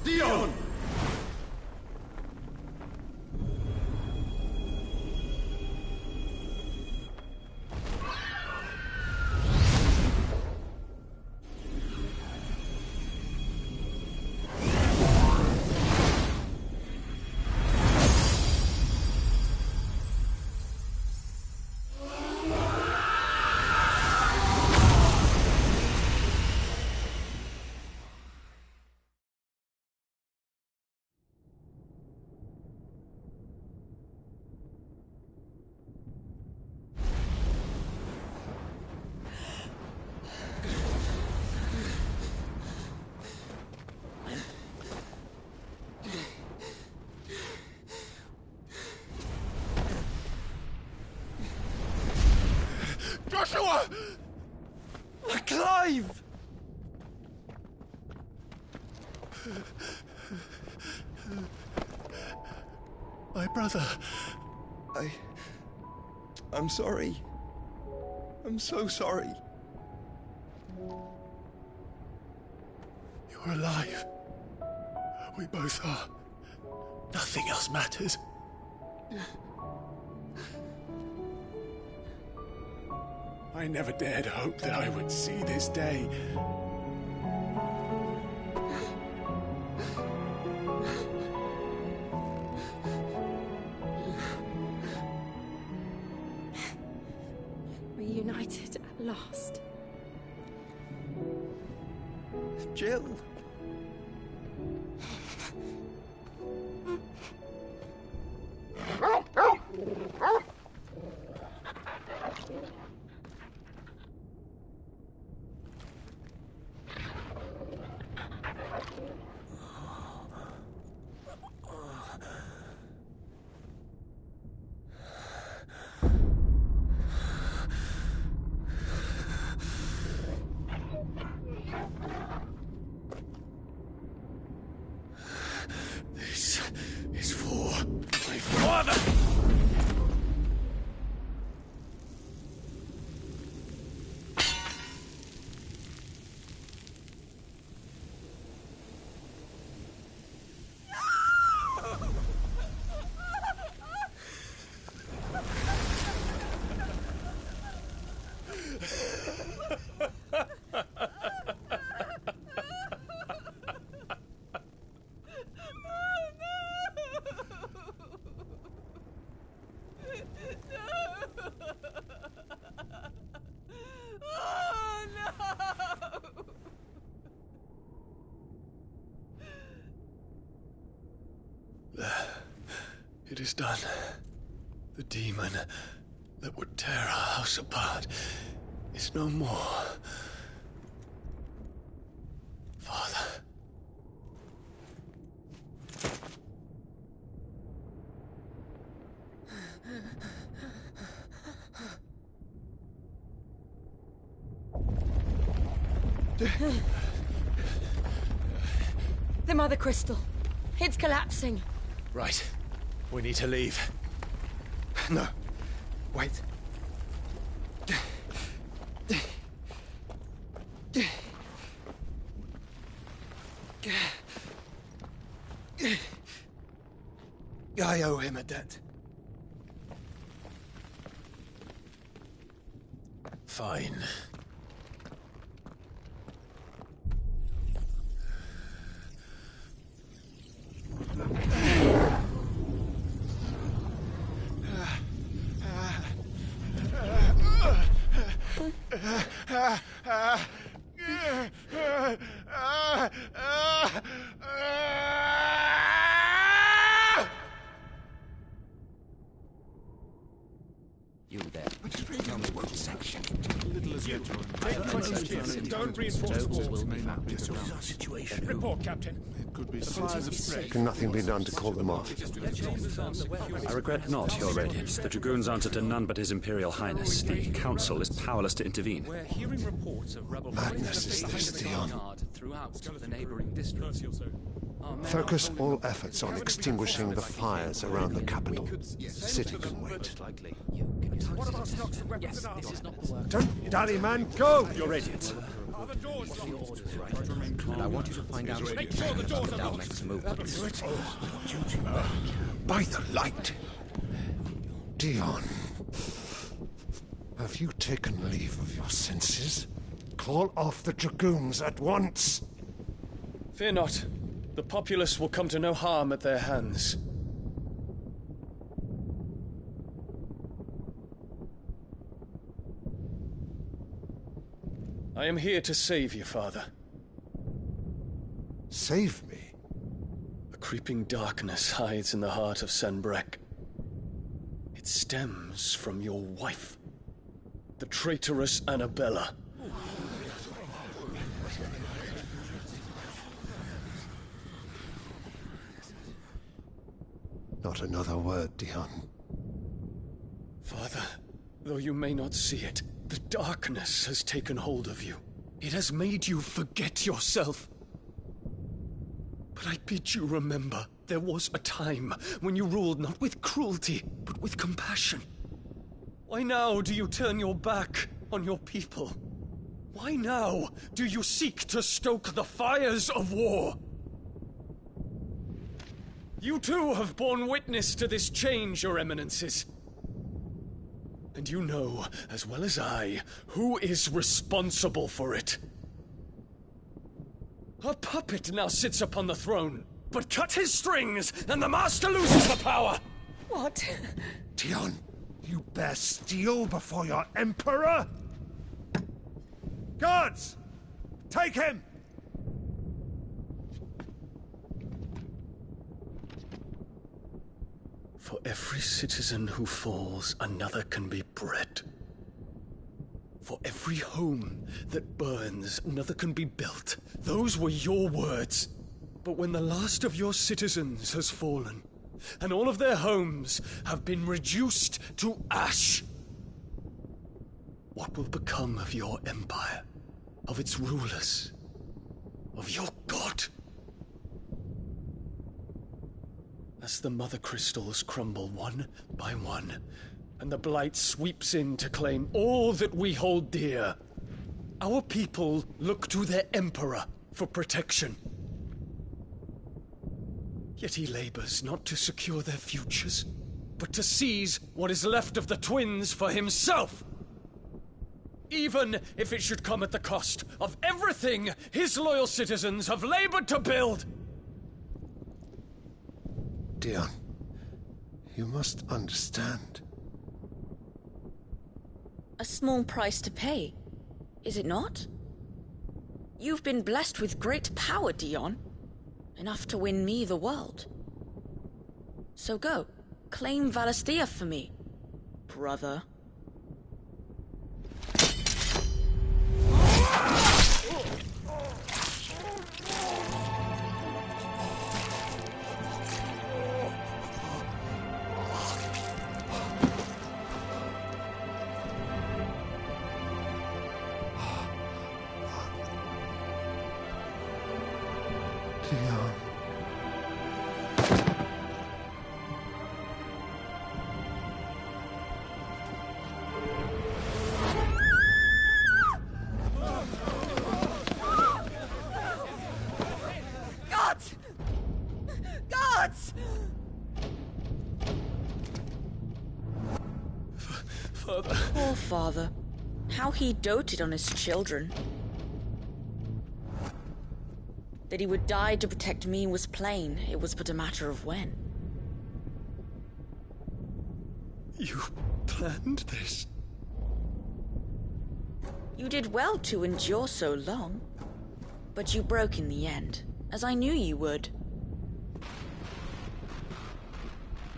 Dion! Joshua! Clive! My brother. I'm sorry. I'm so sorry. You're alive. We both are. Nothing else matters. I never dared hope that I would see this day. Reunited at last. Jill. This is for my father! It is done. The demon that would tear our house apart is no more. Father. The Mother Crystal. It's collapsing. Right. We need to leave. No. Wait. I owe him a debt. Fine. You there. Tell me what section. Little as yet, don't reinforce the walls. May not be the situation. Report, Captain. It could be supplies of strength. Can nothing be done to call them off? I regret not, Your Radiance. The Dragoons answer to none but His Imperial Highness. The Council is powerless to intervene. We're hearing reports of rebel Madness is this, Dion. throughout the neighboring districts. Focus all efforts on extinguishing the fires around the capital. The city can wait. What about stocks of weapons and armor? Don't dally, man, go! Your Radiance. Are the doors And I want you to find out Make sure the doors are locked. Dalmec's movements. By the light! Dion, have you taken leave of your senses? Call off the Dragoons at once! Fear not. The populace will come to no harm at their hands. I am here to save you, Father. Save me? A creeping darkness hides in the heart of Sanbrek. It stems from your wife, the traitorous Annabella. Not another word, Dion. Father, though you may not see it, the darkness has taken hold of you. It has made you forget yourself. But I bid you remember, there was a time when you ruled not with cruelty, but with compassion. Why now do you turn your back on your people? Why now do you seek to stoke the fires of war? You too have borne witness to this change, Your Eminences. And you know, as well as I, who is responsible for it. A puppet now sits upon the throne, but cut his strings, and the master loses the power! What? Dion, you bear steel before your Emperor? Guards! Take him! For every citizen who falls, another can be bred. For every home that burns, another can be built. Those were your words. But when the last of your citizens has fallen, and all of their homes have been reduced to ash, what will become of your empire, of its rulers, of your god? As the Mother Crystals crumble one by one, and the Blight sweeps in to claim all that we hold dear, our people look to their Emperor for protection. Yet he labors not to secure their futures, but to seize what is left of the twins for himself! Even if it should come at the cost of everything his loyal citizens have labored to build! Dion, you must understand. A small price to pay, is it not? You've been blessed with great power, Dion. Enough to win me the world. So go, claim Valisthea for me, brother. Dion. Gods! Gods! Father. Poor father. How he doted on his children. That he would die to protect me was plain. It was but a matter of when. You planned this? You did well to endure so long. But you broke in the end, as I knew you would.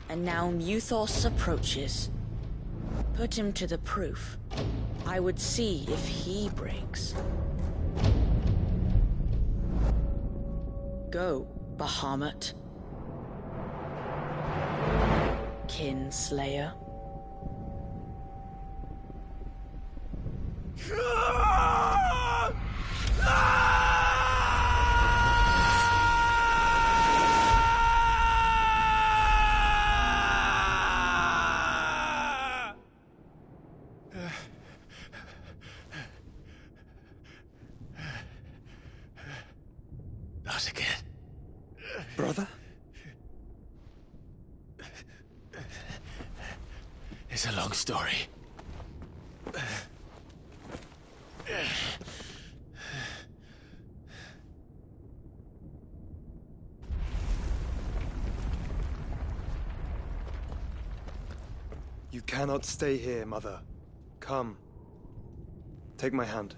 And now Muthos approaches. Put him to the proof. I would see if he breaks. Go, Bahamut. Kinslayer. Not again. Brother? It's a long story. You cannot stay here, Mother. Come. Take my hand.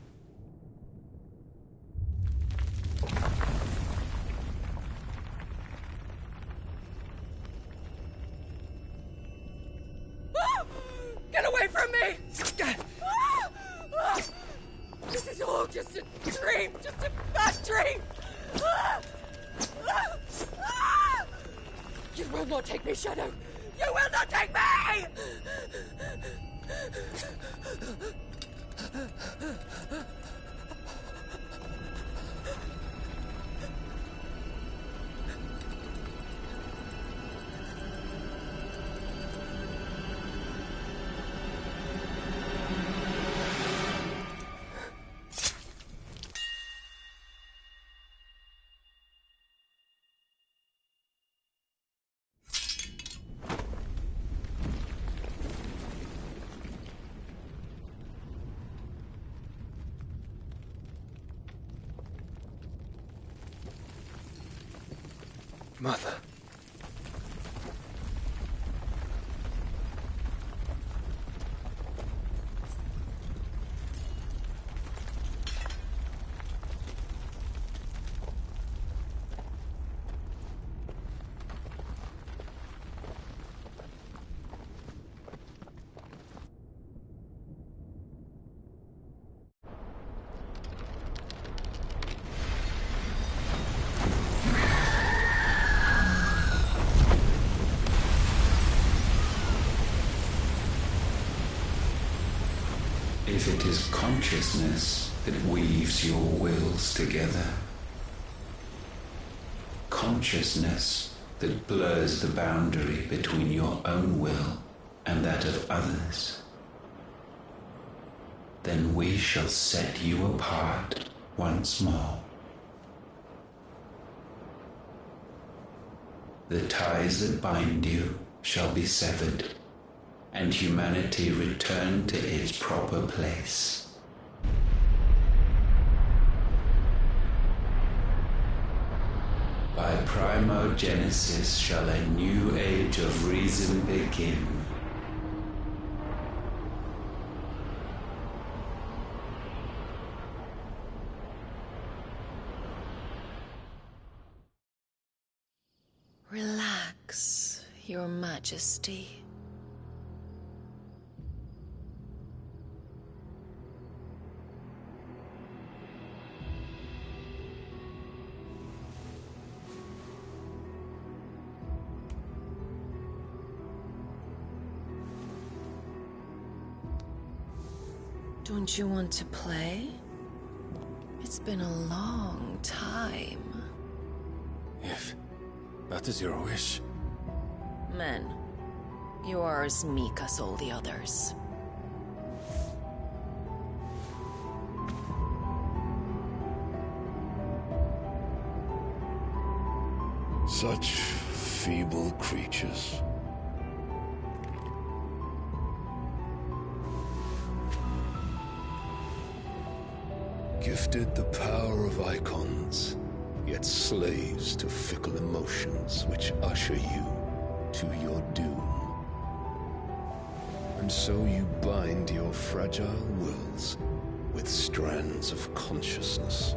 Get away from me! This is all just a dream, just a bad dream! You will not take me, Shadow! You will not take me! Mother. If it is consciousness that weaves your wills together, consciousness that blurs the boundary between your own will and that of others, then we shall set you apart once more. The ties that bind you shall be severed, and humanity return to its proper place. By primogenesis shall a new age of reason begin. Relax, Your Majesty. Don't you want to play? It's been a long time. If that is your wish. Men, you are as meek as all the others. Such feeble creatures. Gifted the power of icons, yet slaves to fickle emotions which usher you to your doom. And so you bind your fragile wills with strands of consciousness.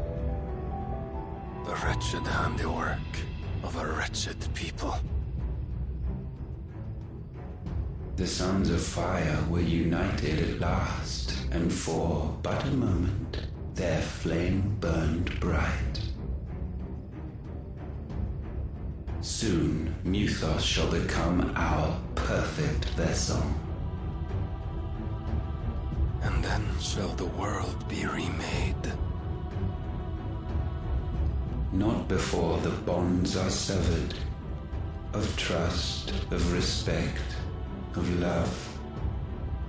The wretched handiwork of a wretched people. The Sons of Fire were united at last, and for but a moment their flame burned bright. Soon Mythos shall become our perfect vessel. And then shall the world be remade. Not before the bonds are severed, of trust, of respect, of love.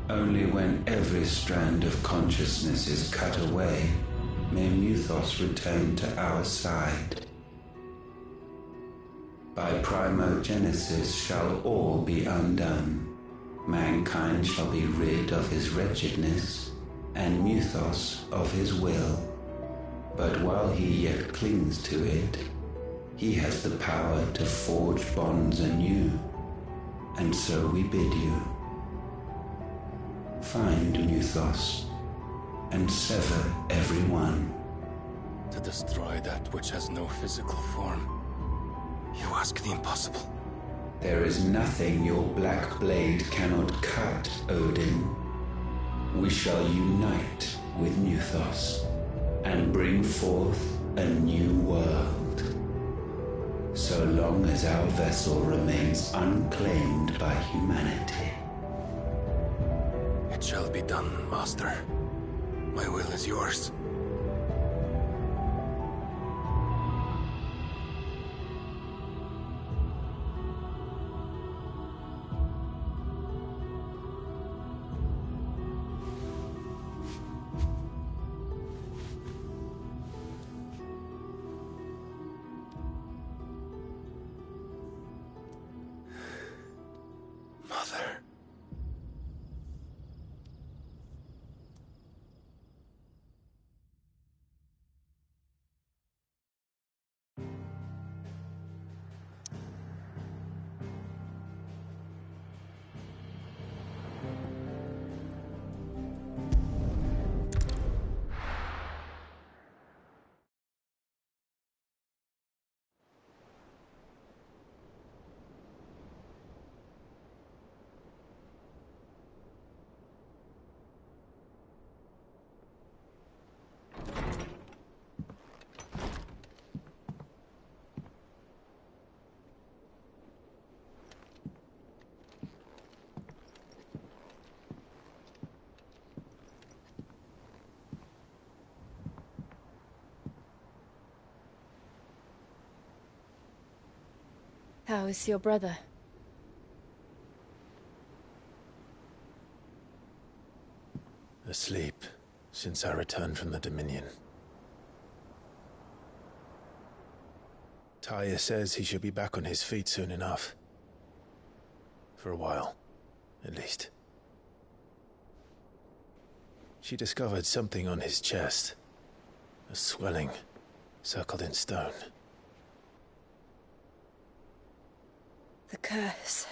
Only when every strand of consciousness is cut away, may Mythos return to our side. By primogenesis shall all be undone. Mankind shall be rid of his wretchedness, and Mythos of his will. But while he yet clings to it, he has the power to forge bonds anew. And so we bid you, find Mythos, and sever every one. To destroy that which has no physical form, you ask the impossible. There is nothing your black blade cannot cut, Odin. We shall unite with Mythos, and bring forth a new world. So long as our vessel remains unclaimed by humanity. It shall be done, Master. My will is yours. Mother. How is your brother? Asleep since I returned from the Dominion. Tyr says he should be back on his feet soon enough. For a while, at least. She discovered something on his chest. A swelling, circled in stone. The curse.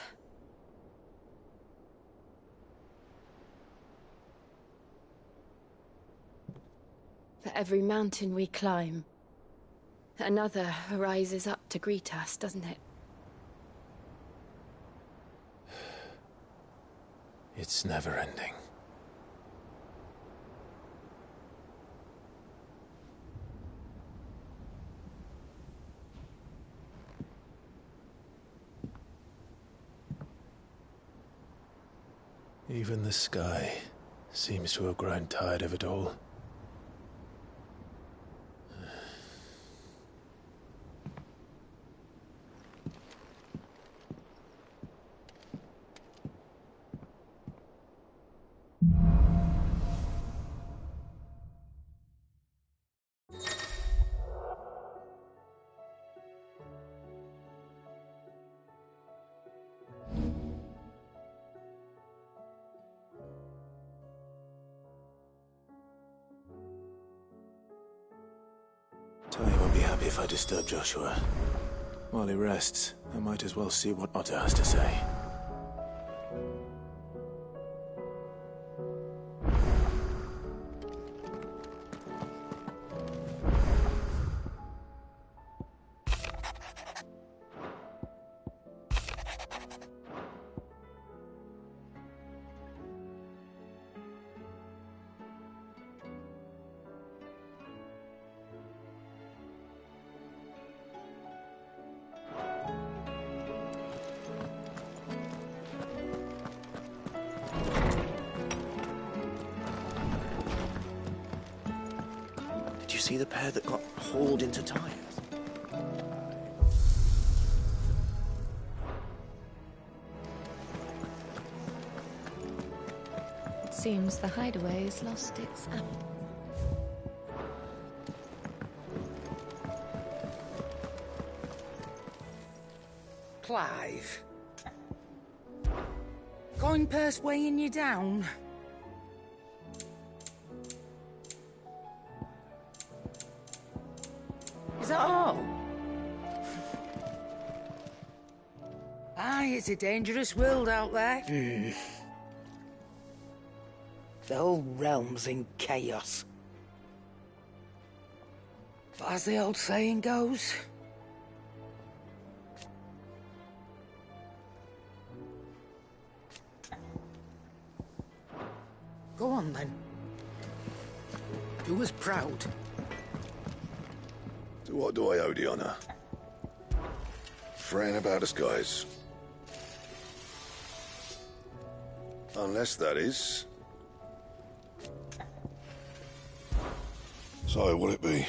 For every mountain we climb, another rises up to greet us, doesn't it? It's never ending. Even the sky seems to have grown tired of it all. won't be happy if I disturb Joshua. While he rests, I might as well see what Otto has to say. Did you see the pair that got hauled into tires? It seems the hideaway has lost its Clive. Coin purse weighing you down? Is that all? Aye, it's a dangerous world out there. The whole realm's in chaos. But as the old saying goes, go on then. Do us proud. To what do I owe the honor? Fretting about us, guys. Unless that is... So, will it be?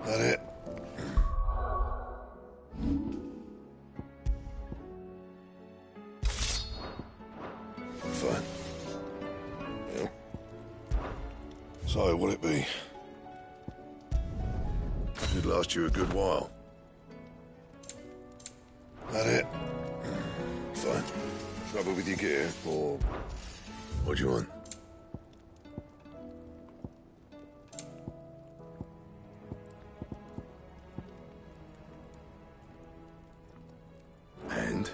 That it? Fine. Yeah. So, will it be? Should last you a good while. That it? Fine. Trouble with your gear, or what do you want? And?